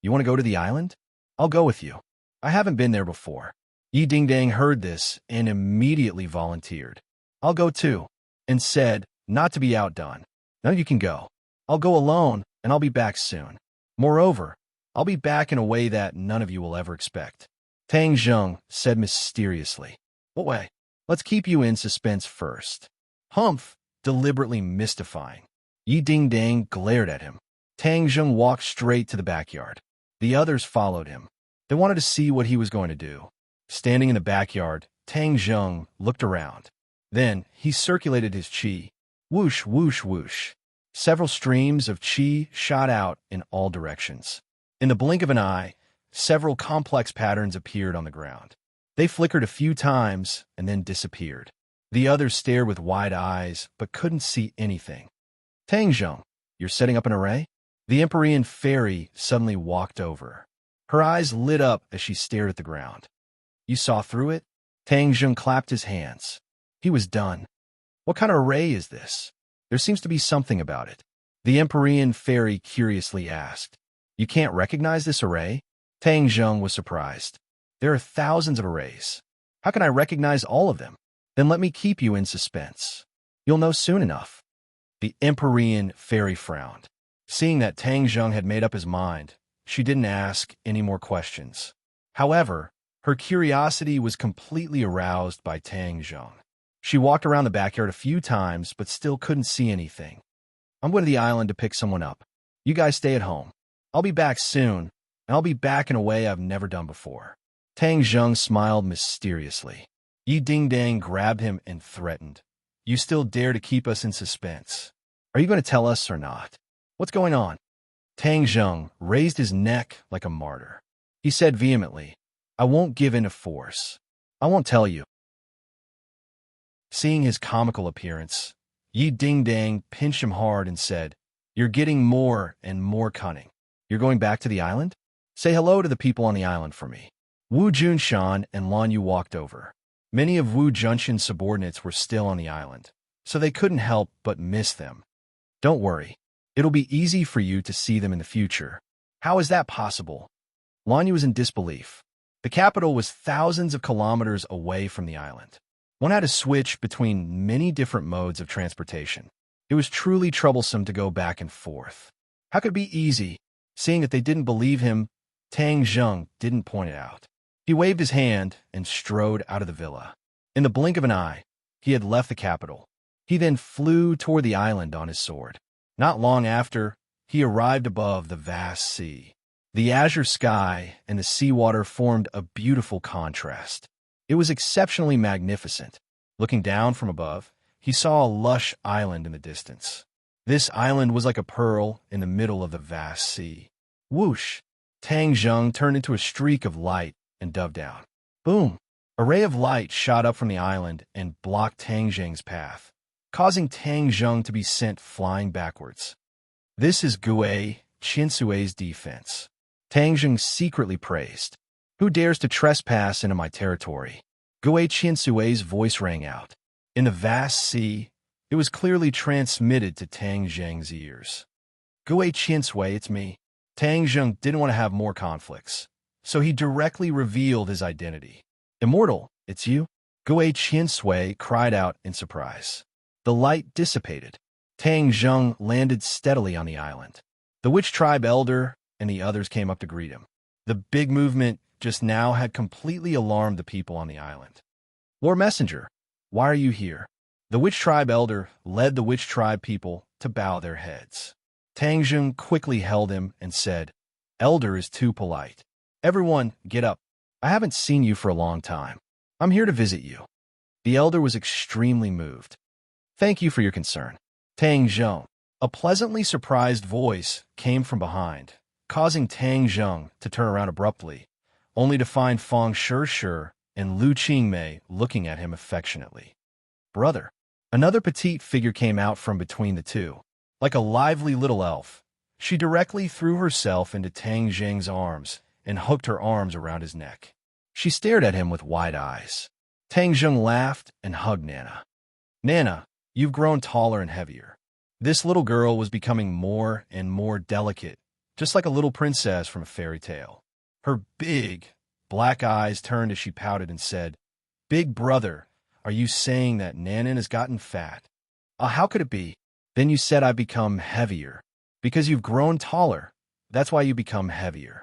You want to go to the island? I'll go with you. I haven't been there before. Yi Dingdang heard this and immediately volunteered. I'll go too, and said, not to be outdone. No, you can go. I'll go alone, and I'll be back soon. Moreover, I'll be back in a way that none of you will ever expect. Tang Zheng said mysteriously. What way? Let's keep you in suspense first. Humph, deliberately mystifying. Yi Dingdang glared at him. Tang Zheng walked straight to the backyard. The others followed him. They wanted to see what he was going to do. Standing in the backyard, Tang Zheng looked around. Then he circulated his qi. Whoosh, whoosh, whoosh. Several streams of qi shot out in all directions. In the blink of an eye, several complex patterns appeared on the ground. They flickered a few times and then disappeared. The others stared with wide eyes but couldn't see anything. Tang Zheng, you're setting up an array? The Empyrean fairy suddenly walked over. Her eyes lit up as she stared at the ground. You saw through it? Tang Zheng clapped his hands. He was done. What kind of array is this? There seems to be something about it. The Empyrean fairy curiously asked. You can't recognize this array? Tang Zheng was surprised. There are thousands of arrays. How can I recognize all of them? Then let me keep you in suspense. You'll know soon enough. The Empyrean fairy frowned. Seeing that Tang Zheng had made up his mind, she didn't ask any more questions. However, her curiosity was completely aroused by Tang Zheng. She walked around the backyard a few times, but still couldn't see anything. I'm going to the island to pick someone up. You guys stay at home. I'll be back soon, and I'll be back in a way I've never done before. Tang Zheng smiled mysteriously. Yi Dingdang grabbed him and threatened. You still dare to keep us in suspense? Are you going to tell us or not? What's going on? Tang Zheng raised his neck like a martyr. He said vehemently, I won't give in to force. I won't tell you. Seeing his comical appearance, Yi Dingdang pinched him hard and said, You're getting more and more cunning. You're going back to the island? Say hello to the people on the island for me. Wu Junshan and Lan Yu walked over. Many of Wu Junshan's subordinates were still on the island, so they couldn't help but miss them. Don't worry. It'll be easy for you to see them in the future. How is that possible? Lan Yu was in disbelief. The capital was thousands of kilometers away from the island. One had to switch between many different modes of transportation. It was truly troublesome to go back and forth. How could it be easy? Seeing that they didn't believe him, Tang Zheng didn't point it out. He waved his hand and strode out of the villa. In the blink of an eye, he had left the capital. He then flew toward the island on his sword. Not long after, he arrived above the vast sea. The azure sky and the seawater formed a beautiful contrast. It was exceptionally magnificent. Looking down from above, he saw a lush island in the distance. This island was like a pearl in the middle of the vast sea. Whoosh! Tang Zheng turned into a streak of light and dove down. Boom! A ray of light shot up from the island and blocked Tang Zheng's path, causing Tang Zheng to be sent flying backwards. This is Gue Qinsui's defense. Tang Zheng secretly praised. Who dares to trespass into my territory? Gue Qinsui's voice rang out. In the vast sea, it was clearly transmitted to Tang Zheng's ears. Gue Qinsui, it's me. Tang Zheng didn't want to have more conflicts, so he directly revealed his identity. Immortal, it's you? Gue Qinsui cried out in surprise. The light dissipated. Tang Zheng landed steadily on the island. The witch tribe elder and the others came up to greet him. The big movement just now had completely alarmed the people on the island. Lord Messenger, why are you here? The witch tribe elder led the witch tribe people to bow their heads. Tang Zheng quickly held him and said, Elder is too polite. Everyone, get up. I haven't seen you for a long time. I'm here to visit you. The elder was extremely moved. "Thank you for your concern, Tang Zheng." A pleasantly surprised voice came from behind, causing Tang Zheng to turn around abruptly, only to find Fang Shirshi and Lu Qingmei looking at him affectionately. "Brother." Another petite figure came out from between the two. Like a lively little elf, she directly threw herself into Tang Zheng's arms and hooked her arms around his neck. She stared at him with wide eyes. Tang Zheng laughed and hugged Nana. "Nana, you've grown taller and heavier." This little girl was becoming more and more delicate, just like a little princess from a fairy tale. Her big, black eyes turned as she pouted and said, "Big brother, are you saying that Nanan has gotten fat?" How could it be?" "Then you said I've become heavier. Because you've grown taller. That's why you become heavier."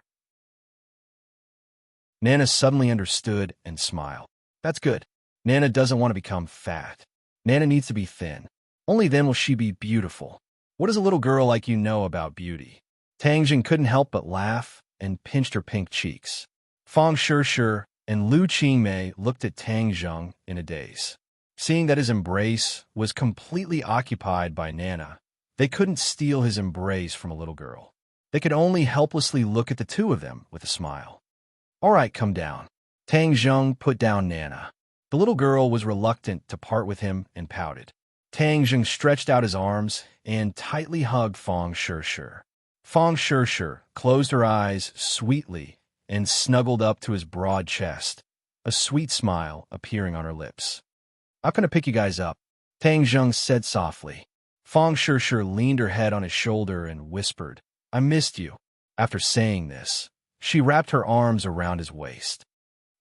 Nana suddenly understood and smiled. "That's good. Nana doesn't want to become fat. Nana needs to be thin. Only then will she be beautiful. What does a little girl like you know about beauty?" Tang Jing couldn't help but laugh and pinched her pink cheeks. Fang Shirshi and Lu Qingmei looked at Tang Zheng in a daze. Seeing that his embrace was completely occupied by Nana, they couldn't steal his embrace from a little girl. They could only helplessly look at the two of them with a smile. "All right, come down." Tang Zheng put down Nana. The little girl was reluctant to part with him and pouted. Tang Zheng stretched out his arms and tightly hugged Fang Shirshi. Fang Shirshi closed her eyes sweetly and snuggled up to his broad chest, a sweet smile appearing on her lips. "I'm going to pick you guys up," Tang Zheng said softly. Fang Shirshi leaned her head on his shoulder and whispered, "I missed you." After saying this, she wrapped her arms around his waist.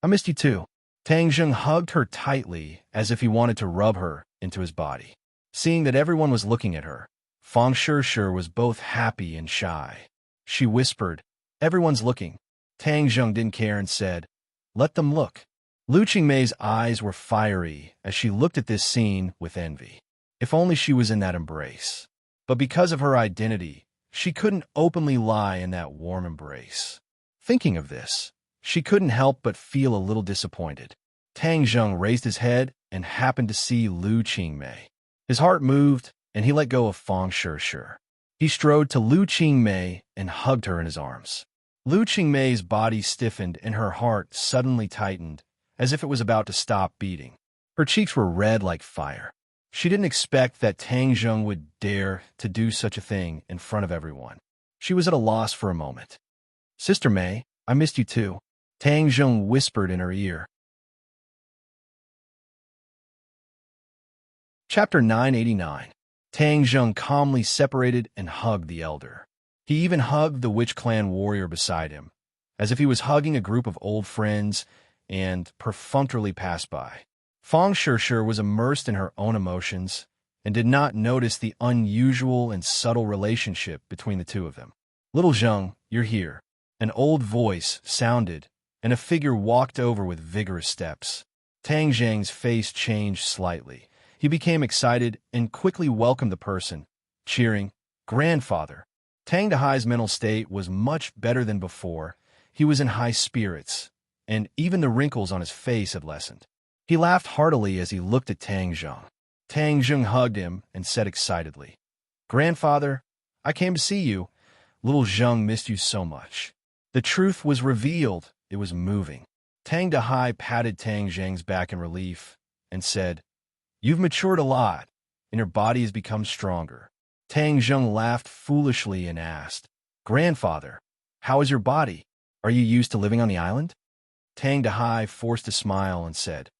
"I missed you too." Tang Zheng hugged her tightly as if he wanted to rub her into his body. Seeing that everyone was looking at her, Fang Shirshi was both happy and shy. She whispered, "Everyone's looking." Tang Zheng didn't care and said, "Let them look." Lu Qingmei's eyes were fiery as she looked at this scene with envy. If only she was in that embrace. But because of her identity, she couldn't openly lie in that warm embrace. Thinking of this, she couldn't help but feel a little disappointed. Tang Zheng raised his head and happened to see Lu Qingmei. His heart moved, and he let go of Fang Shirshi. He strode to Lu Qingmei and hugged her in his arms. Lu Qingmei's body stiffened and her heart suddenly tightened, as if it was about to stop beating. Her cheeks were red like fire. She didn't expect that Tang Zheng would dare to do such a thing in front of everyone. She was at a loss for a moment. "Sister Mei, I missed you too," Tang Zheng whispered in her ear. Chapter 989. Tang Zheng calmly separated and hugged the elder. He even hugged the Witch Clan warrior beside him, as if he was hugging a group of old friends, and perfunctorily passed by. Fang Shirshi was immersed in her own emotions and did not notice the unusual and subtle relationship between the two of them. "Little Zheng, you're here." An old voice sounded, and a figure walked over with vigorous steps. Tang Zheng's face changed slightly. He became excited and quickly welcomed the person, cheering, "Grandfather." Tang Dahai's mental state was much better than before. He was in high spirits, and even the wrinkles on his face had lessened. He laughed heartily as he looked at Tang Zheng. Tang Zheng hugged him and said excitedly, "Grandfather, I came to see you. Little Zheng missed you so much." The truth was revealed. It was moving. Tang Dahai patted Tang Zheng's back in relief and said, "You've matured a lot, and your body has become stronger." Tang Zheng laughed foolishly and asked, "Grandfather, how is your body? Are you used to living on the island?" Tang Dahai forced a smile and said,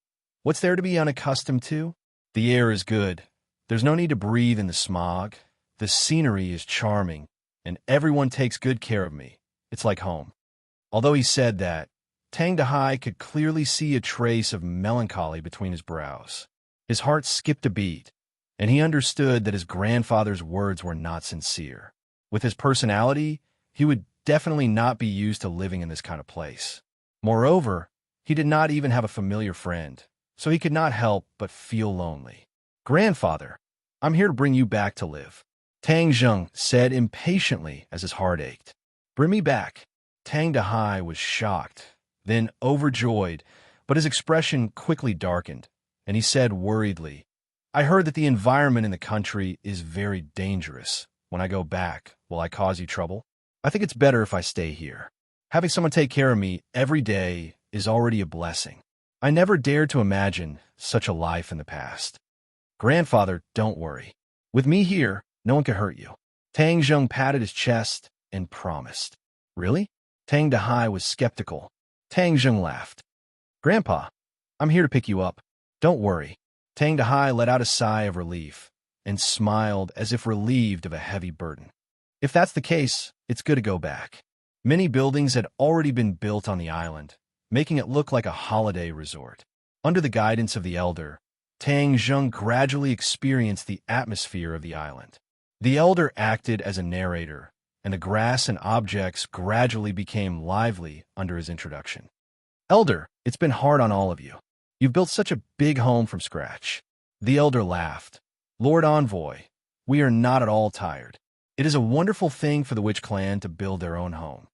"What's there to be unaccustomed to? The air is good. There's no need to breathe in the smog. The scenery is charming, and everyone takes good care of me. It's like home." Although he said that, Tang Dahai could clearly see a trace of melancholy between his brows. His heart skipped a beat, and he understood that his grandfather's words were not sincere. With his personality, he would definitely not be used to living in this kind of place. Moreover, he did not even have a familiar friend, so he could not help but feel lonely. "Grandfather, I'm here to bring you back to live," Tang Zheng said impatiently as his heart ached. "Bring me back." Tang Dahai was shocked, then overjoyed, but his expression quickly darkened, and he said worriedly, "I heard that the environment in the country is very dangerous. When I go back, will I cause you trouble? I think it's better if I stay here. Having someone take care of me every day is already a blessing. I never dared to imagine such a life in the past. Grandfather, don't worry. With me here, no one can hurt you." Tang Zheng patted his chest and promised. "Really?" Tang Dahai was skeptical. Tang Zheng laughed. "Grandpa, I'm here to pick you up. Don't worry." Tang Dahai let out a sigh of relief and smiled as if relieved of a heavy burden. "If that's the case, it's good to go back." Many buildings had already been built on the island, making it look like a holiday resort. Under the guidance of the elder, Tang Zheng gradually experienced the atmosphere of the island. The elder acted as a narrator, and the grass and objects gradually became lively under his introduction. "Elder, it's been hard on all of you. You've built such a big home from scratch." The elder laughed. "Lord Envoy, we are not at all tired. It is a wonderful thing for the witch clan to build their own home.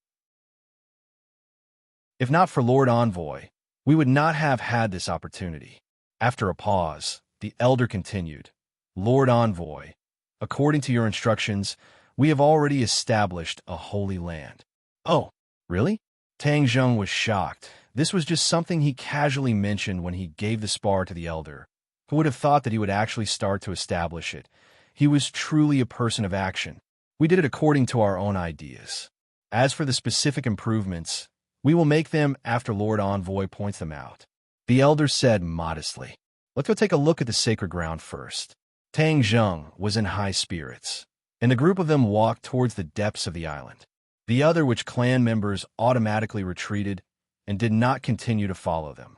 If not for Lord Envoy, we would not have had this opportunity." After a pause, the elder continued, "Lord Envoy, according to your instructions, we have already established a holy land." "Oh, really?" Tang Zheng was shocked. This was just something he casually mentioned when he gave the spar to the elder. Who would have thought that he would actually start to establish it? He was truly a person of action. "We did it according to our own ideas. As for the specific improvements, we will make them after Lord Envoy points them out." The elder said modestly. "Let's go take a look at the sacred ground first." Tang Zheng was in high spirits, and the group of them walked towards the depths of the island. The other witch clan members automatically retreated and did not continue to follow them.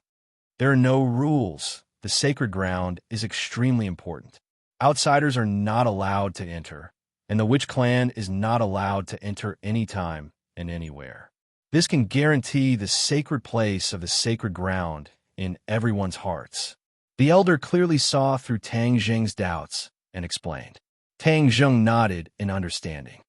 There are no rules. The sacred ground is extremely important. Outsiders are not allowed to enter, and the witch clan is not allowed to enter anytime and anywhere. This can guarantee the sacred place of the sacred ground in everyone's hearts. The elder clearly saw through Tang Zheng's doubts and explained. Tang Zheng nodded in understanding.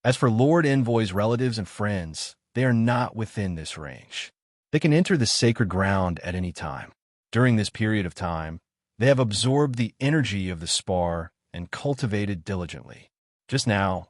As for Lord Envoy's relatives and friends, they are not within this range. They can enter the sacred ground at any time. During this period of time, they have absorbed the energy of the spar and cultivated diligently. Just now,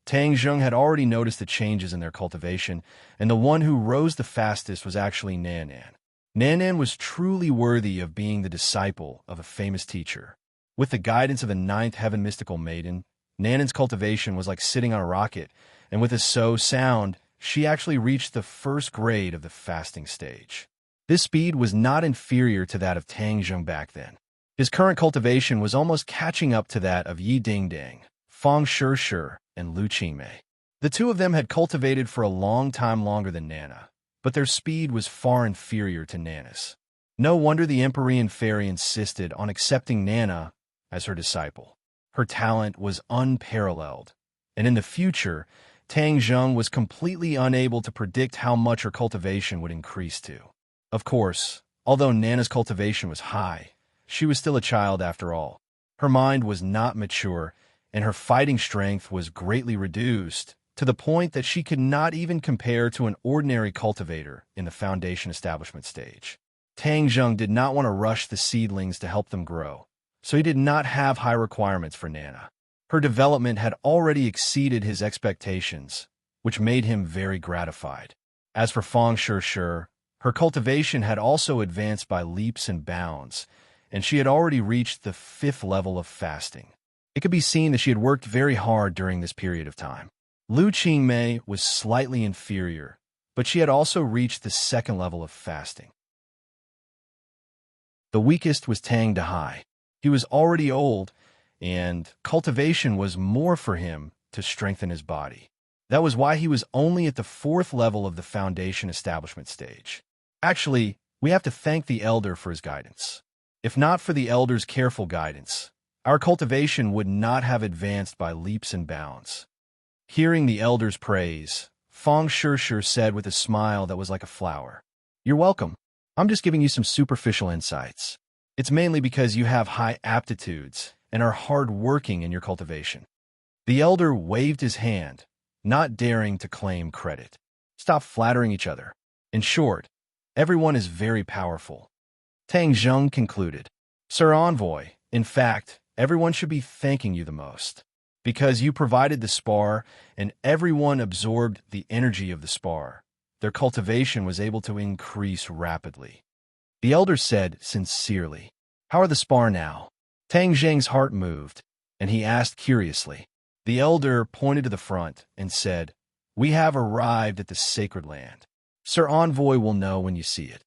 Tang Zheng had already noticed the changes in their cultivation, and the one who rose the fastest was actually Nanan. Nanan was truly worthy of being the disciple of a famous teacher. With the guidance of the ninth heaven mystical maiden, Nanan's cultivation was like sitting on a rocket, and with a so sound, she actually reached the first grade of the fasting stage. This speed was not inferior to that of Tang Zheng back then. His current cultivation was almost catching up to that of Yi Dingding, Fang Shishir, and Lu Qingmei. The two of them had cultivated for a long time longer than Nana, but their speed was far inferior to Nana's. No wonder the Empyrean Fairy insisted on accepting Nana as her disciple. Her talent was unparalleled, and in the future, Tang Zheng was completely unable to predict how much her cultivation would increase to. Of course, although Nana's cultivation was high, she was still a child after all. Her mind was not mature, and her fighting strength was greatly reduced, to the point that she could not even compare to an ordinary cultivator in the foundation establishment stage. Tang Zheng did not want to rush the seedlings to help them grow, so he did not have high requirements for Nana. Her development had already exceeded his expectations, which made him very gratified. As for Fang Shishir, her cultivation had also advanced by leaps and bounds, and she had already reached the 5th level of fasting. It could be seen that she had worked very hard during this period of time. Lu Qingmei was slightly inferior, but she had also reached the 2nd level of fasting. The weakest was Tang Dahai. He was already old, and cultivation was more for him to strengthen his body. That was why he was only at the 4th level of the foundation establishment stage. Actually, we have to thank the elder for his guidance. If not for the elder's careful guidance, our cultivation would not have advanced by leaps and bounds. Hearing the elder's praise, Fang Shishir said with a smile that was like a flower, "You're welcome. I'm just giving you some superficial insights. It's mainly because you have high aptitudes and are hard-working in your cultivation." The elder waved his hand, not daring to claim credit. Stop flattering each other. In short, everyone is very powerful. Tang Zheng concluded. Sir Envoy, in fact, everyone should be thanking you the most. Because you provided the spar and everyone absorbed the energy of the spar, their cultivation was able to increase rapidly. The elder said sincerely, "How are the spar now?" Tang Zheng's heart moved, and he asked curiously. The elder pointed to the front and said, "We have arrived at the sacred land. Sir Envoy will know when you see it."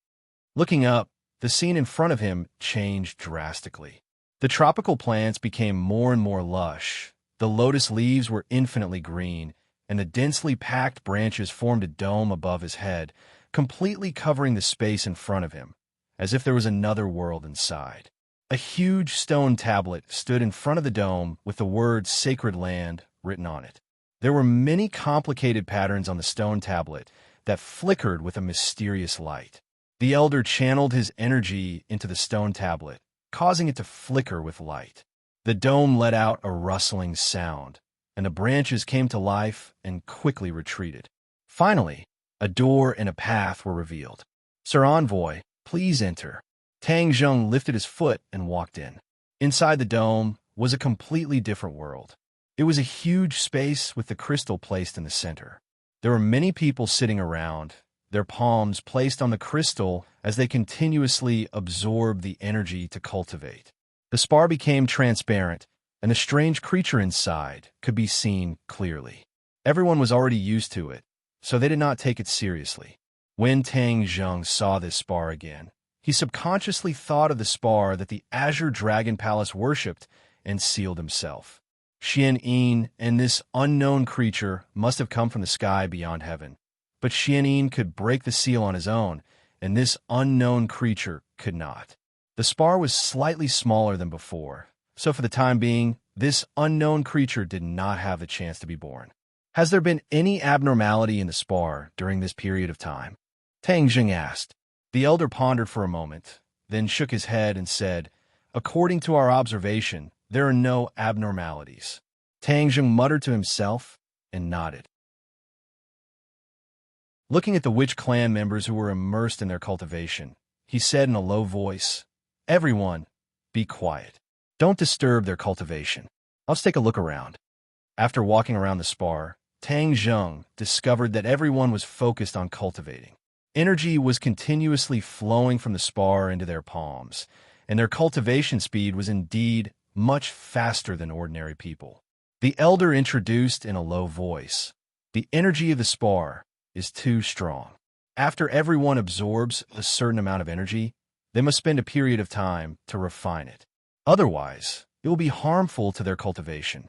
Looking up, the scene in front of him changed drastically. The tropical plants became more and more lush. The lotus leaves were infinitely green, and the densely packed branches formed a dome above his head, completely covering the space in front of him, as if there was another world inside. A huge stone tablet stood in front of the dome with the word Sacred Land written on it. There were many complicated patterns on the stone tablet that flickered with a mysterious light. The elder channeled his energy into the stone tablet, causing it to flicker with light. The dome let out a rustling sound, and the branches came to life and quickly retreated. Finally, a door and a path were revealed. "Sir Envoy, please enter." Tang Zheng lifted his foot and walked in. Inside the dome was a completely different world. It was a huge space with the crystal placed in the center. There were many people sitting around, their palms placed on the crystal as they continuously absorbed the energy to cultivate. The spar became transparent, and the strange creature inside could be seen clearly. Everyone was already used to it, so they did not take it seriously. When Tang Zheng saw this spar again, he subconsciously thought of the spar that the Azure Dragon Palace worshipped and sealed himself. Xian Yin and this unknown creature must have come from the sky beyond heaven. But Xian Yin could break the seal on his own, and this unknown creature could not. The spar was slightly smaller than before, so for the time being, this unknown creature did not have the chance to be born. Has there been any abnormality in the spar during this period of time? Tang Zheng asked. The elder pondered for a moment, then shook his head and said, "According to our observation, there are no abnormalities." Tang Zheng muttered to himself and nodded. Looking at the witch clan members who were immersed in their cultivation, he said in a low voice, "Everyone, be quiet. Don't disturb their cultivation. Let's take a look around." After walking around the spar, Tang Zheng discovered that everyone was focused on cultivating. Energy was continuously flowing from the spar into their palms, and their cultivation speed was indeed much faster than ordinary people. The elder introduced in a low voice, "The energy of the spar is too strong. After everyone absorbs a certain amount of energy, they must spend a period of time to refine it. Otherwise, it will be harmful to their cultivation."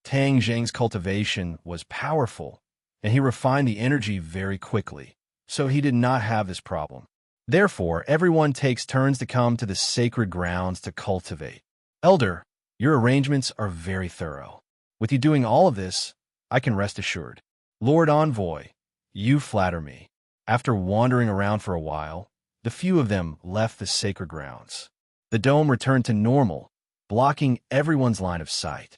Tang Zheng's cultivation was powerful, and he refined the energy very quickly, so he did not have this problem. Therefore, everyone takes turns to come to the sacred grounds to cultivate. "Elder, your arrangements are very thorough. With you doing all of this, I can rest assured. Lord Envoy, you flatter me." After wandering around for a while, the few of them left the sacred grounds. The dome returned to normal, blocking everyone's line of sight.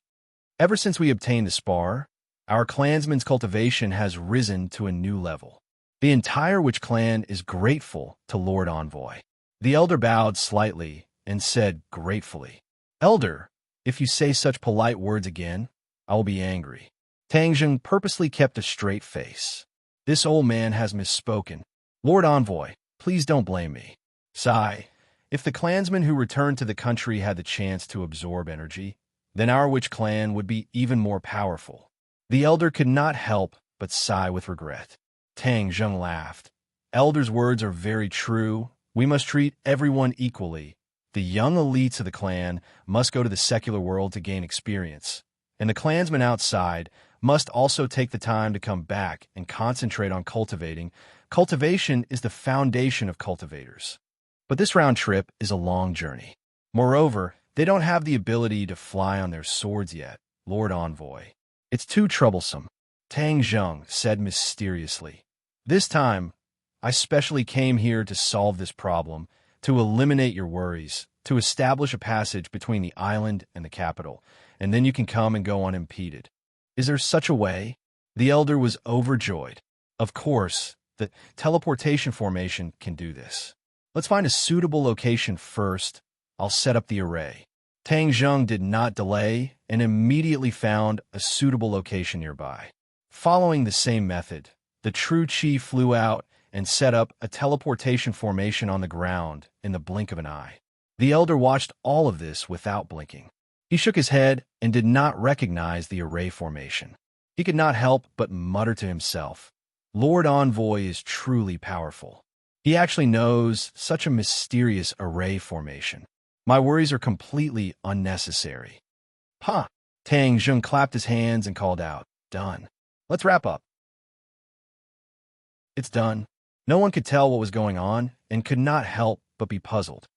Ever since we obtained the spar, our clansman's cultivation has risen to a new level. The entire witch clan is grateful to Lord Envoy. The elder bowed slightly and said gratefully, "Elder, if you say such polite words again, I will be angry." Tang Zheng purposely kept a straight face. "This old man has misspoken. Lord Envoy, please don't blame me. Sigh, if the clansmen who returned to the country had the chance to absorb energy, then our witch clan would be even more powerful." The elder could not help but sigh with regret. Tang Zheng laughed. "Elder's words are very true. We must treat everyone equally. The young elites of the clan must go to the secular world to gain experience, and the clansmen outside must also take the time to come back and concentrate on cultivating. Cultivation is the foundation of cultivators. But this round trip is a long journey. Moreover, they don't have the ability to fly on their swords yet, Lord Envoy. It's too troublesome," Tang Zheng said mysteriously. "This time, I specially came here to solve this problem, to eliminate your worries, to establish a passage between the island and the capital, and then you can come and go unimpeded. Is there such a way?" The elder was overjoyed. "Of course, the teleportation formation can do this. Let's find a suitable location first, I'll set up the array. Tang Zheng did not delay and immediately found a suitable location nearby. Following the same method, the true Qi flew out and set up a teleportation formation on the ground in the blink of an eye. The elder watched all of this without blinking. He shook his head and did not recognize the array formation. He could not help but mutter to himself, Lord Envoy is truly powerful. He actually knows such a mysterious array formation. My worries are completely unnecessary. Ha! Tang Zheng clapped his hands and called out, Done. Let's wrap up. It's done. No one could tell what was going on and could not help but be puzzled.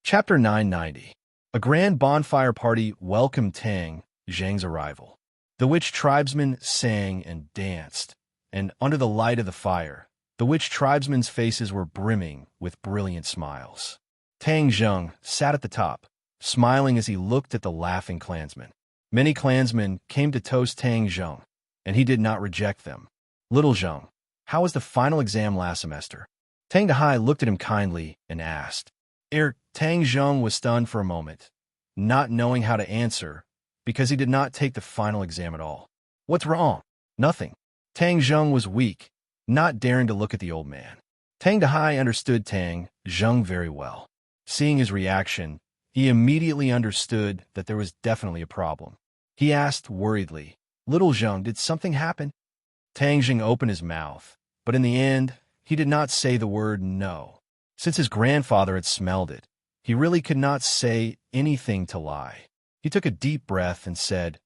Chapter 990. A grand bonfire party welcomed Tang Zheng's arrival. The witch tribesmen sang and danced, and under the light of the fire, the witch tribesmen's faces were brimming with brilliant smiles. Tang Zheng sat at the top, smiling as he looked at the laughing clansmen. Many clansmen came to toast Tang Zheng, and he did not reject them. Little Zheng, how was the final exam last semester? Tang Dahai looked at him kindly and asked. Tang Zheng was stunned for a moment, not knowing how to answer, because he did not take the final exam at all. What's wrong? Nothing. Tang Zheng was weak, not daring to look at the old man. Tang Dahai understood Tang Zheng very well. Seeing his reaction, he immediately understood that there was definitely a problem. He asked worriedly, Little Zheng, did something happen? Tang Zheng opened his mouth, but in the end, he did not say the word no. Since his grandfather had smelled it, he really could not say anything to lie. He took a deep breath and said,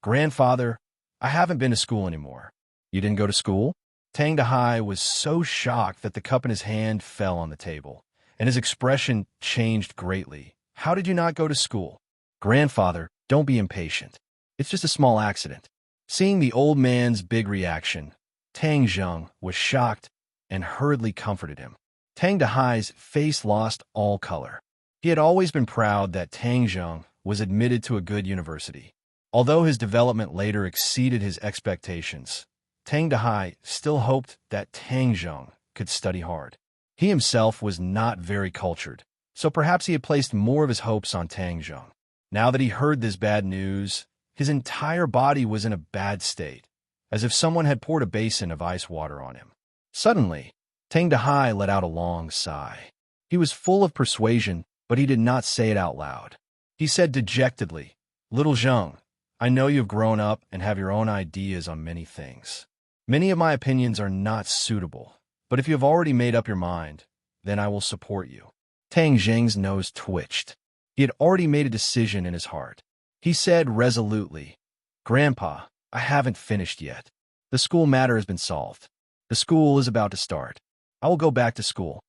Grandfather, I haven't been to school anymore. You didn't go to school? Tang Dahai was so shocked that the cup in his hand fell on the table, and his expression changed greatly. How did you not go to school? Grandfather, don't be impatient. It's just a small accident. Seeing the old man's big reaction, Tang Zheng was shocked and hurriedly comforted him. Tang Dahai's face lost all color. He had always been proud that Tang Zheng was admitted to a good university. Although his development later exceeded his expectations, Tang Dahai still hoped that Tang Zheng could study hard. He himself was not very cultured, so perhaps he had placed more of his hopes on Tang Zheng. Now that he heard this bad news, his entire body was in a bad state, as if someone had poured a basin of ice water on him. Suddenly, Tang Dahai let out a long sigh. He was full of persuasion, but he did not say it out loud. He said dejectedly, Little Zheng, I know you have grown up and have your own ideas on many things. Many of my opinions are not suitable, but if you have already made up your mind, then I will support you. Tang Zheng's nose twitched. He had already made a decision in his heart. He said resolutely, Grandpa, I haven't finished yet. The school matter has been solved. The school is about to start. I will go back to school.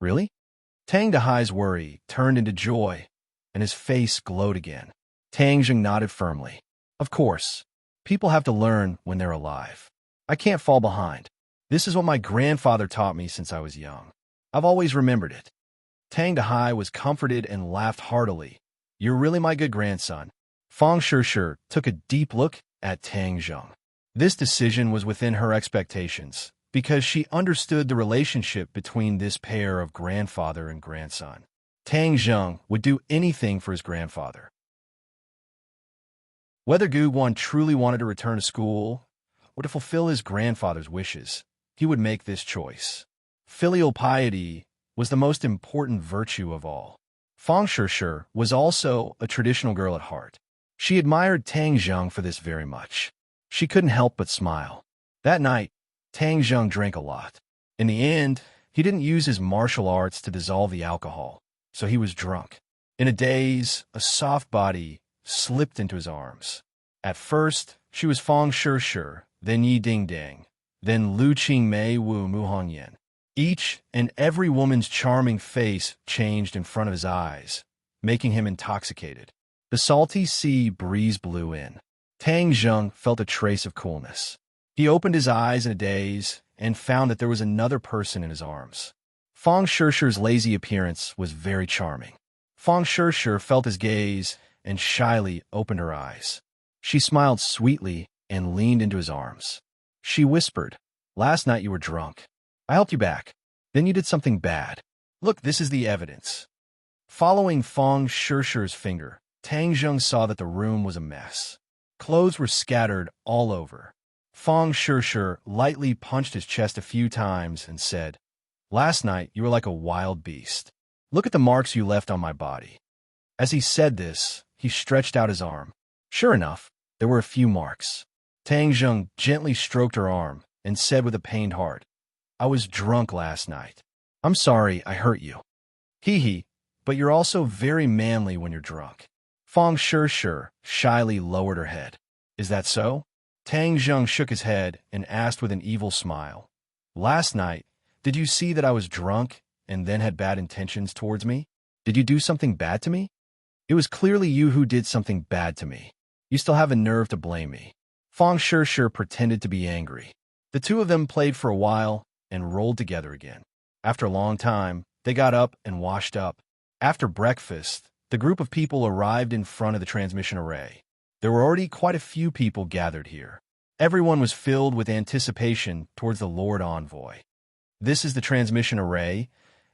Really? Tang Dahai's worry turned into joy, and his face glowed again. Tang Zheng nodded firmly. Of course. People have to learn when they're alive. I can't fall behind. This is what my grandfather taught me since I was young. I've always remembered it. Tang Dahai was comforted and laughed heartily. You're really my good grandson. Fang Shishir took a deep look at Tang Zheng. This decision was within her expectations, because she understood the relationship between this pair of grandfather and grandson. Tang Zheng would do anything for his grandfather. Whether Gu Guan truly wanted to return to school or to fulfill his grandfather's wishes, he would make this choice. Filial piety was the most important virtue of all. Fang Shishir was also a traditional girl at heart. She admired Tang Zheng for this very much. She couldn't help but smile. That night, Tang Zheng drank a lot. In the end, he didn't use his martial arts to dissolve the alcohol, so he was drunk. In a daze, a soft body slipped into his arms. At first, she was Fang Shishir, then Yi Ding Ding, then Lu Qing Mei Wu Mu Hongyan. Each and every woman's charming face changed in front of his eyes, making him intoxicated. The salty sea breeze blew in. Tang Zheng felt a trace of coolness. He opened his eyes in a daze and found that there was another person in his arms. Fang Shishir's lazy appearance was very charming. Fang Shishir felt his gaze and shyly opened her eyes. She smiled sweetly and leaned into his arms. She whispered, Last night you were drunk. I helped you back. Then you did something bad. Look, this is the evidence. Following Fang Shishi's finger, Tang Zheng saw that the room was a mess. Clothes were scattered all over. Fang Shishi lightly punched his chest a few times and said, "Last night you were like a wild beast. Look at the marks you left on my body." As he said this, he stretched out his arm. Sure enough, there were a few marks. Tang Zheng gently stroked her arm and said with a pained heart, "I was drunk last night. I'm sorry I hurt you." Hee hee, but you're also very manly when you're drunk. Fang Shishi shyly lowered her head. Is that so? Tang Zheng shook his head and asked with an evil smile, "Last night, did you see that I was drunk and then had bad intentions towards me? Did you do something bad to me? It was clearly you who did something bad to me. You still have a nerve to blame me." Fang Shishi pretended to be angry. The two of them played for a while and rolled together again. After a long time, they got up and washed up. After breakfast, the group of people arrived in front of the transmission array. There were already quite a few people gathered here. Everyone was filled with anticipation towards the Lord Envoy. This is the transmission array.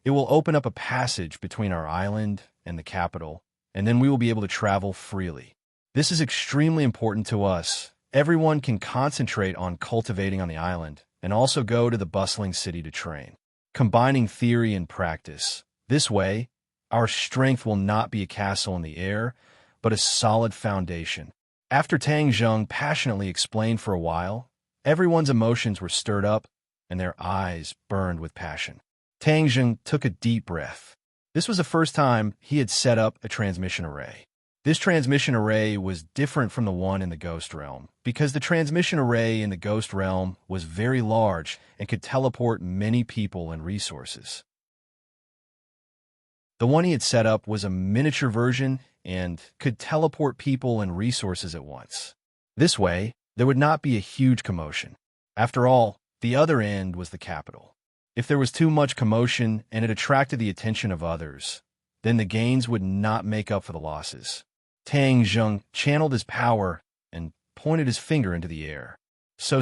It will open up a passage between our island and the capital, and then we will be able to travel freely. This is extremely important to us. Everyone can concentrate on cultivating on the island and also go to the bustling city to train, combining theory and practice. This way, our strength will not be a castle in the air, but a solid foundation. After Tang Zheng passionately explained for a while, everyone's emotions were stirred up and their eyes burned with passion. Tang Zheng took a deep breath. This was the first time he had set up a transmission array. This transmission array was different from the one in the Ghost Realm, because the transmission array in the Ghost Realm was very large and could teleport many people and resources. The one he had set up was a miniature version and could teleport people and resources at once. This way, there would not be a huge commotion. After all, the other end was the capital. If there was too much commotion and it attracted the attention of others, then the gains would not make up for the losses. Tang Zheng channeled his power and pointed his finger into the air. So.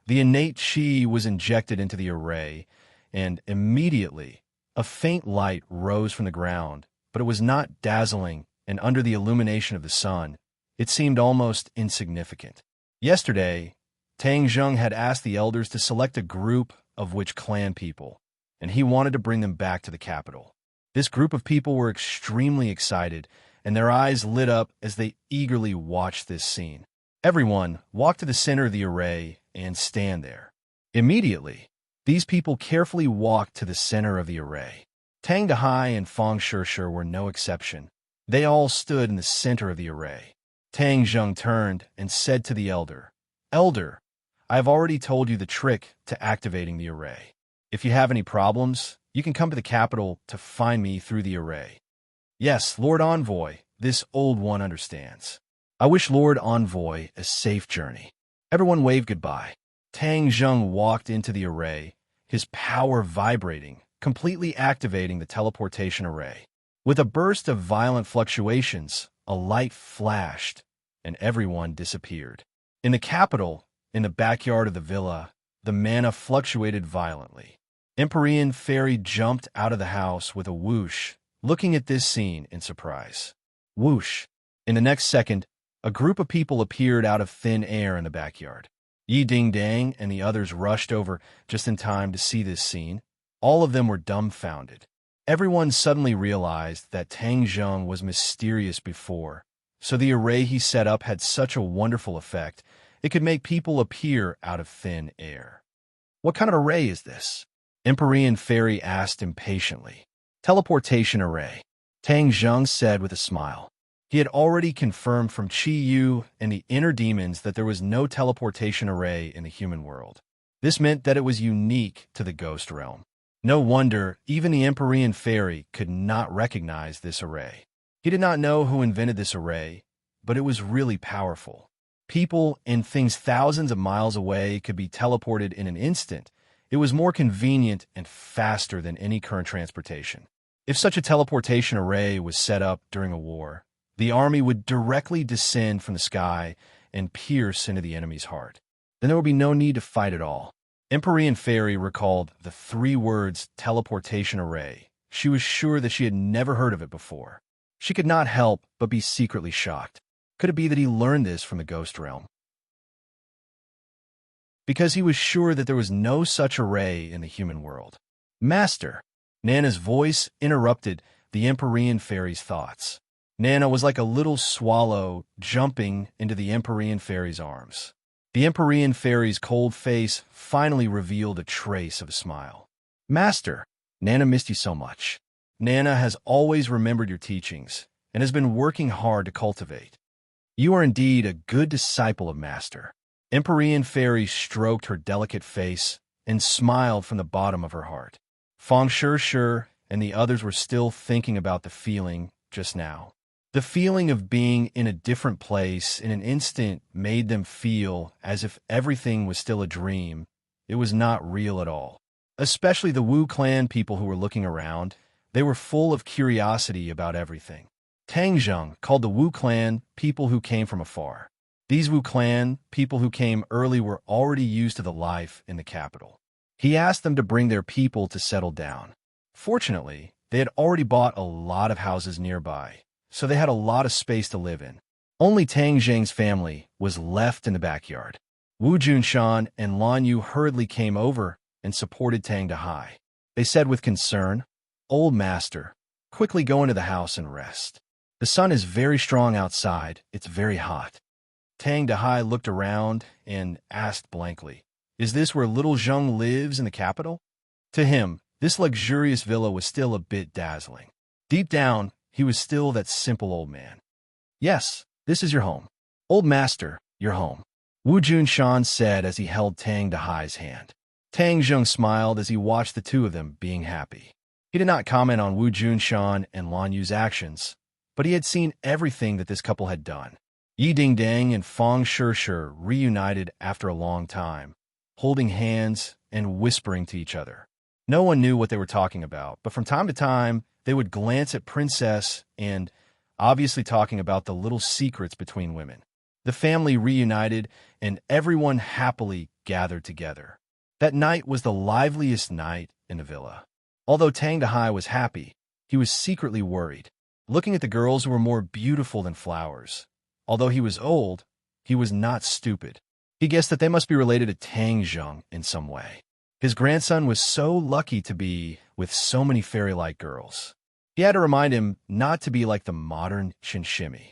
The innate chi was injected into the array, and immediately, a faint light rose from the ground, but it was not dazzling, and under the illumination of the sun, it seemed almost insignificant. Yesterday, Tang Zheng had asked the elders to select a group of which clan people, and he wanted to bring them back to the capital. This group of people were extremely excited, and their eyes lit up as they eagerly watched this scene. Everyone walked to the center of the array and stand there. Immediately, these people carefully walked to the center of the array. Tang Dahai and Fang Shishi were no exception. They all stood in the center of the array. Tang Zheng turned and said to the elder, "Elder, I have already told you the trick to activating the array. If you have any problems, you can come to the capital to find me through the array." "Yes, Lord Envoy, this old one understands. I wish Lord Envoy a safe journey." Everyone waved goodbye. Tang Zheng walked into the array, his power vibrating, completely activating the teleportation array. With a burst of violent fluctuations, a light flashed, and everyone disappeared. In the capital, in the backyard of the villa, the mana fluctuated violently. Empyrean Fairy jumped out of the house with a whoosh, looking at this scene in surprise. Whoosh! In the next second, a group of people appeared out of thin air in the backyard. Yi Ding Dang and the others rushed over just in time to see this scene. All of them were dumbfounded. Everyone suddenly realized that Tang Zheng was mysterious before, so the array he set up had such a wonderful effect, it could make people appear out of thin air. "What kind of array is this?" Empyrean Fairy asked impatiently. "Teleportation array," Tang Zheng said with a smile. He had already confirmed from Qi Yu and the inner demons that there was no teleportation array in the human world. This meant that it was unique to the Ghost Realm. No wonder even the Empyrean Fairy could not recognize this array. He did not know who invented this array, but it was really powerful. People and things thousands of miles away could be teleported in an instant. It was more convenient and faster than any current transportation. If such a teleportation array was set up during a war, the army would directly descend from the sky and pierce into the enemy's heart. Then there would be no need to fight at all. Empyrean Fairy recalled the 3 words teleportation array. She was sure that she had never heard of it before. She could not help but be secretly shocked. Could it be that he learned this from the ghost realm? Because he was sure that there was no such array in the human world. Master! Nana's voice interrupted the Empyrean Fairy's thoughts. Nana was like a little swallow jumping into the Empyrean Fairy's arms. The Empyrean Fairy's cold face finally revealed a trace of a smile. Master! Nana missed you so much. Nana has always remembered your teachings and has been working hard to cultivate. You are indeed a good disciple of Master. Empyrean Fairy stroked her delicate face and smiled from the bottom of her heart. Feng Sure and the others were still thinking about the feeling just now. The feeling of being in a different place in an instant made them feel as if everything was still a dream. It was not real at all. Especially the Wu clan people who were looking around. They were full of curiosity about everything. Tang Zheng called the Wu clan people who came from afar. These Wu clan people who came early were already used to the life in the capital. He asked them to bring their people to settle down. Fortunately, they had already bought a lot of houses nearby, so they had a lot of space to live in. Only Tang Zheng's family was left in the backyard. Wu Junshan and Lan Yu hurriedly came over and supported Tang Dahai. They said with concern, "Old master, quickly go into the house and rest. The sun is very strong outside. It's very hot." Tang Dahai looked around and asked blankly, "Is this where little Zheng lives in the capital?" To him, this luxurious villa was still a bit dazzling. Deep down, he was still that simple old man. "Yes, this is your home. Old master, your home," Wu Junshan said as he held Tang Dahai's hand. Tang Zheng smiled as he watched the two of them being happy. He did not comment on Wu Junshan and Lan Yu's actions, but he had seen everything that this couple had done. Yi Dingdang and Feng Sure reunited after a long time, holding hands and whispering to each other. No one knew what they were talking about, but from time to time, they would glance at Princess and, obviously talking about the little secrets between women. The family reunited, and everyone happily gathered together. That night was the liveliest night in the villa. Although Tang Dahai was happy, he was secretly worried, looking at the girls who were more beautiful than flowers. Although he was old, he was not stupid. He guessed that they must be related to Tang Zheng in some way. His grandson was so lucky to be with so many fairy-like girls. He had to remind him not to be like the modern Shinshimi.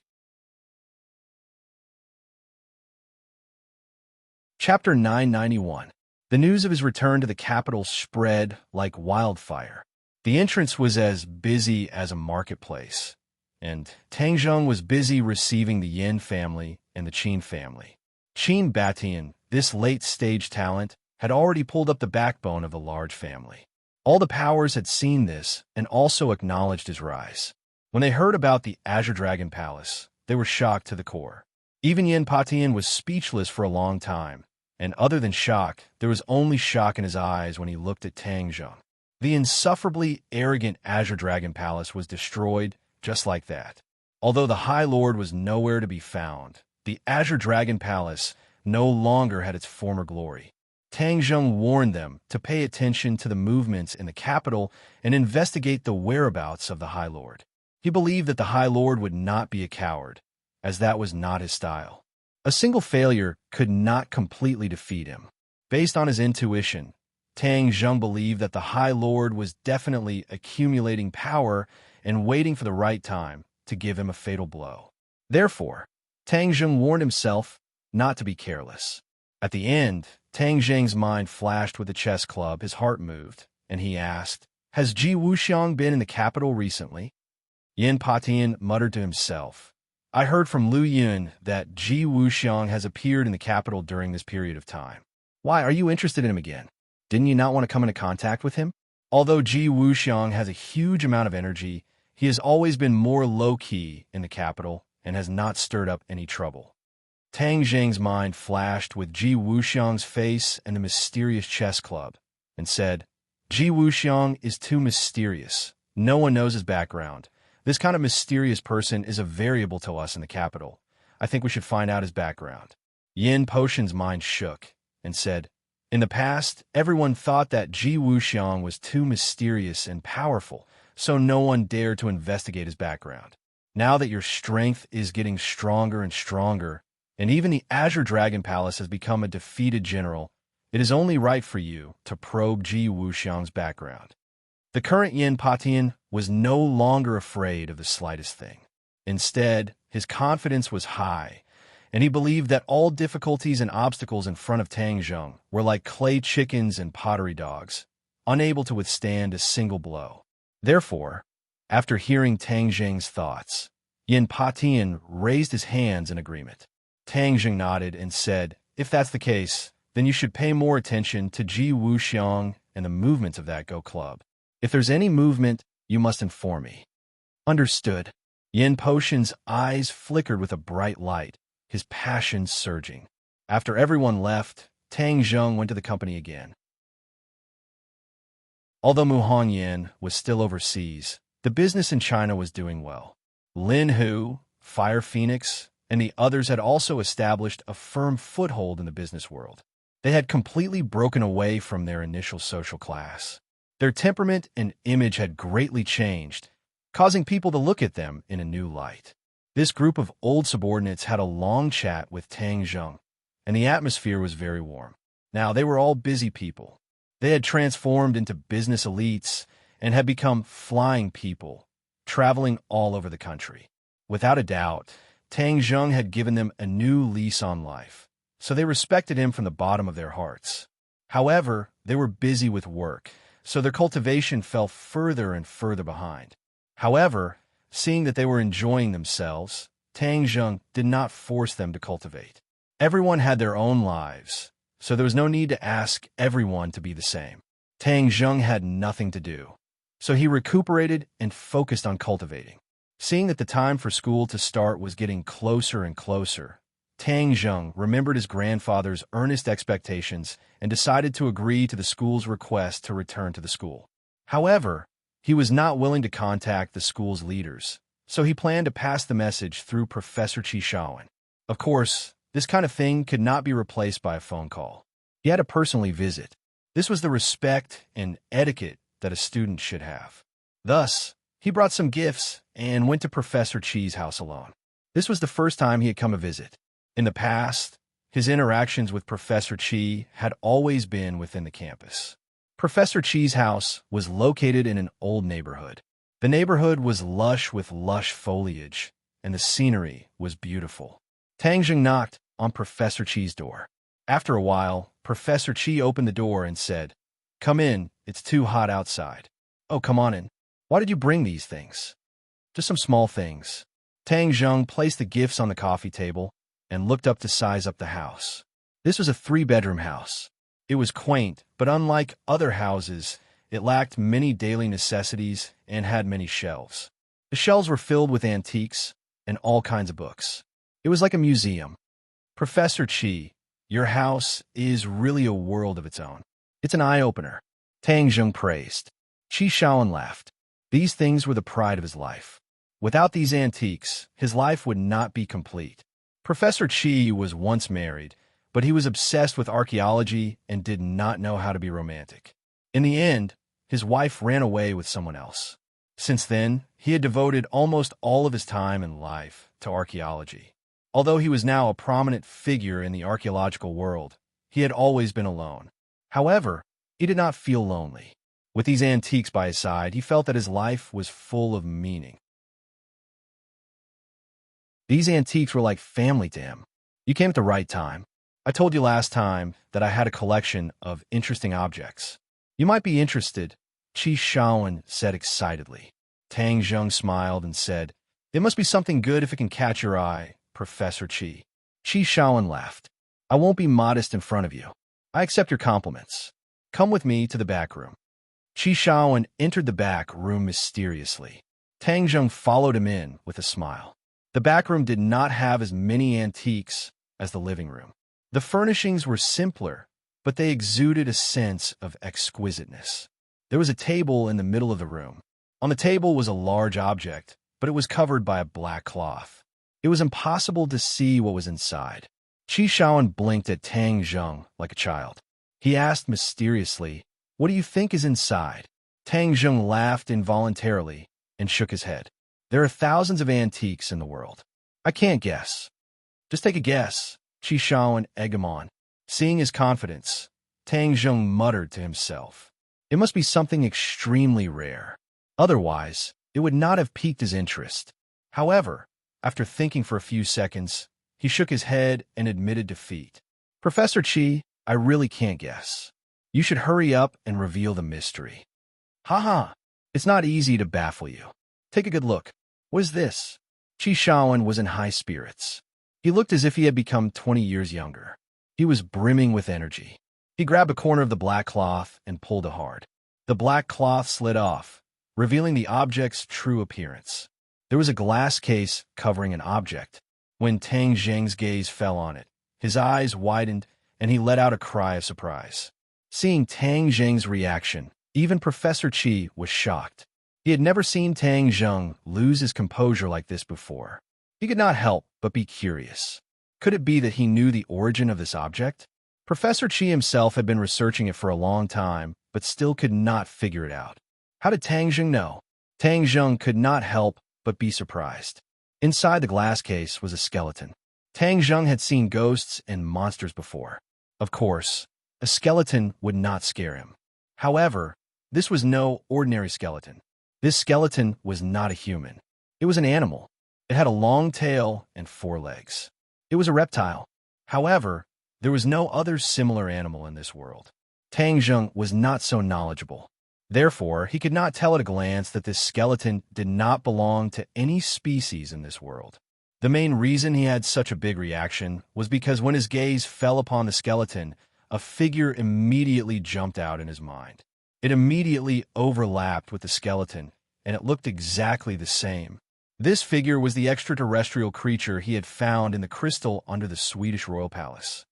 Chapter 991. The news of his return to the capital spread like wildfire. The entrance was as busy as a marketplace, and Tang Zheng was busy receiving the Yin family and the Qin family. Qin Batian, this late-stage talent, had already pulled up the backbone of the large family. All the powers had seen this and also acknowledged his rise. When they heard about the Azure Dragon Palace, they were shocked to the core. Even Yin Patian was speechless for a long time, and other than shock, there was only shock in his eyes when he looked at Tang Zheng. The insufferably arrogant Azure Dragon Palace was destroyed just like that. Although the High Lord was nowhere to be found, the Azure Dragon Palace no longer had its former glory. Tang Zheng warned them to pay attention to the movements in the capital and investigate the whereabouts of the High Lord. He believed that the High Lord would not be a coward, as that was not his style. A single failure could not completely defeat him. Based on his intuition, Tang Zheng believed that the High Lord was definitely accumulating power and waiting for the right time to give him a fatal blow. Therefore, Tang Zheng warned himself not to be careless. At the end, Tang Zheng's mind flashed with the chess club, his heart moved, and he asked, "Has Ji Wuxiang been in the capital recently?" Yin Patian muttered to himself, "I heard from Lu Yun that Ji Wuxiang has appeared in the capital during this period of time. Why, are you interested in him again? Didn't you not want to come into contact with him?" Although Ji Wuxiang has a huge amount of energy, he has always been more low-key in the capital and has not stirred up any trouble. Tang Zheng's mind flashed with Ji Wuxiang's face and the mysterious chess club, and said, "Ji Wuxiang is too mysterious. No one knows his background. This kind of mysterious person is a variable to us in the capital. I think we should find out his background." Yin Potion's mind shook, and said, In the past, everyone thought that Ji Wuxiang was too mysterious and powerful, so no one dared to investigate his background. Now that your strength is getting stronger and stronger, and even the Azure Dragon Palace has become a defeated general, it is only right for you to probe Ji Wuxiang's background. The current Yin Patian was no longer afraid of the slightest thing. Instead, his confidence was high, and he believed that all difficulties and obstacles in front of Tang Zheng were like clay chickens and pottery dogs, unable to withstand a single blow. Therefore, after hearing Tang Zheng's thoughts, Yin Patian raised his hands in agreement. Tang Zheng nodded and said, "If that's the case, then you should pay more attention to Ji Wuxiang and the movements of that Go Club. If there's any movement, you must inform me." Understood. Yin Potion's eyes flickered with a bright light, his passion surging. After everyone left, Tang Zheng went to the company again. Although Mu Hongyan was still overseas, the business in China was doing well. Lin Hu, Fire Phoenix, and the others had also established a firm foothold in the business world. They had completely broken away from their initial social class. Their temperament and image had greatly changed, causing people to look at them in a new light. This group of old subordinates had a long chat with Tang Zheng, and the atmosphere was very warm. Now, they were all busy people. They had transformed into business elites and had become flying people, traveling all over the country. Without a doubt, Tang Zheng had given them a new lease on life, so they respected him from the bottom of their hearts. However, they were busy with work, so their cultivation fell further and further behind. However, seeing that they were enjoying themselves, Tang Zheng did not force them to cultivate. Everyone had their own lives, so there was no need to ask everyone to be the same. Tang Zheng had nothing to do, so he recuperated and focused on cultivating. Seeing that the time for school to start was getting closer and closer, Tang Zheng remembered his grandfather's earnest expectations and decided to agree to the school's request to return to the school. However, he was not willing to contact the school's leaders, so he planned to pass the message through Professor Qi Shaowen. Of course, this kind of thing could not be replaced by a phone call. He had to personally visit. This was the respect and etiquette that a student should have. Thus, he brought some gifts and went to Professor Qi's house alone. This was the first time he had come a visit. In the past, his interactions with Professor Qi had always been within the campus. Professor Qi's house was located in an old neighborhood. The neighborhood was lush with lush foliage, and the scenery was beautiful. Tang Zheng knocked on Professor Qi's door. After a while, Professor Qi opened the door and said, "Come in, it's too hot outside." "Oh, come on in. Why did you bring these things?" "Just some small things." Tang Zheng placed the gifts on the coffee table and looked up to size up the house. This was a 3-bedroom house. It was quaint, but unlike other houses, it lacked many daily necessities and had many shelves. The shelves were filled with antiques and all kinds of books. It was like a museum. "Professor Qi, your house is really a world of its own. It's an eye-opener," Tang Zheng praised. Qi Shaowen laughed. These things were the pride of his life. Without these antiques, his life would not be complete. Professor Qi was once married, but he was obsessed with archaeology and did not know how to be romantic. In the end, his wife ran away with someone else. Since then, he had devoted almost all of his time and life to archaeology. Although he was now a prominent figure in the archaeological world, he had always been alone. However, he did not feel lonely. With these antiques by his side, he felt that his life was full of meaning. These antiques were like family to him. "You came at the right time. I told you last time that I had a collection of interesting objects. You might be interested," Qi Shaowen said excitedly. Tang Zheng smiled and said, "It must be something good if it can catch your eye, Professor Qi." Qi Shaowen laughed. "I won't be modest in front of you. I accept your compliments. Come with me to the back room." Qi Shaowen entered the back room mysteriously. Tang Zheng followed him in with a smile. The back room did not have as many antiques as the living room. The furnishings were simpler, but they exuded a sense of exquisiteness. There was a table in the middle of the room. On the table was a large object, but it was covered by a black cloth. It was impossible to see what was inside. Qi Shaowen blinked at Tang Zheng like a child. He asked mysteriously, "What do you think is inside?" Tang Zheng laughed involuntarily and shook his head. "There are thousands of antiques in the world. I can't guess." "Just take a guess," Qi Shaoan egged him on. Seeing his confidence, Tang Zheng muttered to himself, "It must be something extremely rare. Otherwise, it would not have piqued his interest." However, after thinking for a few seconds, he shook his head and admitted defeat. "Professor Qi, I really can't guess. You should hurry up and reveal the mystery." "Haha, it's not easy to baffle you. Take a good look. What is this?" Qi Shaoan was in high spirits. He looked as if he had become 20 years younger. He was brimming with energy. He grabbed a corner of the black cloth and pulled it hard. The black cloth slid off, revealing the object's true appearance. There was a glass case covering an object. When Tang Zheng's gaze fell on it, his eyes widened and he let out a cry of surprise. Seeing Tang Zheng's reaction, even Professor Qi was shocked. He had never seen Tang Zheng lose his composure like this before. He could not help but be curious. Could it be that he knew the origin of this object? Professor Qi himself had been researching it for a long time, but still could not figure it out. How did Tang Zheng know? Tang Zheng could not help but be surprised. Inside the glass case was a skeleton. Tang Zheng had seen ghosts and monsters before. Of course, a skeleton would not scare him. However, this was no ordinary skeleton. This skeleton was not a human. It was an animal. It had a long tail and 4 legs. It was a reptile. However, there was no other similar animal in this world. Tang Zheng was not so knowledgeable. Therefore, he could not tell at a glance that this skeleton did not belong to any species in this world. The main reason he had such a big reaction was because when his gaze fell upon the skeleton, a figure immediately jumped out in his mind. It immediately overlapped with the skeleton, and it looked exactly the same. This figure was the extraterrestrial creature he had found in the crystal under the Swedish royal palace.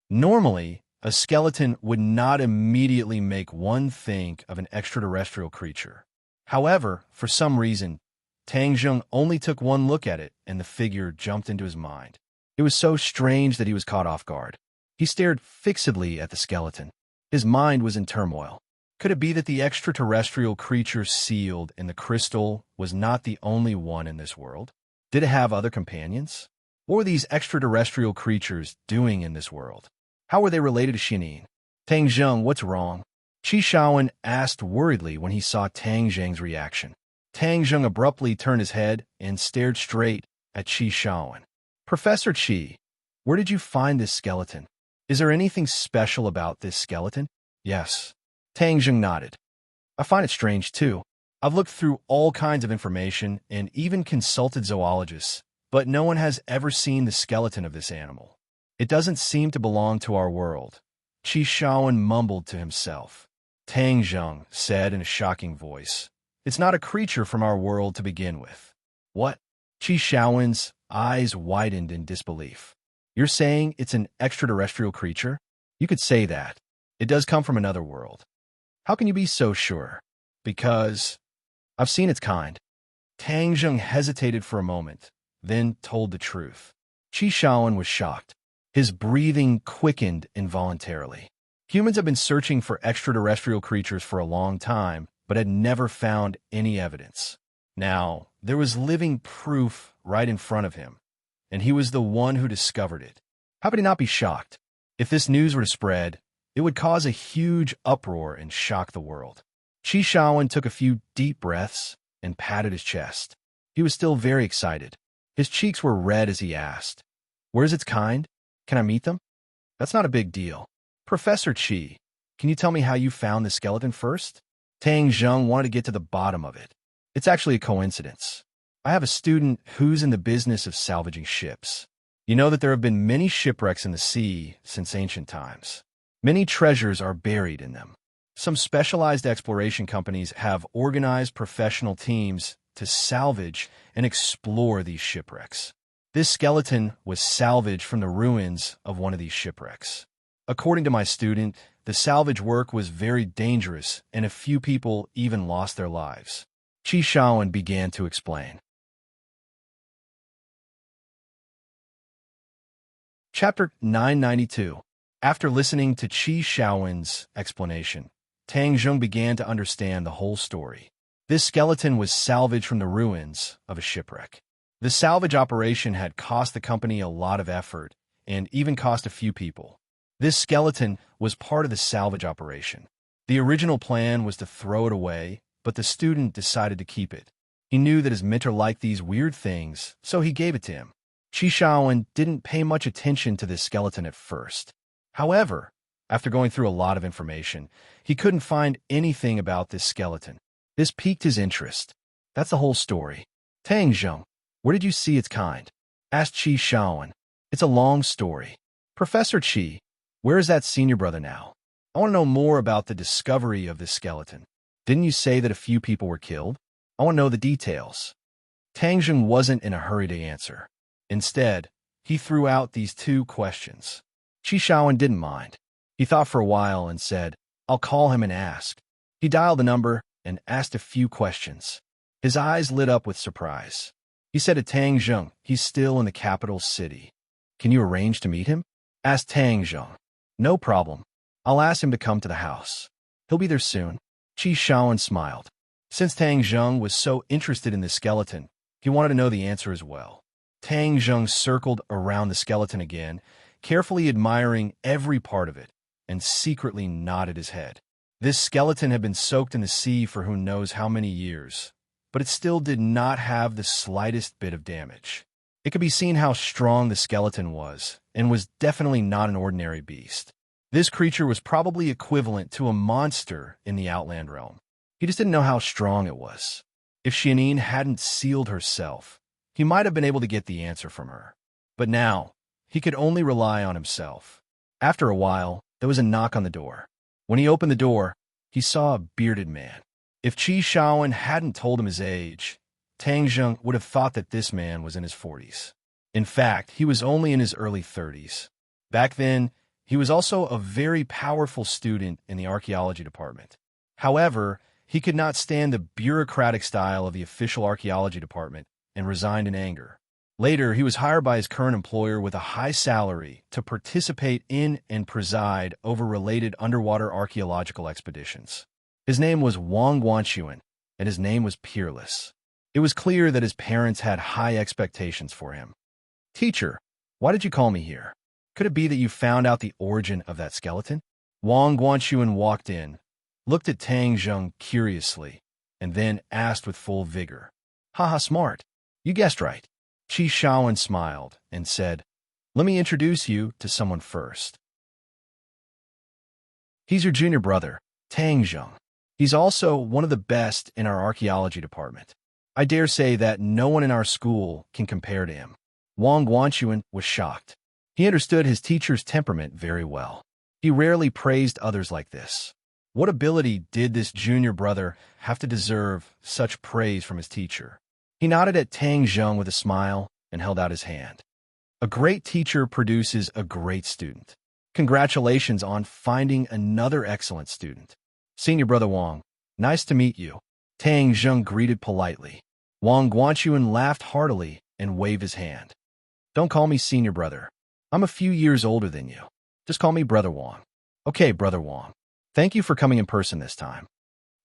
Normally, a skeleton would not immediately make one think of an extraterrestrial creature. However, for some reason, Tang Zheng only took one look at it and the figure jumped into his mind. It was so strange that he was caught off guard. He stared fixedly at the skeleton. His mind was in turmoil. Could it be that the extraterrestrial creature sealed in the crystal was not the only one in this world? Did it have other companions? What were these extraterrestrial creatures doing in this world? How were they related to Shinin? Tang Zheng, what's wrong? Qi Shaoan asked worriedly when he saw Tang Zheng's reaction. Tang Zheng abruptly turned his head and stared straight at Qi Shaoan. "Professor Qi, where did you find this skeleton? Is there anything special about this skeleton?" "Yes." Tang Zheng nodded. "I find it strange, too. I've looked through all kinds of information and even consulted zoologists, but no one has ever seen the skeleton of this animal. It doesn't seem to belong to our world." Qi Shaoan mumbled to himself. Tang Zheng said in a shocking voice, "It's not a creature from our world to begin with." "What?" Qi Shaoan's eyes widened in disbelief. "You're saying it's an extraterrestrial creature?" "You could say that. It does come from another world." "How can you be so sure?" "Because I've seen its kind." Tang Zheng hesitated for a moment, then told the truth. Qi Shaoan was shocked. His breathing quickened involuntarily. Humans have been searching for extraterrestrial creatures for a long time, but had never found any evidence. Now, there was living proof right in front of him, and he was the one who discovered it. How could he not be shocked? If this news were to spread, it would cause a huge uproar and shock the world. Qi Shaoan took a few deep breaths and patted his chest. He was still very excited. His cheeks were red as he asked, "Where's its kind? Can I meet them?" "That's not a big deal." "Professor Qi, can you tell me how you found the skeleton first?" Tang Zheng wanted to get to the bottom of it. "It's actually a coincidence. I have a student who's in the business of salvaging ships. You know that there have been many shipwrecks in the sea since ancient times. Many treasures are buried in them. Some specialized exploration companies have organized professional teams to salvage and explore these shipwrecks. This skeleton was salvaged from the ruins of one of these shipwrecks. According to my student, the salvage work was very dangerous and a few people even lost their lives." Qi Shaoan began to explain. Chapter 992. After listening to Qi Shaowen's explanation, Tang Zheng began to understand the whole story. This skeleton was salvaged from the ruins of a shipwreck. The salvage operation had cost the company a lot of effort and even cost a few people. This skeleton was part of the salvage operation. The original plan was to throw it away, but the student decided to keep it. He knew that his mentor liked these weird things, so he gave it to him. Qi Shaowen didn't pay much attention to this skeleton at first. However, after going through a lot of information, he couldn't find anything about this skeleton. This piqued his interest. That's the whole story. Tang Zheng, where did you see its kind? Asked Qi Shaowen. It's a long story. Professor Qi, where is that senior brother now? I want to know more about the discovery of this skeleton. Didn't you say that a few people were killed? I want to know the details. Tang Zheng wasn't in a hurry to answer. Instead, he threw out these two questions. Qi Shaowen didn't mind. He thought for a while and said, I'll call him and ask. He dialed the number and asked a few questions. His eyes lit up with surprise. He said to Tang Zheng, he's still in the capital city. Can you arrange to meet him? Asked Tang Zheng. No problem. I'll ask him to come to the house. He'll be there soon. Qi Shaowen smiled. Since Tang Zheng was so interested in the skeleton, he wanted to know the answer as well. Tang Zheng circled around the skeleton again, carefully admiring every part of it, and secretly nodded his head. This skeleton had been soaked in the sea for who knows how many years, but it still did not have the slightest bit of damage. It could be seen how strong the skeleton was, and was definitely not an ordinary beast. This creature was probably equivalent to a monster in the Outland realm. He just didn't know how strong it was. If Xianyin hadn't sealed herself, he might have been able to get the answer from her. But now, he could only rely on himself. After a while, there was a knock on the door. When he opened the door, he saw a bearded man. If Qi Shaowen hadn't told him his age, Tang Zheng would have thought that this man was in his 40s. In fact, he was only in his early 30s. Back then, he was also a very powerful student in the archaeology department. However, he could not stand the bureaucratic style of the official archaeology department and resigned in anger. Later, he was hired by his current employer with a high salary to participate in and preside over related underwater archaeological expeditions. His name was Wang Guanxuan, and his name was Peerless. It was clear that his parents had high expectations for him. Teacher, why did you call me here? Could it be that you found out the origin of that skeleton? Wang Guanxuan walked in, looked at Tang Zheng curiously, and then asked with full vigor. Haha, smart. You guessed right. Qi Shaowen smiled and said, let me introduce you to someone first. He's your junior brother, Tang Zheng. He's also one of the best in our archaeology department. I dare say that no one in our school can compare to him. Wang Guanxuan was shocked. He understood his teacher's temperament very well. He rarely praised others like this. What ability did this junior brother have to deserve such praise from his teacher? He nodded at Tang Zheng with a smile and held out his hand. A great teacher produces a great student. Congratulations on finding another excellent student. Senior brother Wang, nice to meet you. Tang Zheng greeted politely. Wang Guanxuan laughed heartily and waved his hand. Don't call me senior brother. I'm a few years older than you. Just call me Brother Wang. Okay, Brother Wang. Thank you for coming in person this time.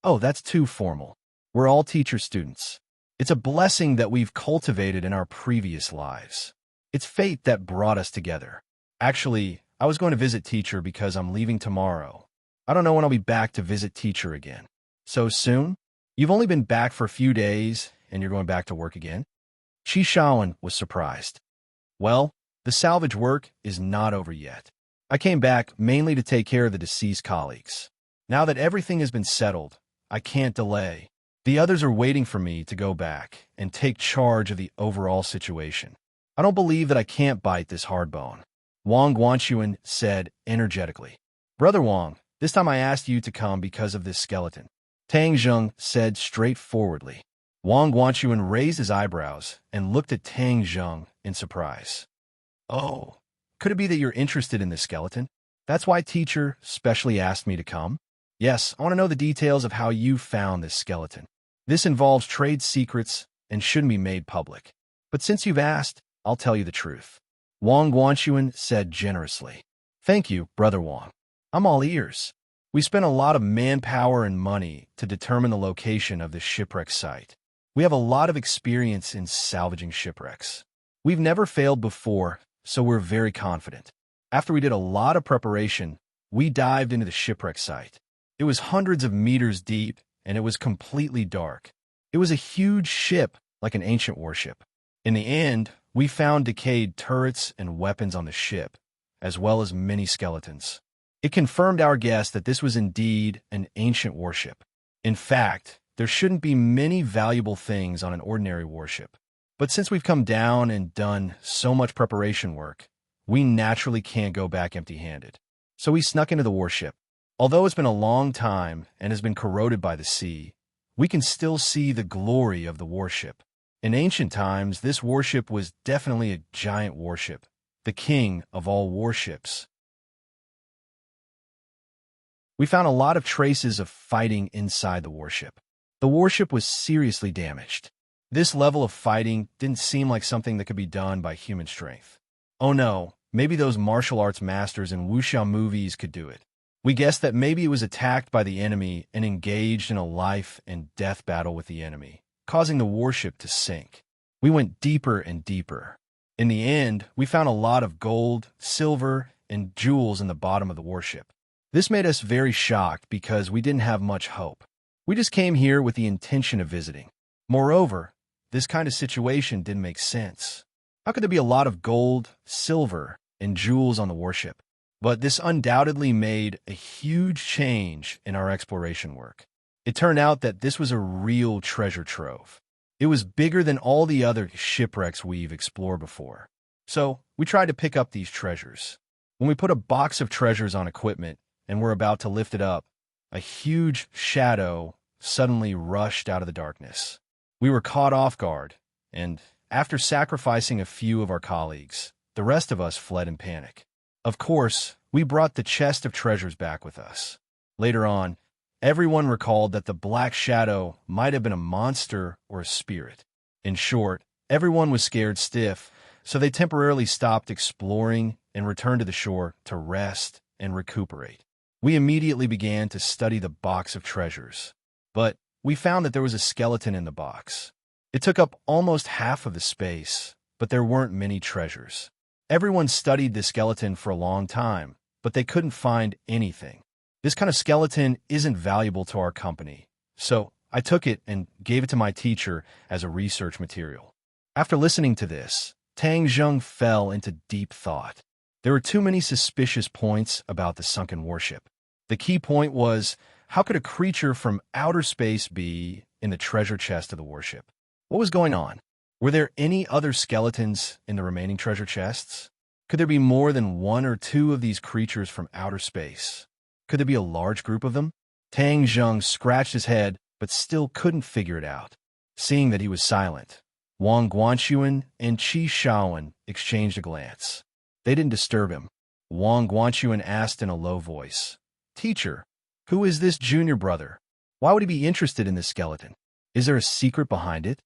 Oh, that's too formal. We're all teacher students. It's a blessing that we've cultivated in our previous lives. It's fate that brought us together. Actually, I was going to visit teacher because I'm leaving tomorrow. I don't know when I'll be back to visit teacher again. So soon? You've only been back for a few days and you're going back to work again? Qi Shaowen was surprised. Well, the salvage work is not over yet. I came back mainly to take care of the deceased colleagues. Now that everything has been settled, I can't delay. The others are waiting for me to go back and take charge of the overall situation. I don't believe that I can't bite this hard bone. Wang Guanxuan said energetically. Brother Wang, this time I asked you to come because of this skeleton. Tang Zheng said straightforwardly. Wang Guanxuan raised his eyebrows and looked at Tang Zheng in surprise. Oh, could it be that you're interested in this skeleton? That's why teacher specially asked me to come? Yes, I want to know the details of how you found this skeleton. This involves trade secrets and shouldn't be made public. But since you've asked, I'll tell you the truth. Wang Guanxuan said generously. Thank you, Brother Wang. I'm all ears. We spent a lot of manpower and money to determine the location of this shipwreck site. We have a lot of experience in salvaging shipwrecks. We've never failed before, so we're very confident. After we did a lot of preparation, we dived into the shipwreck site. It was hundreds of meters deep, and it was completely dark. It was a huge ship, like an ancient warship. In the end, we found decayed turrets and weapons on the ship, as well as many skeletons. It confirmed our guess that this was indeed an ancient warship. In fact, there shouldn't be many valuable things on an ordinary warship. But since we've come down and done so much preparation work, we naturally can't go back empty-handed. So we snuck into the warship. Although it's been a long time and has been corroded by the sea, we can still see the glory of the warship. In ancient times, this warship was definitely a giant warship, the king of all warships. We found a lot of traces of fighting inside the warship. The warship was seriously damaged. This level of fighting didn't seem like something that could be done by human strength. Oh no, maybe those martial arts masters in wuxia movies could do it. We guessed that maybe it was attacked by the enemy and engaged in a life and death battle with the enemy, causing the warship to sink. We went deeper and deeper. In the end, we found a lot of gold, silver, and jewels in the bottom of the warship. This made us very shocked because we didn't have much hope. We just came here with the intention of visiting. Moreover, this kind of situation didn't make sense. How could there be a lot of gold, silver, and jewels on the warship? But this undoubtedly made a huge change in our exploration work. It turned out that this was a real treasure trove. It was bigger than all the other shipwrecks we've explored before. So we tried to pick up these treasures. When we put a box of treasures on equipment and were about to lift it up, a huge shadow suddenly rushed out of the darkness. We were caught off guard, and after sacrificing a few of our colleagues, the rest of us fled in panic. Of course, we brought the chest of treasures back with us. Later on, everyone recalled that the black shadow might have been a monster or a spirit. In short, everyone was scared stiff, so they temporarily stopped exploring and returned to the shore to rest and recuperate. We immediately began to study the box of treasures, but we found that there was a skeleton in the box. It took up almost half of the space, but there weren't many treasures. Everyone studied the skeleton for a long time, but they couldn't find anything. This kind of skeleton isn't valuable to our company, so I took it and gave it to my teacher as a research material. After listening to this, Tang Zheng fell into deep thought. There were too many suspicious points about the sunken warship. The key point was, how could a creature from outer space be in the treasure chest of the warship? What was going on? Were there any other skeletons in the remaining treasure chests? Could there be more than one or two of these creatures from outer space? Could there be a large group of them? Tang Zheng scratched his head, but still couldn't figure it out. Seeing that he was silent, Wang Guanxuan and Qi Shaoan exchanged a glance. They didn't disturb him. Wang Guanxuan asked in a low voice, "Teacher, who is this junior brother? Why would he be interested in this skeleton? Is there a secret behind it?"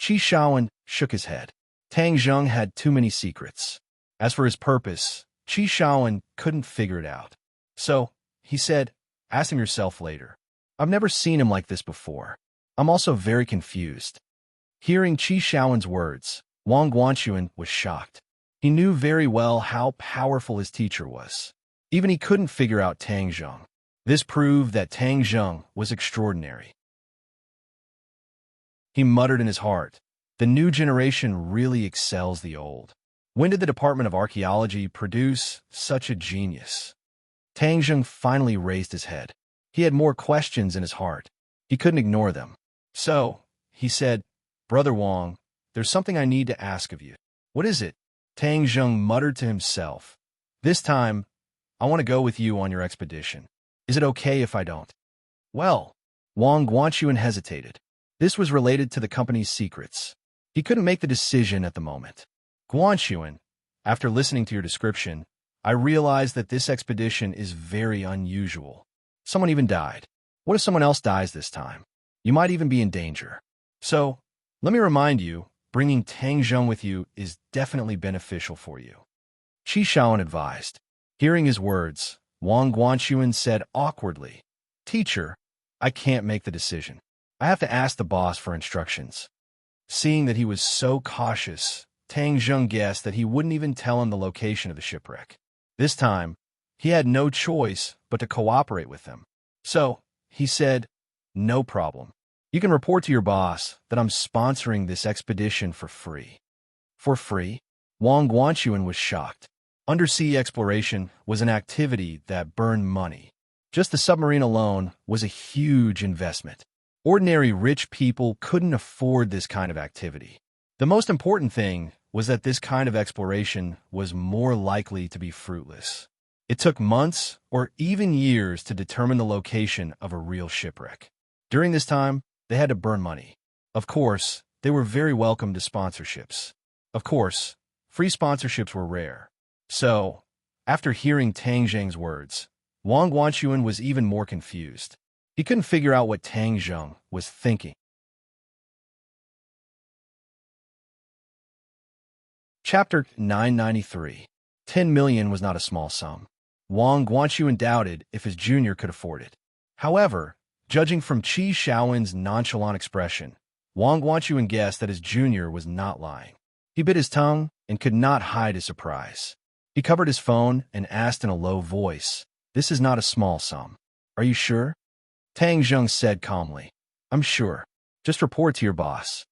Qi Shaoan shook his head. Tang Zheng had too many secrets. As for his purpose, Qi Shaoan couldn't figure it out. So, he said, "Ask him yourself later. I've never seen him like this before. I'm also very confused." Hearing Qi Shaoan's words, Wang Guanxuan was shocked. He knew very well how powerful his teacher was. Even he couldn't figure out Tang Zheng. This proved that Tang Zheng was extraordinary. He muttered in his heart, "The new generation really excels the old. When did the Department of Archaeology produce such a genius?" Tang Zheng finally raised his head. He had more questions in his heart. He couldn't ignore them. So, he said, "Brother Wang, there's something I need to ask of you." "What is it?" Tang Zheng muttered to himself. "This time, I want to go with you on your expedition. Is it okay if I don't?" "Well," Wang Guanxuan hesitated. This was related to the company's secrets. He couldn't make the decision at the moment. "Guanxuan, after listening to your description, I realized that this expedition is very unusual. Someone even died. What if someone else dies this time? You might even be in danger. So, let me remind you, bringing Tang Zheng with you is definitely beneficial for you." Qi Shaoan advised. Hearing his words, Wang Guanxuan said awkwardly, "Teacher, I can't make the decision. I have to ask the boss for instructions." Seeing that he was so cautious, Tang Zheng guessed that he wouldn't even tell him the location of the shipwreck. This time, he had no choice but to cooperate with them. So, he said, "No problem. You can report to your boss that I'm sponsoring this expedition for free." For free? Wang Guanxuan was shocked. Undersea exploration was an activity that burned money. Just the submarine alone was a huge investment. Ordinary rich people couldn't afford this kind of activity. The most important thing was that this kind of exploration was more likely to be fruitless. It took months or even years to determine the location of a real shipwreck. During this time, they had to burn money. Of course, they were very welcome to sponsorships. Of course, free sponsorships were rare. So, after hearing Tang Zheng's words, Wang Guanxuan was even more confused. He couldn't figure out what Tang Zheng was thinking. Chapter 993. 10 million was not a small sum. Wang Guanxuan doubted if his junior could afford it. However, judging from Qi Shaowen's nonchalant expression, Wang Guanxuan guessed that his junior was not lying. He bit his tongue and could not hide his surprise. He covered his phone and asked in a low voice, "This is not a small sum. Are you sure?" Tang Zheng said calmly, "I'm sure. Just report to your boss."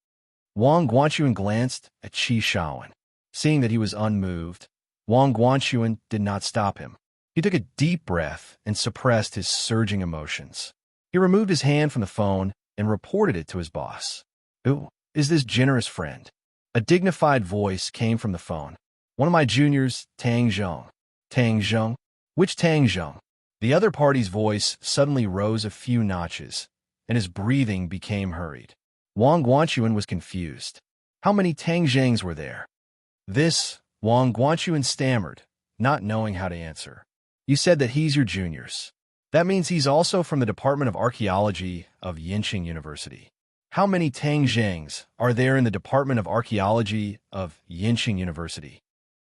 Wang Guanxuan glanced at Qi Shaowen. Seeing that he was unmoved, Wang Guanxuan did not stop him. He took a deep breath and suppressed his surging emotions. He removed his hand from the phone and reported it to his boss. "Who is this generous friend?" A dignified voice came from the phone. "One of my juniors, Tang Zheng." "Tang Zheng? Which Tang Zheng?" The other party's voice suddenly rose a few notches, and his breathing became hurried. Wang Guanxuan was confused. How many Tang Zhengs were there? "This," Wang Guanxuan stammered, not knowing how to answer. "You said that he's your juniors. That means he's also from the Department of Archaeology of Yinqing University. How many Tang Zhengs are there in the Department of Archaeology of Yinqing University?"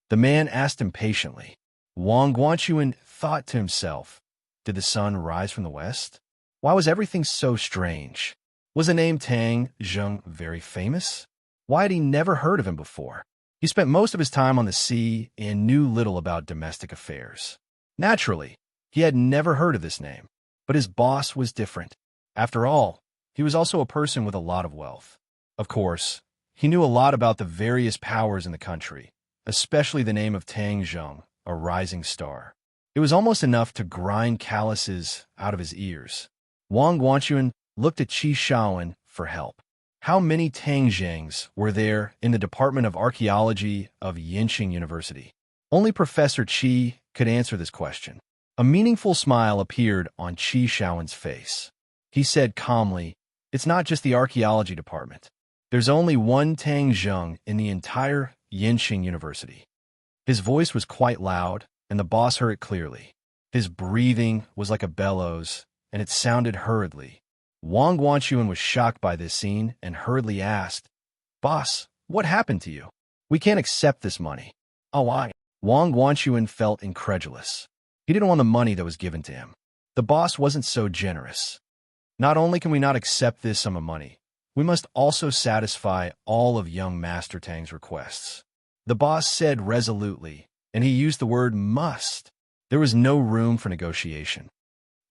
The man asked impatiently. Wang Guanxuan thought to himself, did the sun rise from the west? Why was everything so strange? Was the name Tang Zheng very famous? Why had he never heard of him before? He spent most of his time on the sea and knew little about domestic affairs. Naturally, he had never heard of this name, but his boss was different. After all, he was also a person with a lot of wealth. Of course, he knew a lot about the various powers in the country, especially the name of Tang Zheng, a rising star. It was almost enough to grind calluses out of his ears. Wang Guanxuan looked at Qi Shaowen for help. How many Tang Zhengs were there in the Department of Archaeology of Yinqing University? Only Professor Qi could answer this question. A meaningful smile appeared on Qi Shaowen's face. He said calmly, "It's not just the archaeology department. There's only one Tang Zheng in the entire Yinqing University." His voice was quite loud, and the boss heard it clearly. His breathing was like a bellows, and it sounded hurriedly. Wang Guanxuan was shocked by this scene and hurriedly asked, "Boss, what happened to you? We can't accept this money." "Oh, why?" Wang Guanxuan felt incredulous. He didn't want the money that was given to him. The boss wasn't so generous. "Not only can we not accept this sum of money, we must also satisfy all of young Master Tang's requests," the boss said resolutely, and he used the word must. There was no room for negotiation.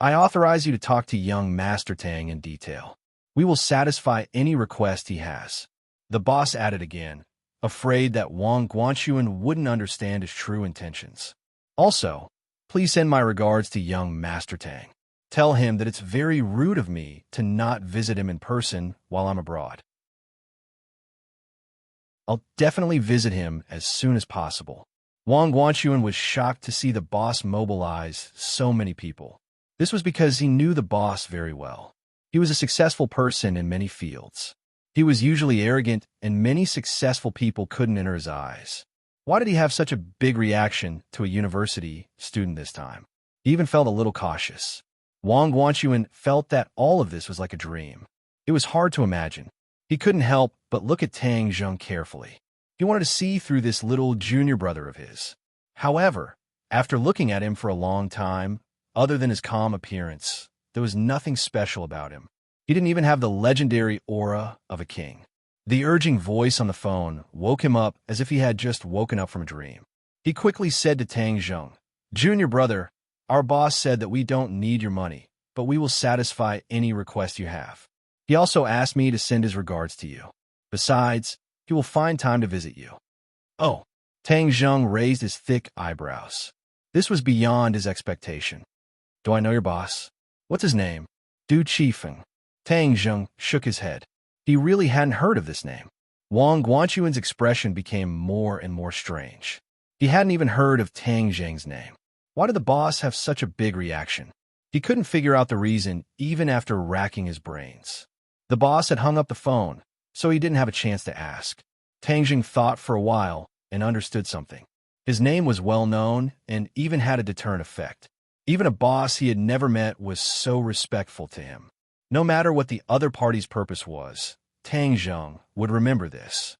"I authorize you to talk to young Master Tang in detail. We will satisfy any request he has," the boss added again, afraid that Wang Guanxuan wouldn't understand his true intentions. "Also, please send my regards to young Master Tang. Tell him that it's very rude of me to not visit him in person while I'm abroad. I'll definitely visit him as soon as possible." Wang Guanxuan was shocked to see the boss mobilize so many people. This was because he knew the boss very well. He was a successful person in many fields. He was usually arrogant, and many successful people couldn't enter his eyes. Why did he have such a big reaction to a university student this time? He even felt a little cautious. Wang Guanxuan felt that all of this was like a dream. It was hard to imagine. He couldn't help but look at Tang Zheng carefully. He wanted to see through this little junior brother of his. However, After looking at him for a long time, other than his calm appearance, there was nothing special about him. He didn't even have the legendary aura of a king. The urging voice on the phone woke him up as if he had just woken up from a dream. He quickly said to Tang Zheng, "Junior brother, our boss said that we don't need your money, but we will satisfy any request you have. He also asked me to send his regards to you. Besides, he will find time to visit you." Oh, Tang Zheng raised his thick eyebrows. This was beyond his expectation. "Do I know your boss? What's his name?" "Du Qifeng." Tang Zheng shook his head. He really hadn't heard of this name. Wang Guanchuan's expression became more and more strange. He hadn't even heard of Tang Zheng's name. Why did the boss have such a big reaction? He couldn't figure out the reason even after racking his brains. The boss had hung up the phone, so he didn't have a chance to ask. Tang Zheng thought for a while and understood something. His name was well known and even had a deterrent effect. Even a boss he had never met was so respectful to him. No matter what the other party's purpose was, Tang Zheng would remember this.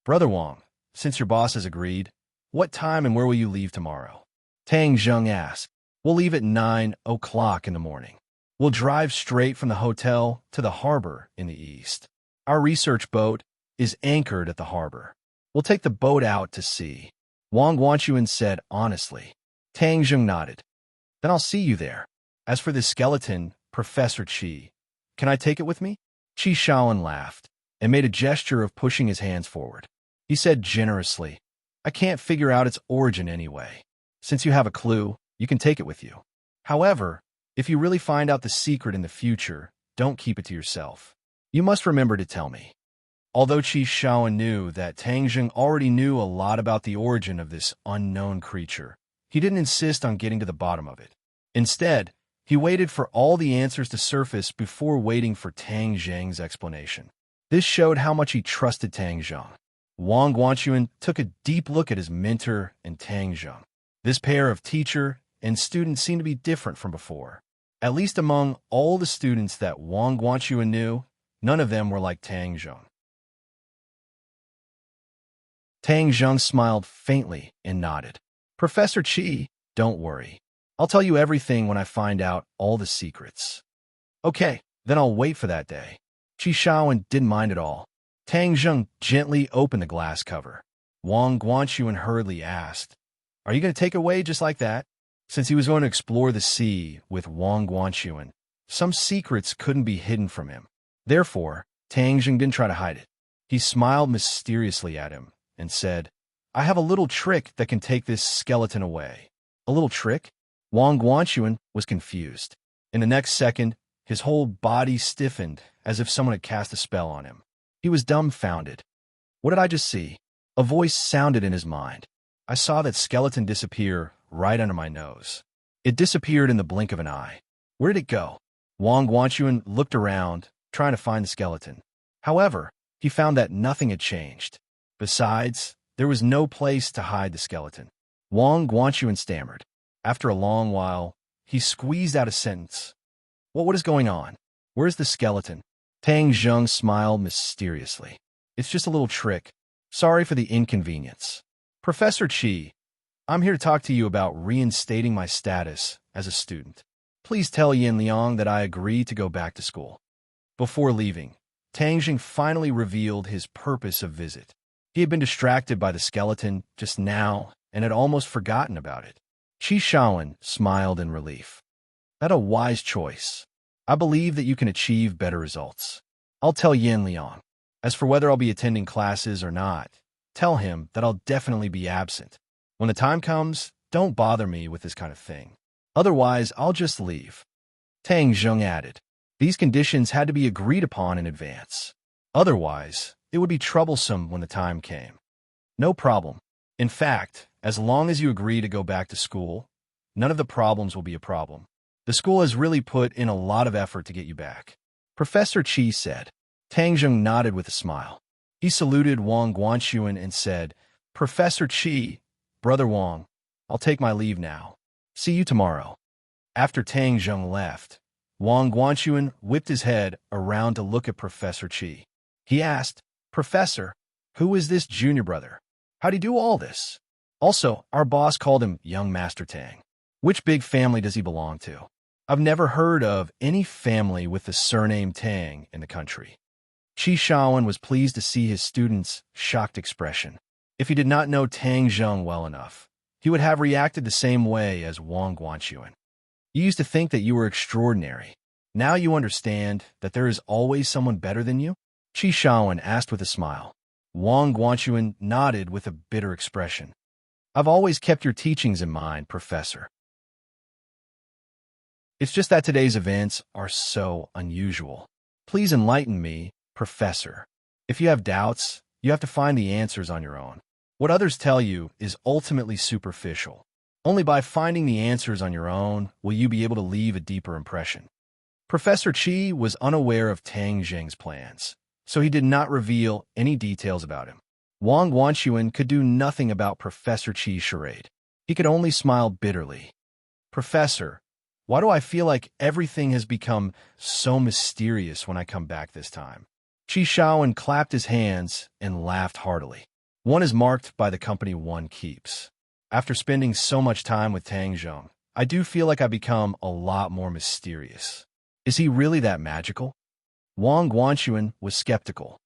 "Brother Wang, since your boss has agreed, what time and where will you leave tomorrow?" Tang Zheng asked. "We'll leave at 9 o'clock in the morning. We'll drive straight from the hotel to the harbor in the east. Our research boat is anchored at the harbor. We'll take the boat out to sea," Wang Guanchuan said honestly. Tang Zheng nodded. "Then I'll see you there. As for this skeleton, Professor Qi, can I take it with me?" Qi Shaoan laughed and made a gesture of pushing his hands forward. He said generously, "I can't figure out its origin anyway. Since you have a clue, you can take it with you. However, if you really find out the secret in the future, don't keep it to yourself. You must remember to tell me." Although Qi Shaoan knew that Tang Zheng already knew a lot about the origin of this unknown creature, he didn't insist on getting to the bottom of it. Instead, he waited for all the answers to surface before waiting for Tang Zheng's explanation. This showed how much he trusted Tang Zheng. Wang Guanchuan took a deep look at his mentor and Tang Zheng. This pair of teacher and student seemed to be different from before. At least among all the students that Wang Guanchuan knew, none of them were like Tang Zheng. Tang Zheng smiled faintly and nodded. "Professor Qi, don't worry. I'll tell you everything when I find out all the secrets." "Okay, then I'll wait for that day." Qi Shaoan didn't mind at all. Tang Zheng gently opened the glass cover. Wang Guanchuan hurriedly asked, "Are you going to take it away just like that?" Since he was going to explore the sea with Wang Guanchuan, some secrets couldn't be hidden from him. Therefore, Tang Zheng didn't try to hide it. He smiled mysteriously at him and said, "I have a little trick that can take this skeleton away." "A little trick?" Wang Guanchuan was confused. In the next second, his whole body stiffened as if someone had cast a spell on him. He was dumbfounded. "What did I just see?" A voice sounded in his mind. "I saw that skeleton disappear right under my nose. It disappeared in the blink of an eye. Where did it go?" Wang Guanchuan looked around, trying to find the skeleton. However, he found that nothing had changed. Besides, there was no place to hide the skeleton. Wang Guanchuan stammered. After a long while, he squeezed out a sentence. What is going on? Where's the skeleton?" Tang Zheng smiled mysteriously. "It's just a little trick. Sorry for the inconvenience. Professor Qi, I'm here to talk to you about reinstating my status as a student. Please tell Yin Liang that I agree to go back to school." Before leaving, Tang Zheng finally revealed his purpose of visit. He had been distracted by the skeleton just now and had almost forgotten about it. Qi Shaoan smiled in relief. "That's a wise choice. I believe that you can achieve better results. I'll tell Yin Liang. As for whether I'll be attending classes or not, tell him that I'll definitely be absent. When the time comes, don't bother me with this kind of thing. Otherwise, I'll just leave." Tang Zheng added. These conditions had to be agreed upon in advance. Otherwise, it would be troublesome when the time came. "No problem. In fact, as long as you agree to go back to school, none of the problems will be a problem. The school has really put in a lot of effort to get you back," Professor Qi said. Tang Zheng nodded with a smile. He saluted Wang Guanchuan and said, "Professor Qi, Brother Wang, I'll take my leave now. See you tomorrow." After Tang Zheng left, Wang Guanchuan whipped his head around to look at Professor Qi. He asked, "Professor, who is this junior brother? How'd he do all this?" Also, our boss called him Young Master Tang. Which big family does he belong to? I've never heard of any family with the surname Tang in the country. Qi Shaowen was pleased to see his student's shocked expression. If he did not know Tang Zheng well enough, he would have reacted the same way as Wang Guanxuan. You used to think that you were extraordinary. Now you understand that there is always someone better than you? Qi Shaowen asked with a smile. Wang Guanxuan nodded with a bitter expression. I've always kept your teachings in mind, Professor. It's just that today's events are so unusual. Please enlighten me, Professor. If you have doubts, you have to find the answers on your own. What others tell you is ultimately superficial. Only by finding the answers on your own will you be able to leave a deeper impression. Professor Qi was unaware of Tang Zheng's plans, so he did not reveal any details about him. Wang Guanxuan could do nothing about Professor Qi's charade. He could only smile bitterly. Professor, why do I feel like everything has become so mysterious when I come back this time? Qi Shaowen clapped his hands and laughed heartily. One is marked by the company one keeps. After spending so much time with Tang Zheng, I do feel like I've become a lot more mysterious. Is he really that magical? Wang Guanxuan was skeptical.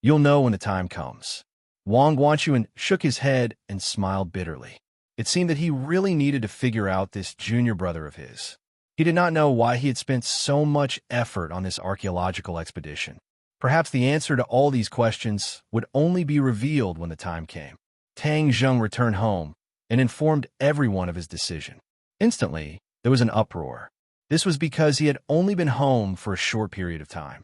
You'll know when the time comes. Wang Guanxuan shook his head and smiled bitterly. It seemed that he really needed to figure out this junior brother of his. He did not know why he had spent so much effort on this archaeological expedition. Perhaps the answer to all these questions would only be revealed when the time came. Tang Zheng returned home and informed everyone of his decision. Instantly, there was an uproar. This was because he had only been home for a short period of time.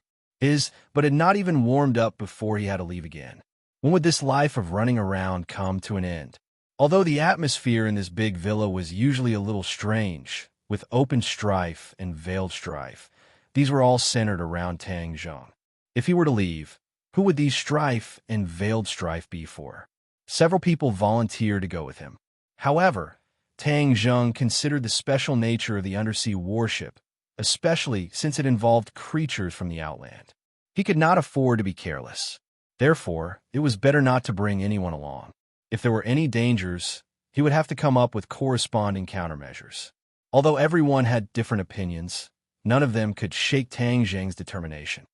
But had not even warmed up before he had to leave again. When would this life of running around come to an end? Although the atmosphere in this big villa was usually a little strange, with open strife and veiled strife, these were all centered around Tang Zheng. If he were to leave, who would these strife and veiled strife be for? Several people volunteered to go with him. However, Tang Zheng considered the special nature of the undersea warship, especially since it involved creatures from the outland. He could not afford to be careless. Therefore, it was better not to bring anyone along. If there were any dangers, he would have to come up with corresponding countermeasures. Although everyone had different opinions, none of them could shake Tang Zheng's determination.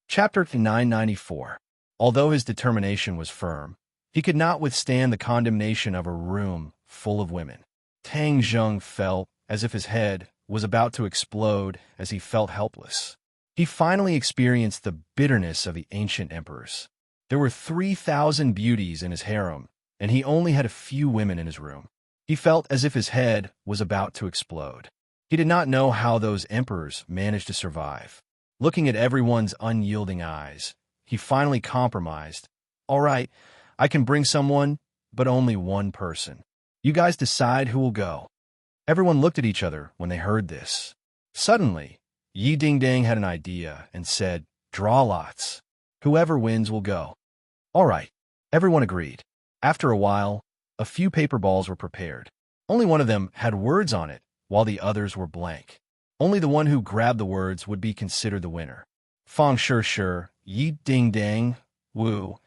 Chapter 994. Although his determination was firm, he could not withstand the condemnation of a room full of women. Tang Zheng felt as if his head was about to explode as he felt helpless. He finally experienced the bitterness of the ancient emperors. There were 3,000 beauties in his harem, and he only had a few women in his room. He felt as if his head was about to explode. He did not know how those emperors managed to survive. Looking at everyone's unyielding eyes, he finally compromised. All right, I can bring someone, but only one person. You guys decide who will go. Everyone looked at each other when they heard this. Suddenly, Yi Dingdang had an idea and said, draw lots. Whoever wins will go. All right, everyone agreed. After a while, a few paper balls were prepared. Only one of them had words on it, while the others were blank. Only the one who grabbed the words would be considered the winner. Fang Shi, Yi Dingdang, Wu,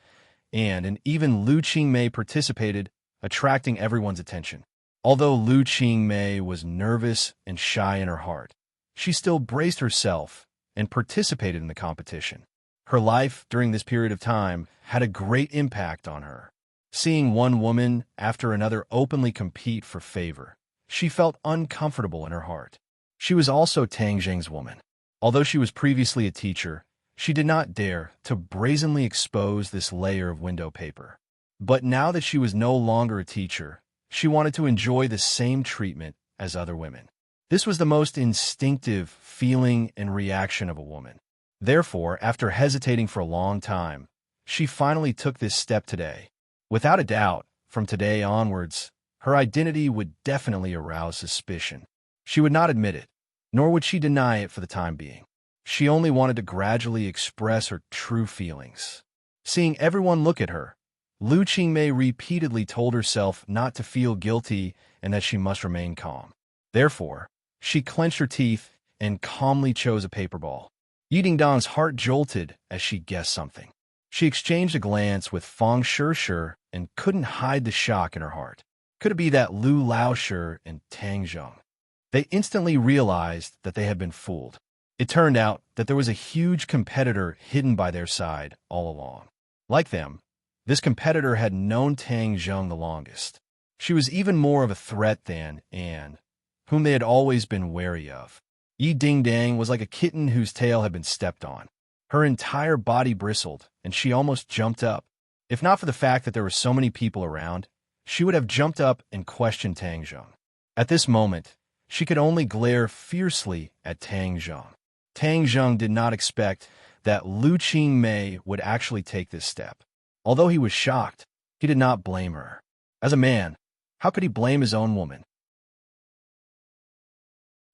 and even Lu Qingmei participated, attracting everyone's attention. Although Lu Qingmei was nervous and shy in her heart, she still braced herself and participated in the competition. Her life during this period of time had a great impact on her. Seeing one woman after another openly compete for favor, she felt uncomfortable in her heart. She was also Tang Zheng's woman. Although she was previously a teacher, she did not dare to brazenly expose this layer of window paper. But now that she was no longer a teacher, she wanted to enjoy the same treatment as other women. This was the most instinctive feeling and reaction of a woman. Therefore, after hesitating for a long time, she finally took this step today. Without a doubt, from today onwards, her identity would definitely arouse suspicion. She would not admit it, nor would she deny it for the time being. She only wanted to gradually express her true feelings. Seeing everyone look at her, Lu Qingmei repeatedly told herself not to feel guilty and that she must remain calm. Therefore, she clenched her teeth and calmly chose a paper ball. Yi Dingdang's heart jolted as she guessed something. She exchanged a glance with Fang Shirshir and couldn't hide the shock in her heart. Could it be that Lu Laoshi and Tang Zheng? They instantly realized that they had been fooled. It turned out that there was a huge competitor hidden by their side all along. Like them, this competitor had known Tang Zheng the longest. She was even more of a threat than Anne, whom they had always been wary of. Yi Dingdang was like a kitten whose tail had been stepped on. Her entire body bristled, and she almost jumped up. If not for the fact that there were so many people around, she would have jumped up and questioned Tang Zheng. At this moment, she could only glare fiercely at Tang Zheng. Tang Zheng did not expect that Lu Qingmei would actually take this step. Although he was shocked, he did not blame her. As a man, how could he blame his own woman?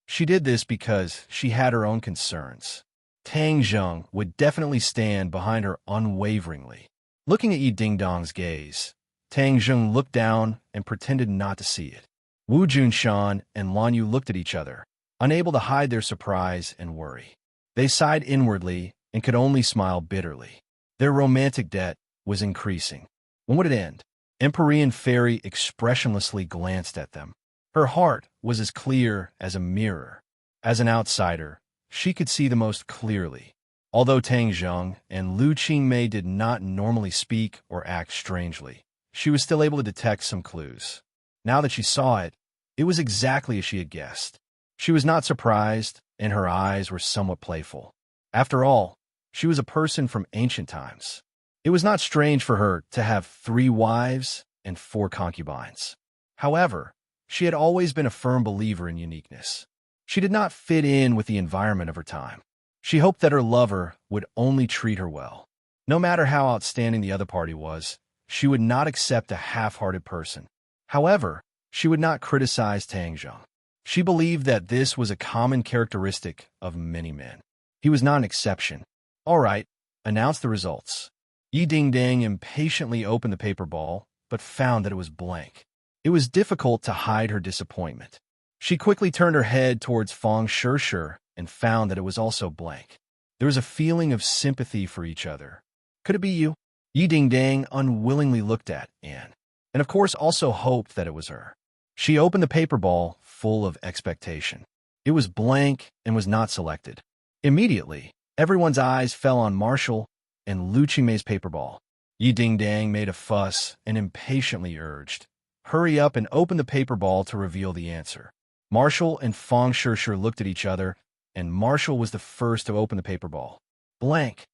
She did this because she had her own concerns. Tang Zheng would definitely stand behind her unwaveringly. Looking at Yi Dingdong's gaze, Tang Zheng looked down and pretended not to see it. Wu Junshan and Lan Yu looked at each other, unable to hide their surprise and worry. They sighed inwardly and could only smile bitterly. Their romantic debt was increasing. When would it end? Empyrean Fairy expressionlessly glanced at them. Her heart was as clear as a mirror. As an outsider, she could see the most clearly. Although Tang Zheng and Lu Qingmei did not normally speak or act strangely, she was still able to detect some clues. Now that she saw it, it was exactly as she had guessed. She was not surprised, and her eyes were somewhat playful. After all, she was a person from ancient times. It was not strange for her to have 3 wives and 4 concubines. However, she had always been a firm believer in uniqueness. She did not fit in with the environment of her time. She hoped that her lover would only treat her well. No matter how outstanding the other party was, she would not accept a half-hearted person. However, she would not criticize Tang Zheng. She believed that this was a common characteristic of many men. He was not an exception. All right, announce the results. Yi Dingdang impatiently opened the paper ball, but found that it was blank. It was difficult to hide her disappointment. She quickly turned her head towards Fang Shirshir and found that it was also blank. There was a feeling of sympathy for each other. Could it be you? Yi Dingdang unwillingly looked at Anne, and of course also hoped that it was her. She opened the paper ball full of expectation. It was blank and was not selected. Immediately, everyone's eyes fell on Marshall and Lu Qingmei's paper ball. Yi Dingdang made a fuss and impatiently urged, "Hurry up and open the paper ball to reveal the answer." Marshall and Fang Shirshir looked at each other, and Marshall was the first to open the paper ball. Blank.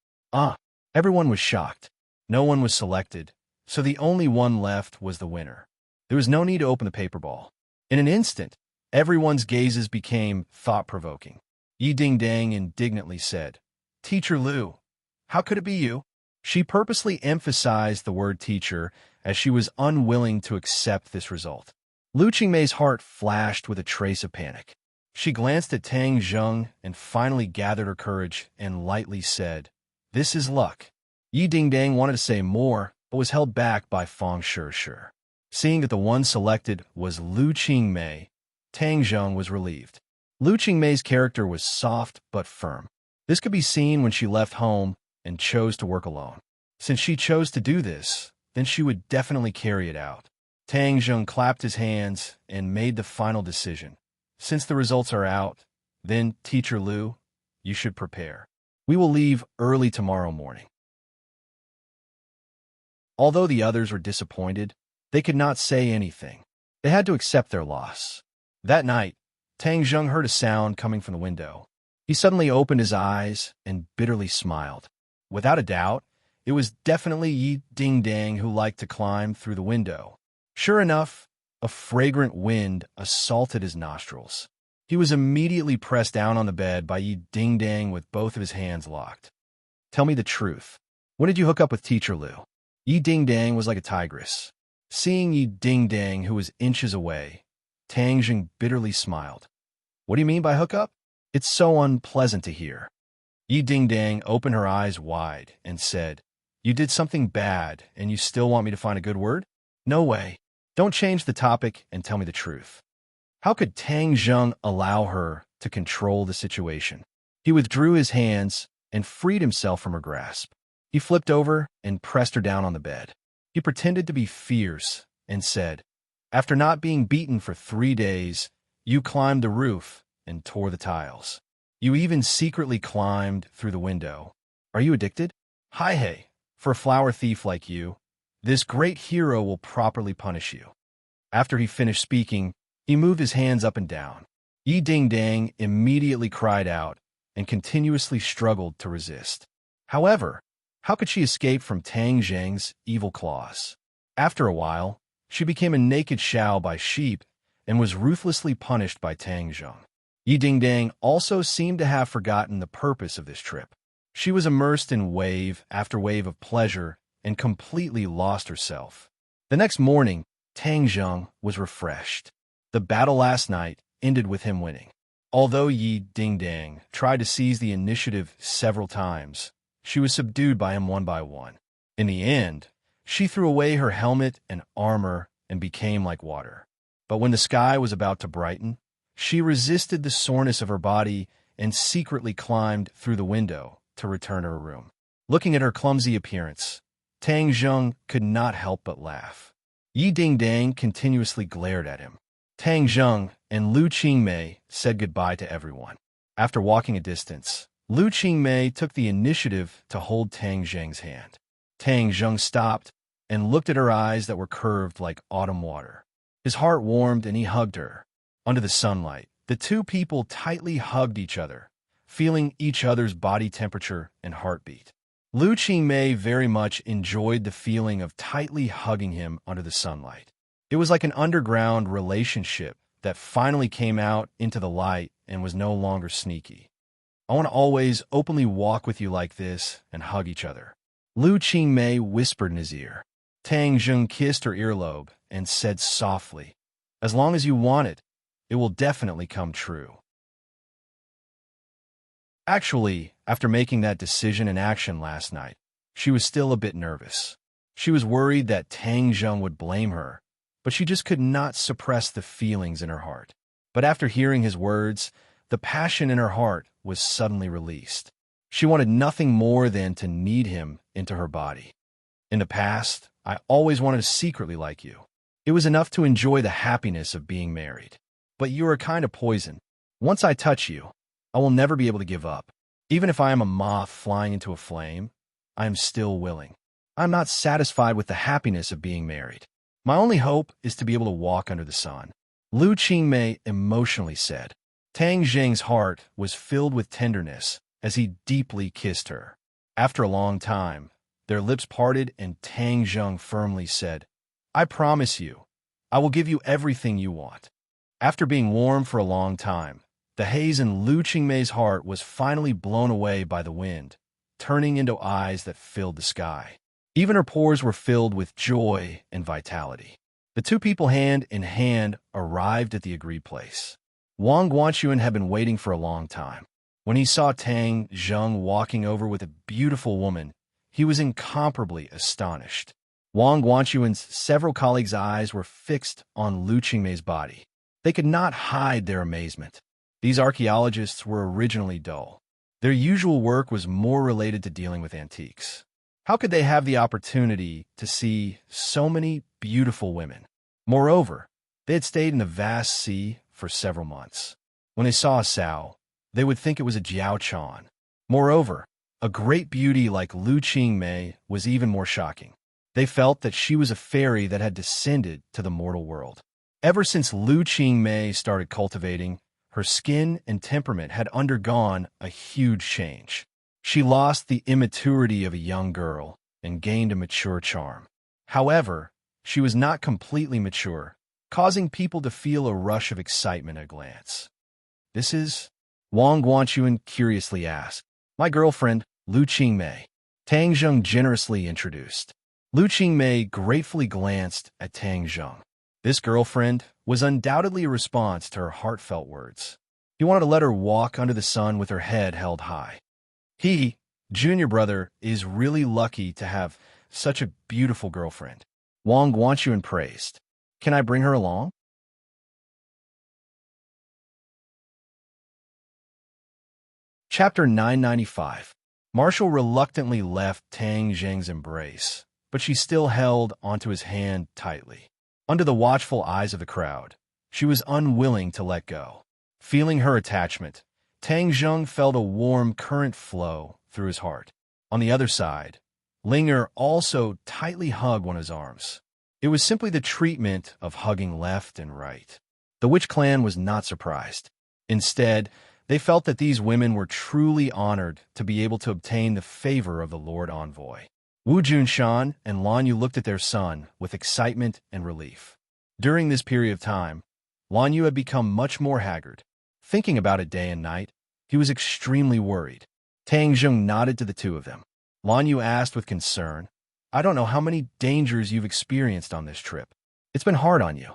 Everyone was shocked. No one was selected, so the only one left was the winner. There was no need to open the paper ball. In an instant, everyone's gazes became thought-provoking. Yi Dingdang indignantly said, "Teacher Lu, how could it be you?" She purposely emphasized the word teacher as she was unwilling to accept this result. Lu Qingmei's heart flashed with a trace of panic. She glanced at Tang Zheng and finally gathered her courage and lightly said, "This is luck." Yi Dingdang wanted to say more, but was held back by Fang Shirshir. Seeing that the one selected was Lu Qingmei, Tang Zheng was relieved. Lu Qingmei's character was soft but firm. This could be seen when she left home and chose to work alone. Since she chose to do this, then she would definitely carry it out. Tang Zheng clapped his hands and made the final decision. "Since the results are out, then, Teacher Lu, you should prepare. We will leave early tomorrow morning." Although the others were disappointed, they could not say anything. They had to accept their loss. That night, Tang Zheng heard a sound coming from the window. He suddenly opened his eyes and bitterly smiled. Without a doubt, it was definitely Yi Dingdang who liked to climb through the window. Sure enough, a fragrant wind assaulted his nostrils. He was immediately pressed down on the bed by Yi Dingdang with both of his hands locked. "Tell me the truth. When did you hook up with Teacher Lu?" Yi Dingdang was like a tigress. Seeing Yi Dingdang, who was inches away, Tang Zheng bitterly smiled. "What do you mean by hookup? It's so unpleasant to hear." Yi Dingdang opened her eyes wide and said, "You did something bad, and you still want me to find a good word? No way. Don't change the topic and tell me the truth." How could Tang Zheng allow her to control the situation? He withdrew his hands and freed himself from her grasp. He flipped over and pressed her down on the bed. He pretended to be fierce and said, "After not being beaten for 3 days, you climbed the roof and tore the tiles. You even secretly climbed through the window. Are you addicted? Hi hey, for a flower thief like you, this great hero will properly punish you." After he finished speaking, he moved his hands up and down. Yi Ding Dang immediately cried out and continuously struggled to resist. However, how could she escape from Tang Zheng's evil claws? After a while, she became a naked Shao by sheep and was ruthlessly punished by Tang Zheng. Yi Ding Dang also seemed to have forgotten the purpose of this trip. She was immersed in wave after wave of pleasure and completely lost herself. The next morning, Tang Zheng was refreshed. The battle last night ended with him winning. Although Yi Ding Dang tried to seize the initiative several times, she was subdued by him one by one. In the end, she threw away her helmet and armor and became like water. But when the sky was about to brighten, she resisted the soreness of her body and secretly climbed through the window to return to her room. Looking at her clumsy appearance, Tang Zheng could not help but laugh. Yi Ding Dang continuously glared at him. Tang Zheng and Lu Qingmei said goodbye to everyone. After walking a distance, Lu Qingmei took the initiative to hold Tang Zheng's hand. Tang Zheng stopped and looked at her eyes that were curved like autumn water. His heart warmed and he hugged her. Under the sunlight, the two people tightly hugged each other, feeling each other's body temperature and heartbeat. Lu Qingmei very much enjoyed the feeling of tightly hugging him under the sunlight. It was like an underground relationship that finally came out into the light and was no longer sneaky. "I want to always openly walk with you like this and hug each other," Lu Qingmei whispered in his ear. Tang Zheng kissed her earlobe and said softly, "As long as you want it, it will definitely come true." Actually, after making that decision and action last night, she was still a bit nervous. She was worried that Tang Zheng would blame her, but she just could not suppress the feelings in her heart. But after hearing his words, the passion in her heart was suddenly released. She wanted nothing more than to knead him into her body. "In the past, I always wanted to secretly like you. It was enough to enjoy the happiness of being married. But you are a kind of poison. Once I touch you, I will never be able to give up. Even if I am a moth flying into a flame, I am still willing. I am not satisfied with the happiness of being married. My only hope is to be able to walk under the sun," Lu Qingmei emotionally said. Tang Zheng's heart was filled with tenderness as he deeply kissed her. After a long time, their lips parted and Tang Zheng firmly said, "I promise you, I will give you everything you want." After being warm for a long time, the haze in Lu Qingmei's heart was finally blown away by the wind, turning into eyes that filled the sky. Even her pores were filled with joy and vitality. The two people hand in hand arrived at the agreed place. Wang Guanchuan had been waiting for a long time. When he saw Tang Zheng walking over with a beautiful woman, he was incomparably astonished. Wang Guanchuan's several colleagues' eyes were fixed on Lu Qingmei's body. They could not hide their amazement. These archaeologists were originally dull. Their usual work was more related to dealing with antiques. How could they have the opportunity to see so many beautiful women? Moreover, they had stayed in the vast sea for several months. When they saw a sow, they would think it was a jiaochuan. Moreover, a great beauty like Lu Qingmei was even more shocking. They felt that she was a fairy that had descended to the mortal world. Ever since Lu Qingmei started cultivating, her skin and temperament had undergone a huge change. She lost the immaturity of a young girl and gained a mature charm. However, she was not completely mature, causing people to feel a rush of excitement at a glance. "This is?" Wang Guanchuan curiously asked. "My girlfriend, Lu Qingmei," Tang Zheng generously introduced. Lu Qingmei gratefully glanced at Tang Zheng. This girlfriend was undoubtedly a response to her heartfelt words. He wanted to let her walk under the sun with her head held high. He, junior brother, is really lucky to have such a beautiful girlfriend, Wang Guanchuan praised. "Can I bring her along?" Chapter 995. Marshall reluctantly left Tang Jing's embrace, but she still held onto his hand tightly. Under the watchful eyes of the crowd, she was unwilling to let go. Feeling her attachment, Tang Jing felt a warm current flow through his heart. On the other side, Linger also tightly hugged one of his arms. It was simply the treatment of hugging left and right. The Witch Clan was not surprised. Instead, they felt that these women were truly honored to be able to obtain the favor of the Lord Envoy. Wu Junshan and Lan Yu looked at their son with excitement and relief. During this period of time, Lan Yu had become much more haggard. Thinking about it day and night, he was extremely worried. Tang Jing nodded to the two of them. Lan Yu asked with concern, "I don't know how many dangers you've experienced on this trip. It's been hard on you."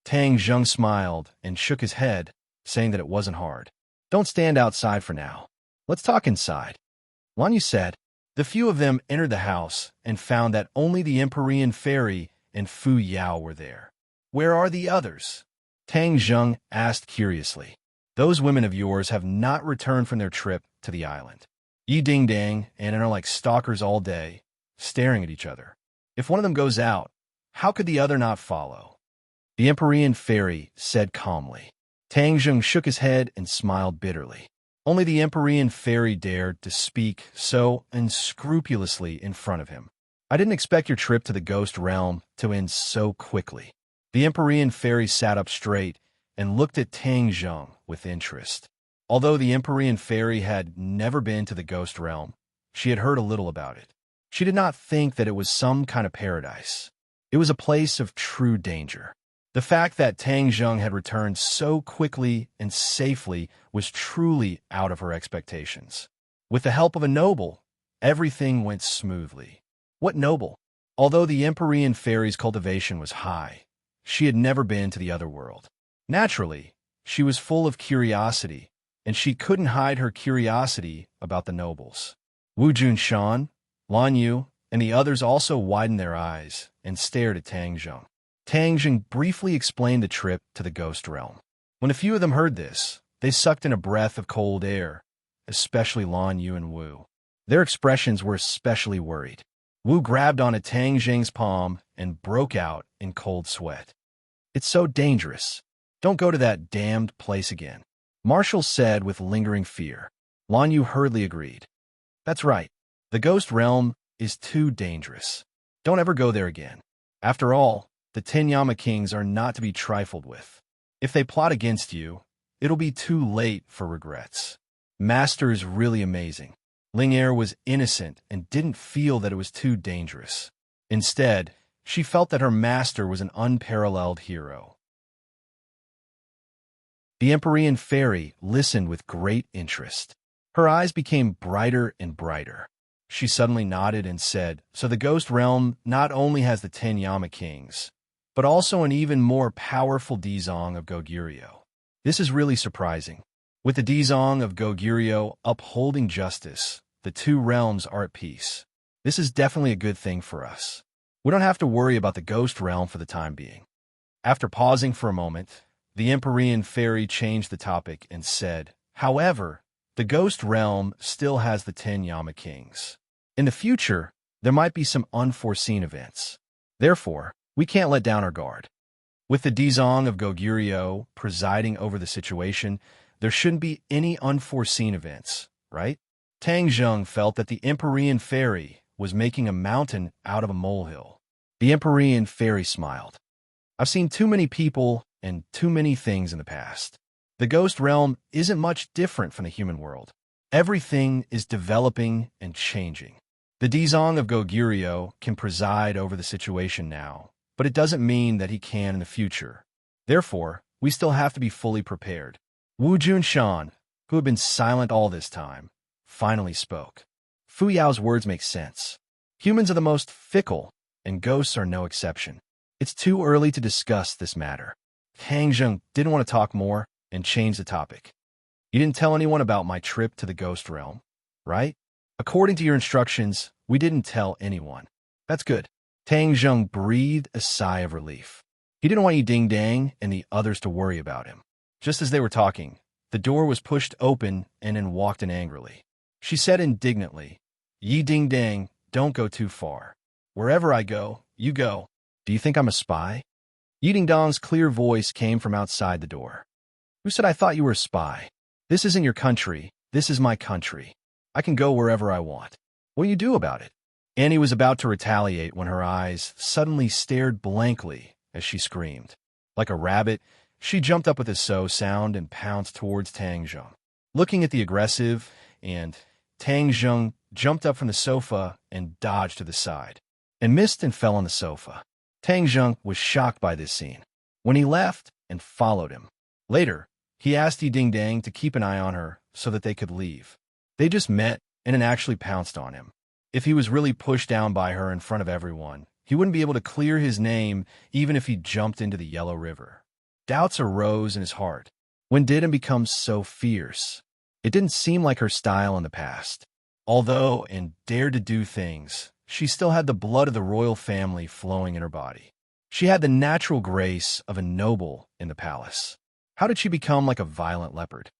Tang Jing smiled and shook his head, saying that it wasn't hard. "Don't stand outside for now. Let's talk inside," Lan Yu said. The few of them entered the house and found that only the Empyrean Fairy and Fu Yao were there. "Where are the others?" Tang Jing asked curiously. "Those women of yours have not returned from their trip to the island. Yi Ding Dang and are like stalkers all day, staring at each other. If one of them goes out, how could the other not follow?" The Empyrean Fairy said calmly. Tang Jing shook his head and smiled bitterly. Only the Empyrean Fairy dared to speak so unscrupulously in front of him. "I didn't expect your trip to the Ghost Realm to end so quickly." The Empyrean Fairy sat up straight and looked at Tang Jing with interest. Although the Empyrean Fairy had never been to the Ghost Realm, she had heard a little about it. She did not think that it was some kind of paradise. It was a place of true danger. The fact that Tang Jing had returned so quickly and safely was truly out of her expectations. With the help of a noble, everything went smoothly. What noble? Although the Empyrean Fairy's cultivation was high, she had never been to the other world. Naturally, she was full of curiosity, and she couldn't hide her curiosity about the nobles. Wu Junshan, Lan Yu, and the others also widened their eyes and stared at Tang Jing. Tang Jing briefly explained the trip to the Ghost Realm. When a few of them heard this, they sucked in a breath of cold air, especially Lan Yu and Wu. Their expressions were especially worried. Wu grabbed onto Tang Jing's palm and broke out in cold sweat. "It's so dangerous. Don't go to that damned place again," Marshall said with lingering fear. Lan Yu hurriedly agreed. "That's right. The Ghost Realm is too dangerous. Don't ever go there again. After all, the 10 Yama Kings are not to be trifled with. If they plot against you, it'll be too late for regrets." Master is really amazing. Ling was innocent and didn't feel that it was too dangerous. Instead, she felt that her master was an unparalleled hero. The Empyrean Fairy listened with great interest. Her eyes became brighter and brighter. She suddenly nodded and said, "So the Ghost Realm not only has the 10 Yama Kings, but also an even more powerful Dizong of Goguryeo. This is really surprising. With the Dizong of Goguryeo upholding justice, the two realms are at peace. This is definitely a good thing for us. We don't have to worry about the Ghost Realm for the time being." After pausing for a moment, the Empyrean Fairy changed the topic and said, "However, the Ghost Realm still has the 10 Yama Kings. In the future, there might be some unforeseen events. Therefore, we can't let down our guard. With the Dizong of Goguryeo presiding over the situation, there shouldn't be any unforeseen events, right?" Tang Jing felt that the Empyrean Fairy was making a mountain out of a molehill. The Empyrean Fairy smiled. "I've seen too many people and too many things in the past. The Ghost Realm isn't much different from the human world. Everything is developing and changing. The Dizong of Goguryeo can preside over the situation now, but it doesn't mean that he can in the future. Therefore, we still have to be fully prepared." Wu Junshan, who had been silent all this time, finally spoke. Fu Yao's words make sense. Humans are the most fickle, and ghosts are no exception. It's too early to discuss this matter. Tang Jing didn't want to talk more and changed the topic. "You didn't tell anyone about my trip to the Ghost Realm, right?" "According to your instructions, we didn't tell anyone." "That's good." Tang Jing breathed a sigh of relief. He didn't want Yi Ding Dang and the others to worry about him. Just as they were talking, the door was pushed open and in walked in angrily. She said indignantly. Yi Ding Dang, don't go too far. Wherever I go, you go. Do you think I'm a spy? Yi Ding Dong's clear voice came from outside the door. Who said I thought you were a spy? This isn't your country. This is my country. I can go wherever I want. What do you do about it? Annie was about to retaliate when her eyes suddenly stared blankly as she screamed. Like a rabbit, she jumped up with a so sound and pounced towards Tang Zheng. Looking at the aggressive, and Tang Zheng jumped up from the sofa and dodged to the side, and missed and fell on the sofa. Tang Zheng was shocked by this scene. When he left and followed him. Later, he asked Yi Ding Dang to keep an eye on her so that they could leave. They just met and actually pounced on him. If he was really pushed down by her in front of everyone, he wouldn't be able to clear his name even if he jumped into the Yellow River. Doubts arose in his heart. When did it become so fierce? It didn't seem like her style in the past. Although, and dared to do things, she still had the blood of the royal family flowing in her body. She had the natural grace of a noble in the palace. How did she become like a violent leopard?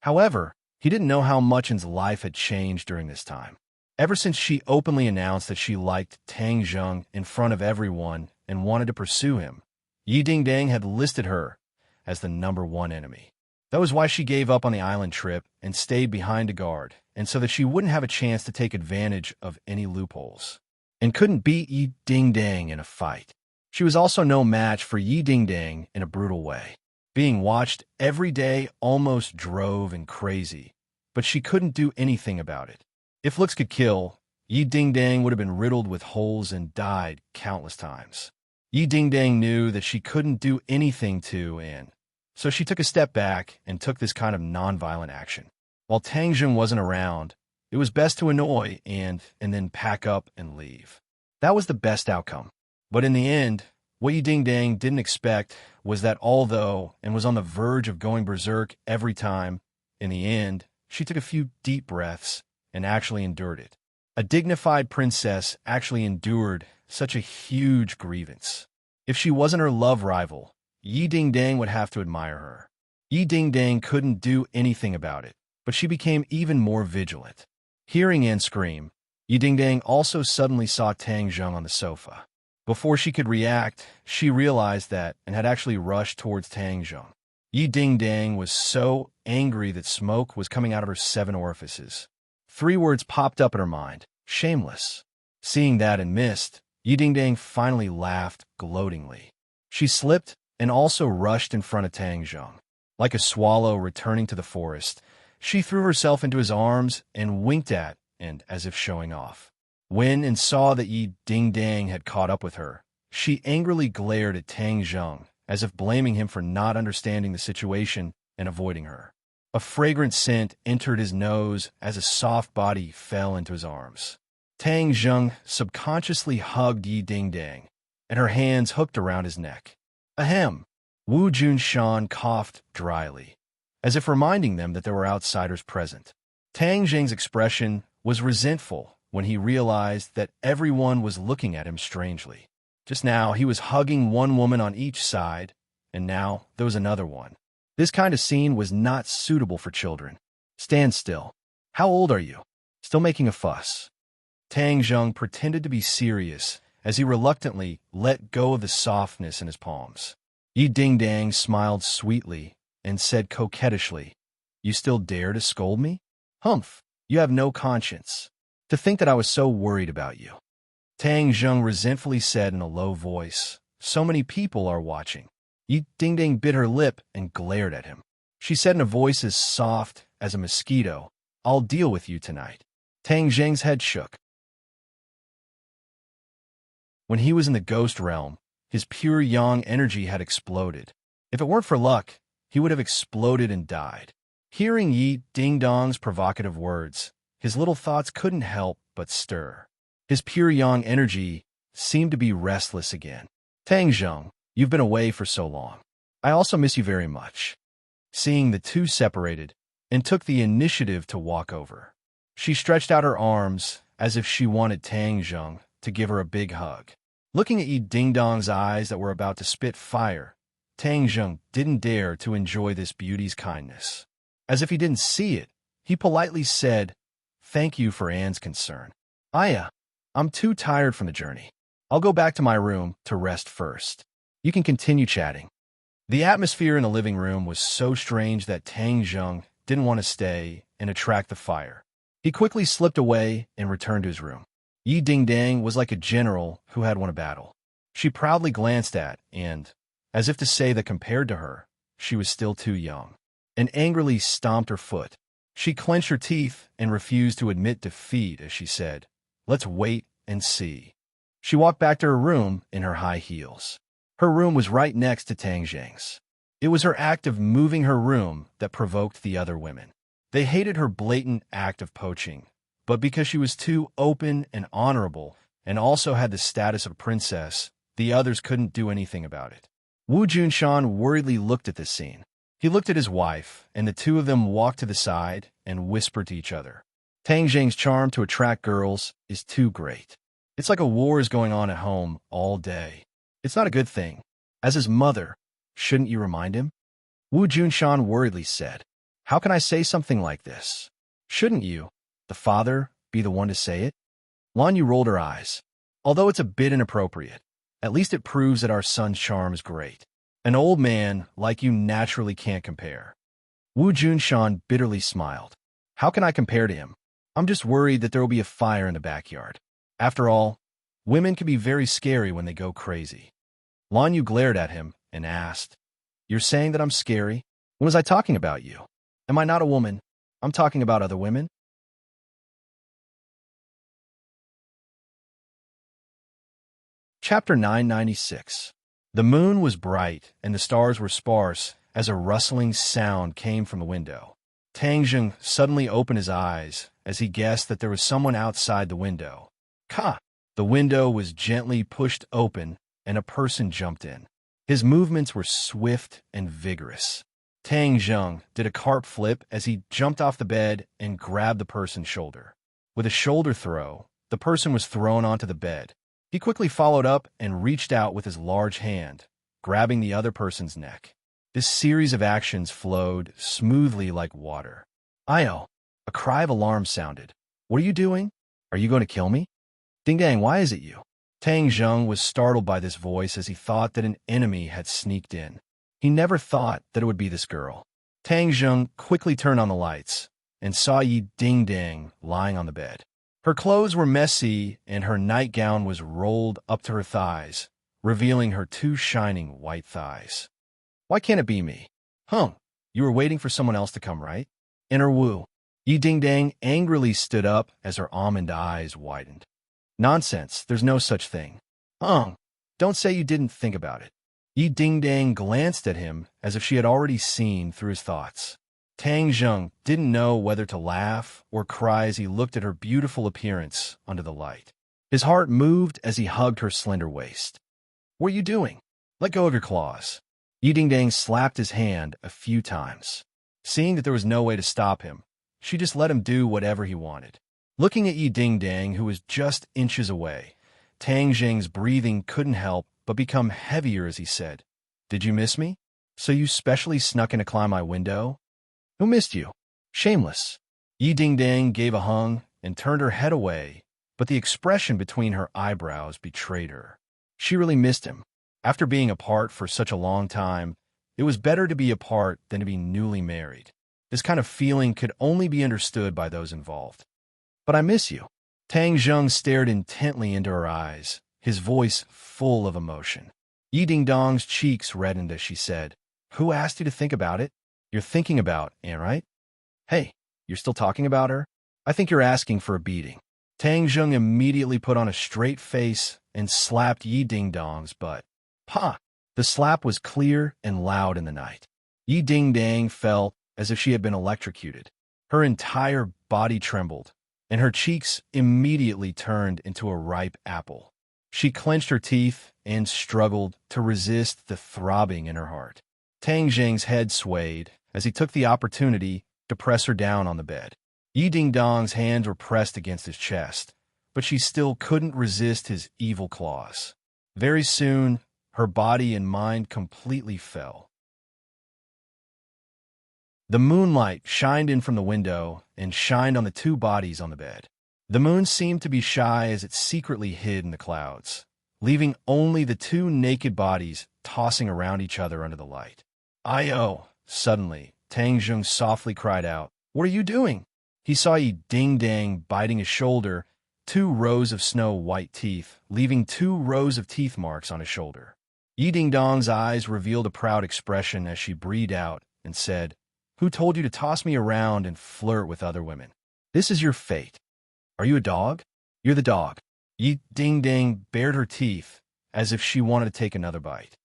However, he didn't know how much his life had changed during this time. Ever since she openly announced that she liked Tang Zheng in front of everyone and wanted to pursue him, Yi Ding Dang had listed her as the #1 enemy. That was why she gave up on the island trip and stayed behind to guard, and so that she wouldn't have a chance to take advantage of any loopholes, and couldn't beat Yi Ding Dang in a fight. She was also no match for Yi Ding Dang in a brutal way. Being watched every day almost drove him crazy, but she couldn't do anything about it. If looks could kill, Yi Ding Dang would have been riddled with holes and died countless times. Yi Ding Dang knew that she couldn't do anything to Anne, so she took a step back and took this kind of non-violent action. While Tang Zheng wasn't around, it was best to annoy and then pack up and leave. That was the best outcome. But in the end, what Yi Ding Dang didn't expect was that although and was on the verge of going berserk every time, in the end, she took a few deep breaths and actually endured it. A dignified princess actually endured such a huge grievance. If she wasn't her love rival, Yi Ding Dang would have to admire her. Yi Ding Dang couldn't do anything about it, but she became even more vigilant. Hearing Anne scream, Yi Ding Dang also suddenly saw Tang Zheng on the sofa. Before she could react, she realized that and had actually rushed towards Tang Zheng. Yi Ding Dang was so angry that smoke was coming out of her 7 orifices. 3 words popped up in her mind: shameless. Seeing that and missed, Yi Ding Dang finally laughed gloatingly. She slipped and also rushed in front of Tang Zheng. Like a swallow returning to the forest, she threw herself into his arms and winked at, and as if showing off. When and saw that Yi Ding Dang had caught up with her, she angrily glared at Tang Zheng, as if blaming him for not understanding the situation and avoiding her. A fragrant scent entered his nose as a soft body fell into his arms. Tang Zheng subconsciously hugged Yi Ding Dang, and her hands hooked around his neck. Ahem! Wu Junshan coughed dryly, as if reminding them that there were outsiders present. Tang Zheng's expression was resentful when he realized that everyone was looking at him strangely. Just now, he was hugging one woman on each side, and now there was another one. This kind of scene was not suitable for children. Stand still. How old are you? Still making a fuss. Tang Zheng pretended to be serious as he reluctantly let go of the softness in his palms. Yi Ding Dang smiled sweetly and said coquettishly, "You still dare to scold me? Humph, you have no conscience. To think that I was so worried about you." Tang Zheng resentfully said in a low voice, "So many people are watching." Yi Ding Dang bit her lip and glared at him. She said in a voice as soft as a mosquito, "I'll deal with you tonight." Tang Zheng's head shook. When he was in the ghost realm, his pure yang energy had exploded. If it weren't for luck, he would have exploded and died. Hearing Yi Ding Dong's provocative words, his little thoughts couldn't help but stir. His pure yang energy seemed to be restless again. Tang Zheng, you've been away for so long. I also miss you very much. Seeing the two separated, and took the initiative to walk over. She stretched out her arms as if she wanted Tang Zheng to give her a big hug. Looking at Yi Ding Dong's eyes that were about to spit fire, Tang Zheng didn't dare to enjoy this beauty's kindness. As if he didn't see it, he politely said, "Thank you for Anne's concern. I'm too tired from the journey. I'll go back to my room to rest first. You can continue chatting." The atmosphere in the living room was so strange that Tang Zheng didn't want to stay and attract the fire. He quickly slipped away and returned to his room. Yi Dingdang was like a general who had won a battle. She proudly glanced at and, as if to say that compared to her, she was still too young, and angrily stomped her foot. She clenched her teeth and refused to admit defeat as she said, "Let's wait and see." She walked back to her room in her high heels. Her room was right next to Tang Zheng's. It was her act of moving her room that provoked the other women. They hated her blatant act of poaching, but because she was too open and honorable and also had the status of princess, the others couldn't do anything about it. Wu Junshan worriedly looked at this scene. He looked at his wife, and the two of them walked to the side and whispered to each other. Tang Zheng's charm to attract girls is too great. It's like a war is going on at home all day. It's not a good thing. As his mother, shouldn't you remind him? Wu Junshan worriedly said, "How can I say something like this? Shouldn't you, the father, be the one to say it?" Lan Yu rolled her eyes. "Although it's a bit inappropriate, at least it proves that our son's charm is great. An old man like you naturally can't compare." Wu Junshan bitterly smiled. "How can I compare to him? I'm just worried that there will be a fire in the backyard. After all, women can be very scary when they go crazy." Lan Yu glared at him and asked, "You're saying that I'm scary? When was I talking about you? Am I not a woman? I'm talking about other women." Chapter 996. The moon was bright and the stars were sparse as a rustling sound came from the window. Tang Zheng suddenly opened his eyes as he guessed that there was someone outside the window. Ka! The window was gently pushed open and a person jumped in. His movements were swift and vigorous. Tang Zheng did a carp flip as he jumped off the bed and grabbed the person's shoulder. With a shoulder throw, the person was thrown onto the bed. He quickly followed up and reached out with his large hand, grabbing the other person's neck. This series of actions flowed smoothly like water. "Io!" A cry of alarm sounded. "What are you doing? Are you going to kill me?" "Ding Dang, why is it you?" Tang Zheng was startled by this voice as he thought that an enemy had sneaked in. He never thought that it would be this girl. Tang Zheng quickly turned on the lights and saw Yi Ding Dang lying on the bed. Her clothes were messy and her nightgown was rolled up to her thighs, revealing her two shining white thighs. "Why can't it be me?" You were waiting for someone else to come, right?" Enter Wu. Yi Ding Dang angrily stood up as her almond eyes widened. "Nonsense, there's no such thing." Don't say you didn't think about it." Yi Ding Dang glanced at him as if she had already seen through his thoughts. Tang Zheng didn't know whether to laugh or cry as he looked at her beautiful appearance under the light. His heart moved as he hugged her slender waist. "What are you doing? Let go of your claws." Yi Ding Dang slapped his hand a few times. Seeing that there was no way to stop him, she just let him do whatever he wanted. Looking at Yi Ding Dang, who was just inches away, Tang Zheng's breathing couldn't help but become heavier as he said, "Did you miss me? So you specially snuck in to climb my window? Who missed you? Shameless." Yi Ding Dang gave a hung and turned her head away, but the expression between her eyebrows betrayed her. She really missed him. After being apart for such a long time, it was better to be apart than to be newly married. This kind of feeling could only be understood by those involved. "But I miss you." Tang Zheng stared intently into her eyes, his voice full of emotion. Yi Ding Dong's cheeks reddened as she said, "Who asked you to think about it? You're thinking about Anne, right? Hey, you're still talking about her? I think you're asking for a beating." Tang Zheng immediately put on a straight face and slapped Yi Ding Dong's butt. Pa! The slap was clear and loud in the night. Yi Ding Dang felt as if she had been electrocuted. Her entire body trembled, and her cheeks immediately turned into a ripe apple. She clenched her teeth and struggled to resist the throbbing in her heart. Tang Zheng's head swayed as he took the opportunity to press her down on the bed. Yi Ding Dong's hands were pressed against his chest, but she still couldn't resist his evil claws. Very soon, her body and mind completely fell. The moonlight shined in from the window and shined on the two bodies on the bed. The moon seemed to be shy as it secretly hid in the clouds, leaving only the two naked bodies tossing around each other under the light. "Io!" Suddenly, Tang Jung softly cried out, "What are you doing?" He saw Yi Ding-dang biting his shoulder, 2 rows of snow-white teeth, leaving 2 rows of teeth marks on his shoulder. Yi Ding-dong's eyes revealed a proud expression as she breathed out and said, "Who told you to toss me around and flirt with other women? This is your fate. Are you a dog? You're the dog." Yi Ding-dang bared her teeth as if she wanted to take another bite.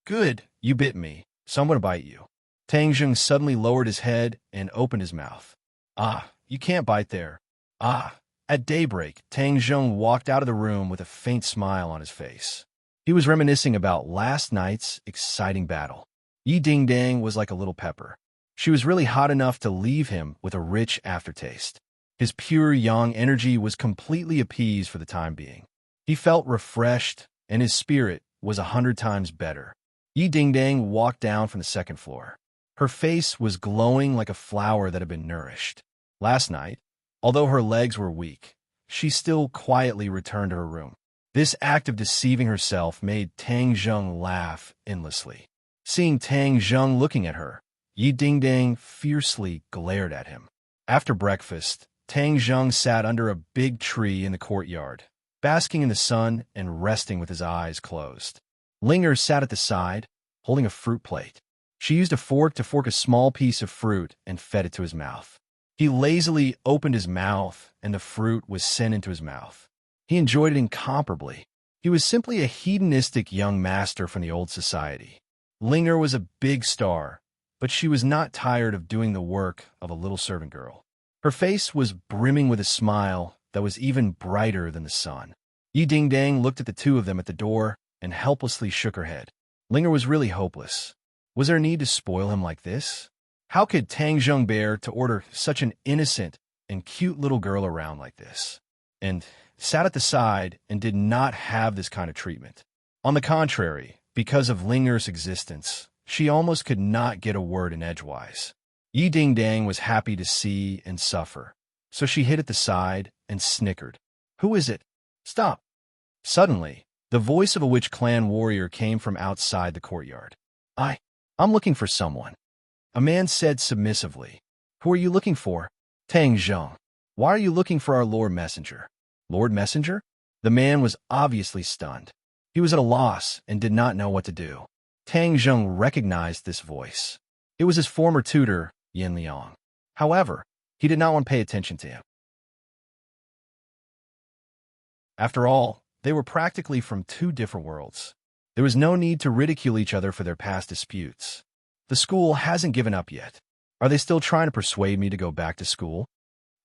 "Good, you bit me, so I'm going to bite you." Tang Jung suddenly lowered his head and opened his mouth. "Ah, you can't bite there. Ah." At daybreak, Tang Jung walked out of the room with a faint smile on his face. He was reminiscing about last night's exciting battle. Yi Ding-dang was like a little pepper. She was really hot enough to leave him with a rich aftertaste. His pure yang energy was completely appeased for the time being. He felt refreshed, and his spirit was 100 times better. Yi Ding-dang walked down from the second floor. Her face was glowing like a flower that had been nourished. Last night, although her legs were weak, she still quietly returned to her room. This act of deceiving herself made Tang Jung laugh endlessly. Seeing Tang Jung looking at her, Yi Ding-dang fiercely glared at him. After breakfast, Tang Jung sat under a big tree in the courtyard, basking in the sun and resting with his eyes closed. Linger sat at the side, holding a fruit plate. She used a fork to fork a small piece of fruit and fed it to his mouth. He lazily opened his mouth, and the fruit was sent into his mouth. He enjoyed it incomparably. He was simply a hedonistic young master from the old society. Linger was a big star, but she was not tired of doing the work of a little servant girl. Her face was brimming with a smile that was even brighter than the sun. Yi Ding-dang looked at the two of them at the door and helplessly shook her head. Linger was really hopeless. Was there a need to spoil him like this? How could Tang Jung bear to order such an innocent and cute little girl around like this? And sat at the side and did not have this kind of treatment. On the contrary, because of Linger's existence, she almost could not get a word in edgewise. Yi Ding-dang was happy to see and suffer, so she hid at the side and snickered. "Who is it? Stop!" Suddenly, the voice of a witch clan warrior came from outside the courtyard. I'm looking for someone." A man said submissively. "Who are you looking for?" "Tang Jung." "Why are you looking for our Lord Messenger?" "Lord Messenger?" The man was obviously stunned. He was at a loss and did not know what to do. Tang Jung recognized this voice. It was his former tutor, Yin Liang. However, he did not want to pay attention to him. After all, they were practically from 2 different worlds. There was no need to ridicule each other for their past disputes. The school hasn't given up yet. Are they still trying to persuade me to go back to school?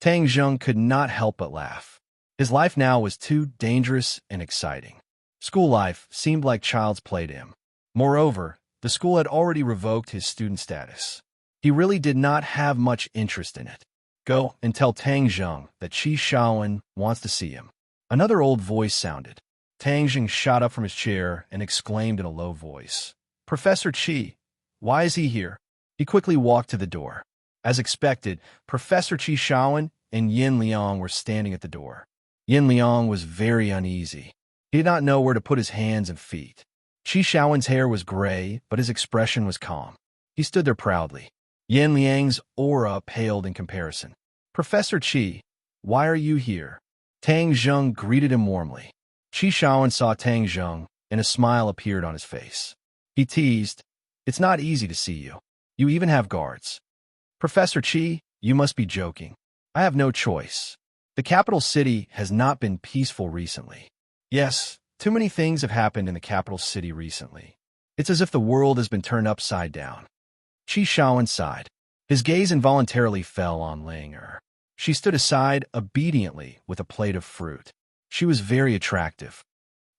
Tang Jung could not help but laugh. His life now was too dangerous and exciting. School life seemed like child's play to him. Moreover, the school had already revoked his student status. He really did not have much interest in it. "Go and tell Tang Jung that Qi Shaowen wants to see him." Another old voice sounded. Tang Jung shot up from his chair and exclaimed in a low voice, "Professor Qi, why is he here?" He quickly walked to the door. As expected, Professor Qi Shaowen and Yin Liang were standing at the door. Yin Liang was very uneasy. He did not know where to put his hands and feet. Qi Shaowen's hair was gray, but his expression was calm. He stood there proudly. Yin Liang's aura paled in comparison. "Professor Qi, why are you here?" Tang Jung greeted him warmly. Qi Shaowen saw Tang Jung, and a smile appeared on his face. He teased, "It's not easy to see you. You even have guards." "Professor Qi, you must be joking. I have no choice. The capital city has not been peaceful recently." "Yes, too many things have happened in the capital city recently. It's as if the world has been turned upside down." Qi Shaowen sighed. His gaze involuntarily fell on Linger. She stood aside obediently with a plate of fruit. She was very attractive.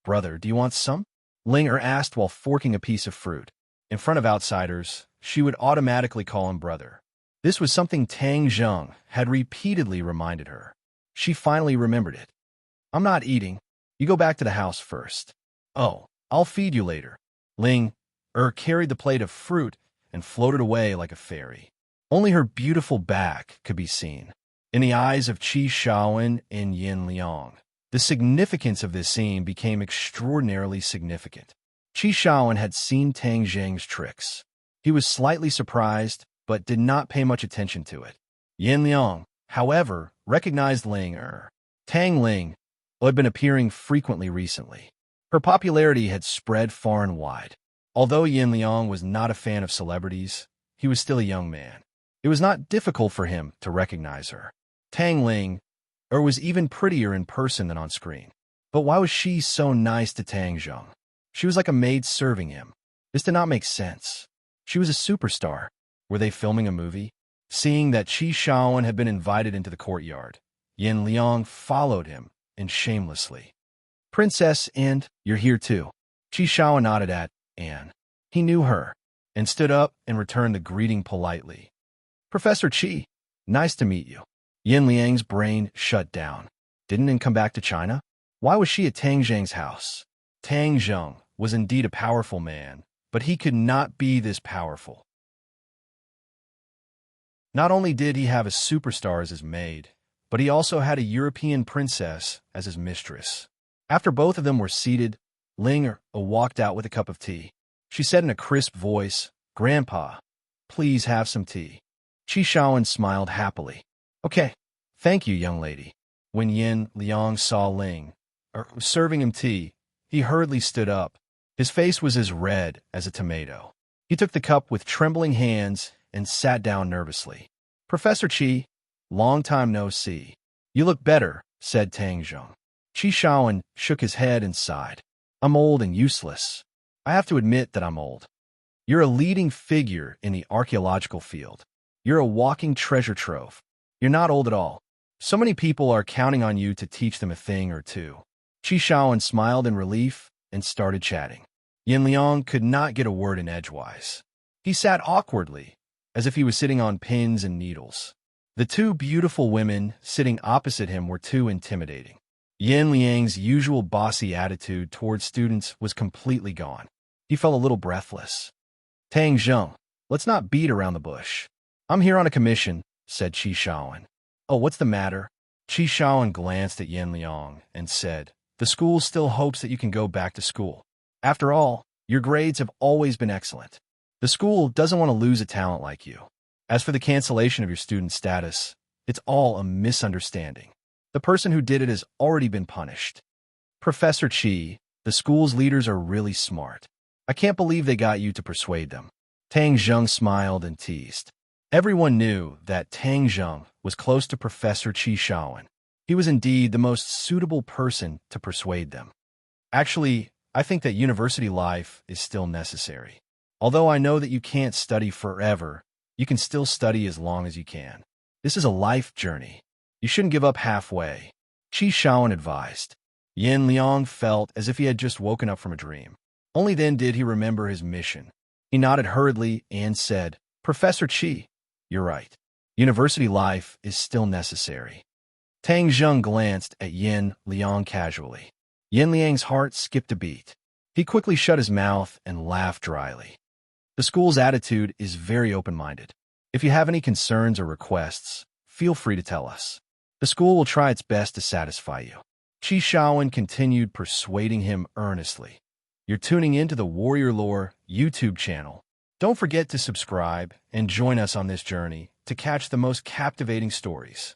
"Brother, do you want some?" Linger asked while forking a piece of fruit. In front of outsiders, she would automatically call him brother. This was something Tang Jung had repeatedly reminded her. She finally remembered it. "I'm not eating. You go back to the house first." "Oh, I'll feed you later." Linger carried the plate of fruit and floated away like a fairy. Only her beautiful back could be seen. In the eyes of Qi Shaoan and Yin Liang, the significance of this scene became extraordinarily significant. Qi Shaoan had seen Tang Zheng's tricks. He was slightly surprised, but did not pay much attention to it. Yin Liang, however, recognized Tang Ling, who had been appearing frequently recently. Her popularity had spread far and wide. Although Yin Liang was not a fan of celebrities, he was still a young man. It was not difficult for him to recognize her. Tang Ling, was even prettier in person than on screen. But why was she so nice to Tang Zheng? She was like a maid serving him. This did not make sense. She was a superstar. Were they filming a movie? Seeing that Qi Shaoan had been invited into the courtyard, Yin Liang followed him, and shamelessly. Princess, and you're here too. Qi Shaoan nodded at Anne. He knew her, and stood up and returned the greeting politely. Professor Qi, nice to meet you. Yin Liang's brain shut down. Didn't Anne come back to China? Why was she at Tang Zheng's house? Tang Zheng was indeed a powerful man, but he could not be this powerful. Not only did he have a superstar as his maid, but he also had a European princess as his mistress. After both of them were seated, Ling walked out with a cup of tea. She said in a crisp voice, Grandpa, please have some tea. Qi Shaoan smiled happily. Okay, thank you, young lady. When Yin Liang saw Ling serving him tea, he hurriedly stood up. His face was as red as a tomato. He took the cup with trembling hands and sat down nervously. Professor Qi, long time no see. You look better, said Tang Zheng. Qi Shaoan shook his head and sighed. I'm old and useless. I have to admit that I'm old. You're a leading figure in the archaeological field. You're a walking treasure trove. You're not old at all. So many people are counting on you to teach them a thing or two. Qi Shaoan smiled in relief and started chatting. Yin Liang could not get a word in edgewise. He sat awkwardly, as if he was sitting on pins and needles. The two beautiful women sitting opposite him were too intimidating. Yin Liang's usual bossy attitude towards students was completely gone. He felt a little breathless. Tang Zheng, let's not beat around the bush. I'm here on a commission, said Qi Shaoan. Oh, what's the matter? Qi Shaoan glanced at Yin Liang and said, the school still hopes that you can go back to school. After all, your grades have always been excellent. The school doesn't want to lose a talent like you. As for the cancellation of your student status, it's all a misunderstanding. The person who did it has already been punished. Professor Qi, the school's leaders are really smart. I can't believe they got you to persuade them. Tang Zheng smiled and teased. Everyone knew that Tang Zheng was close to Professor Qi Shaoan. He was indeed the most suitable person to persuade them. Actually, I think that university life is still necessary. Although I know that you can't study forever, you can still study as long as you can. This is a life journey. You shouldn't give up halfway. Qi Shaoan advised. Yin Liang felt as if he had just woken up from a dream. Only then did he remember his mission. He nodded hurriedly and said, Professor Qi, you're right. University life is still necessary. Tang Zheng glanced at Yin Liang casually. Yin Liang's heart skipped a beat. He quickly shut his mouth and laughed dryly. The school's attitude is very open-minded. If you have any concerns or requests, feel free to tell us. The school will try its best to satisfy you. Qi Shaoan continued persuading him earnestly. You're tuning into the Warrior Lore YouTube channel. Don't forget to subscribe and join us on this journey to catch the most captivating stories.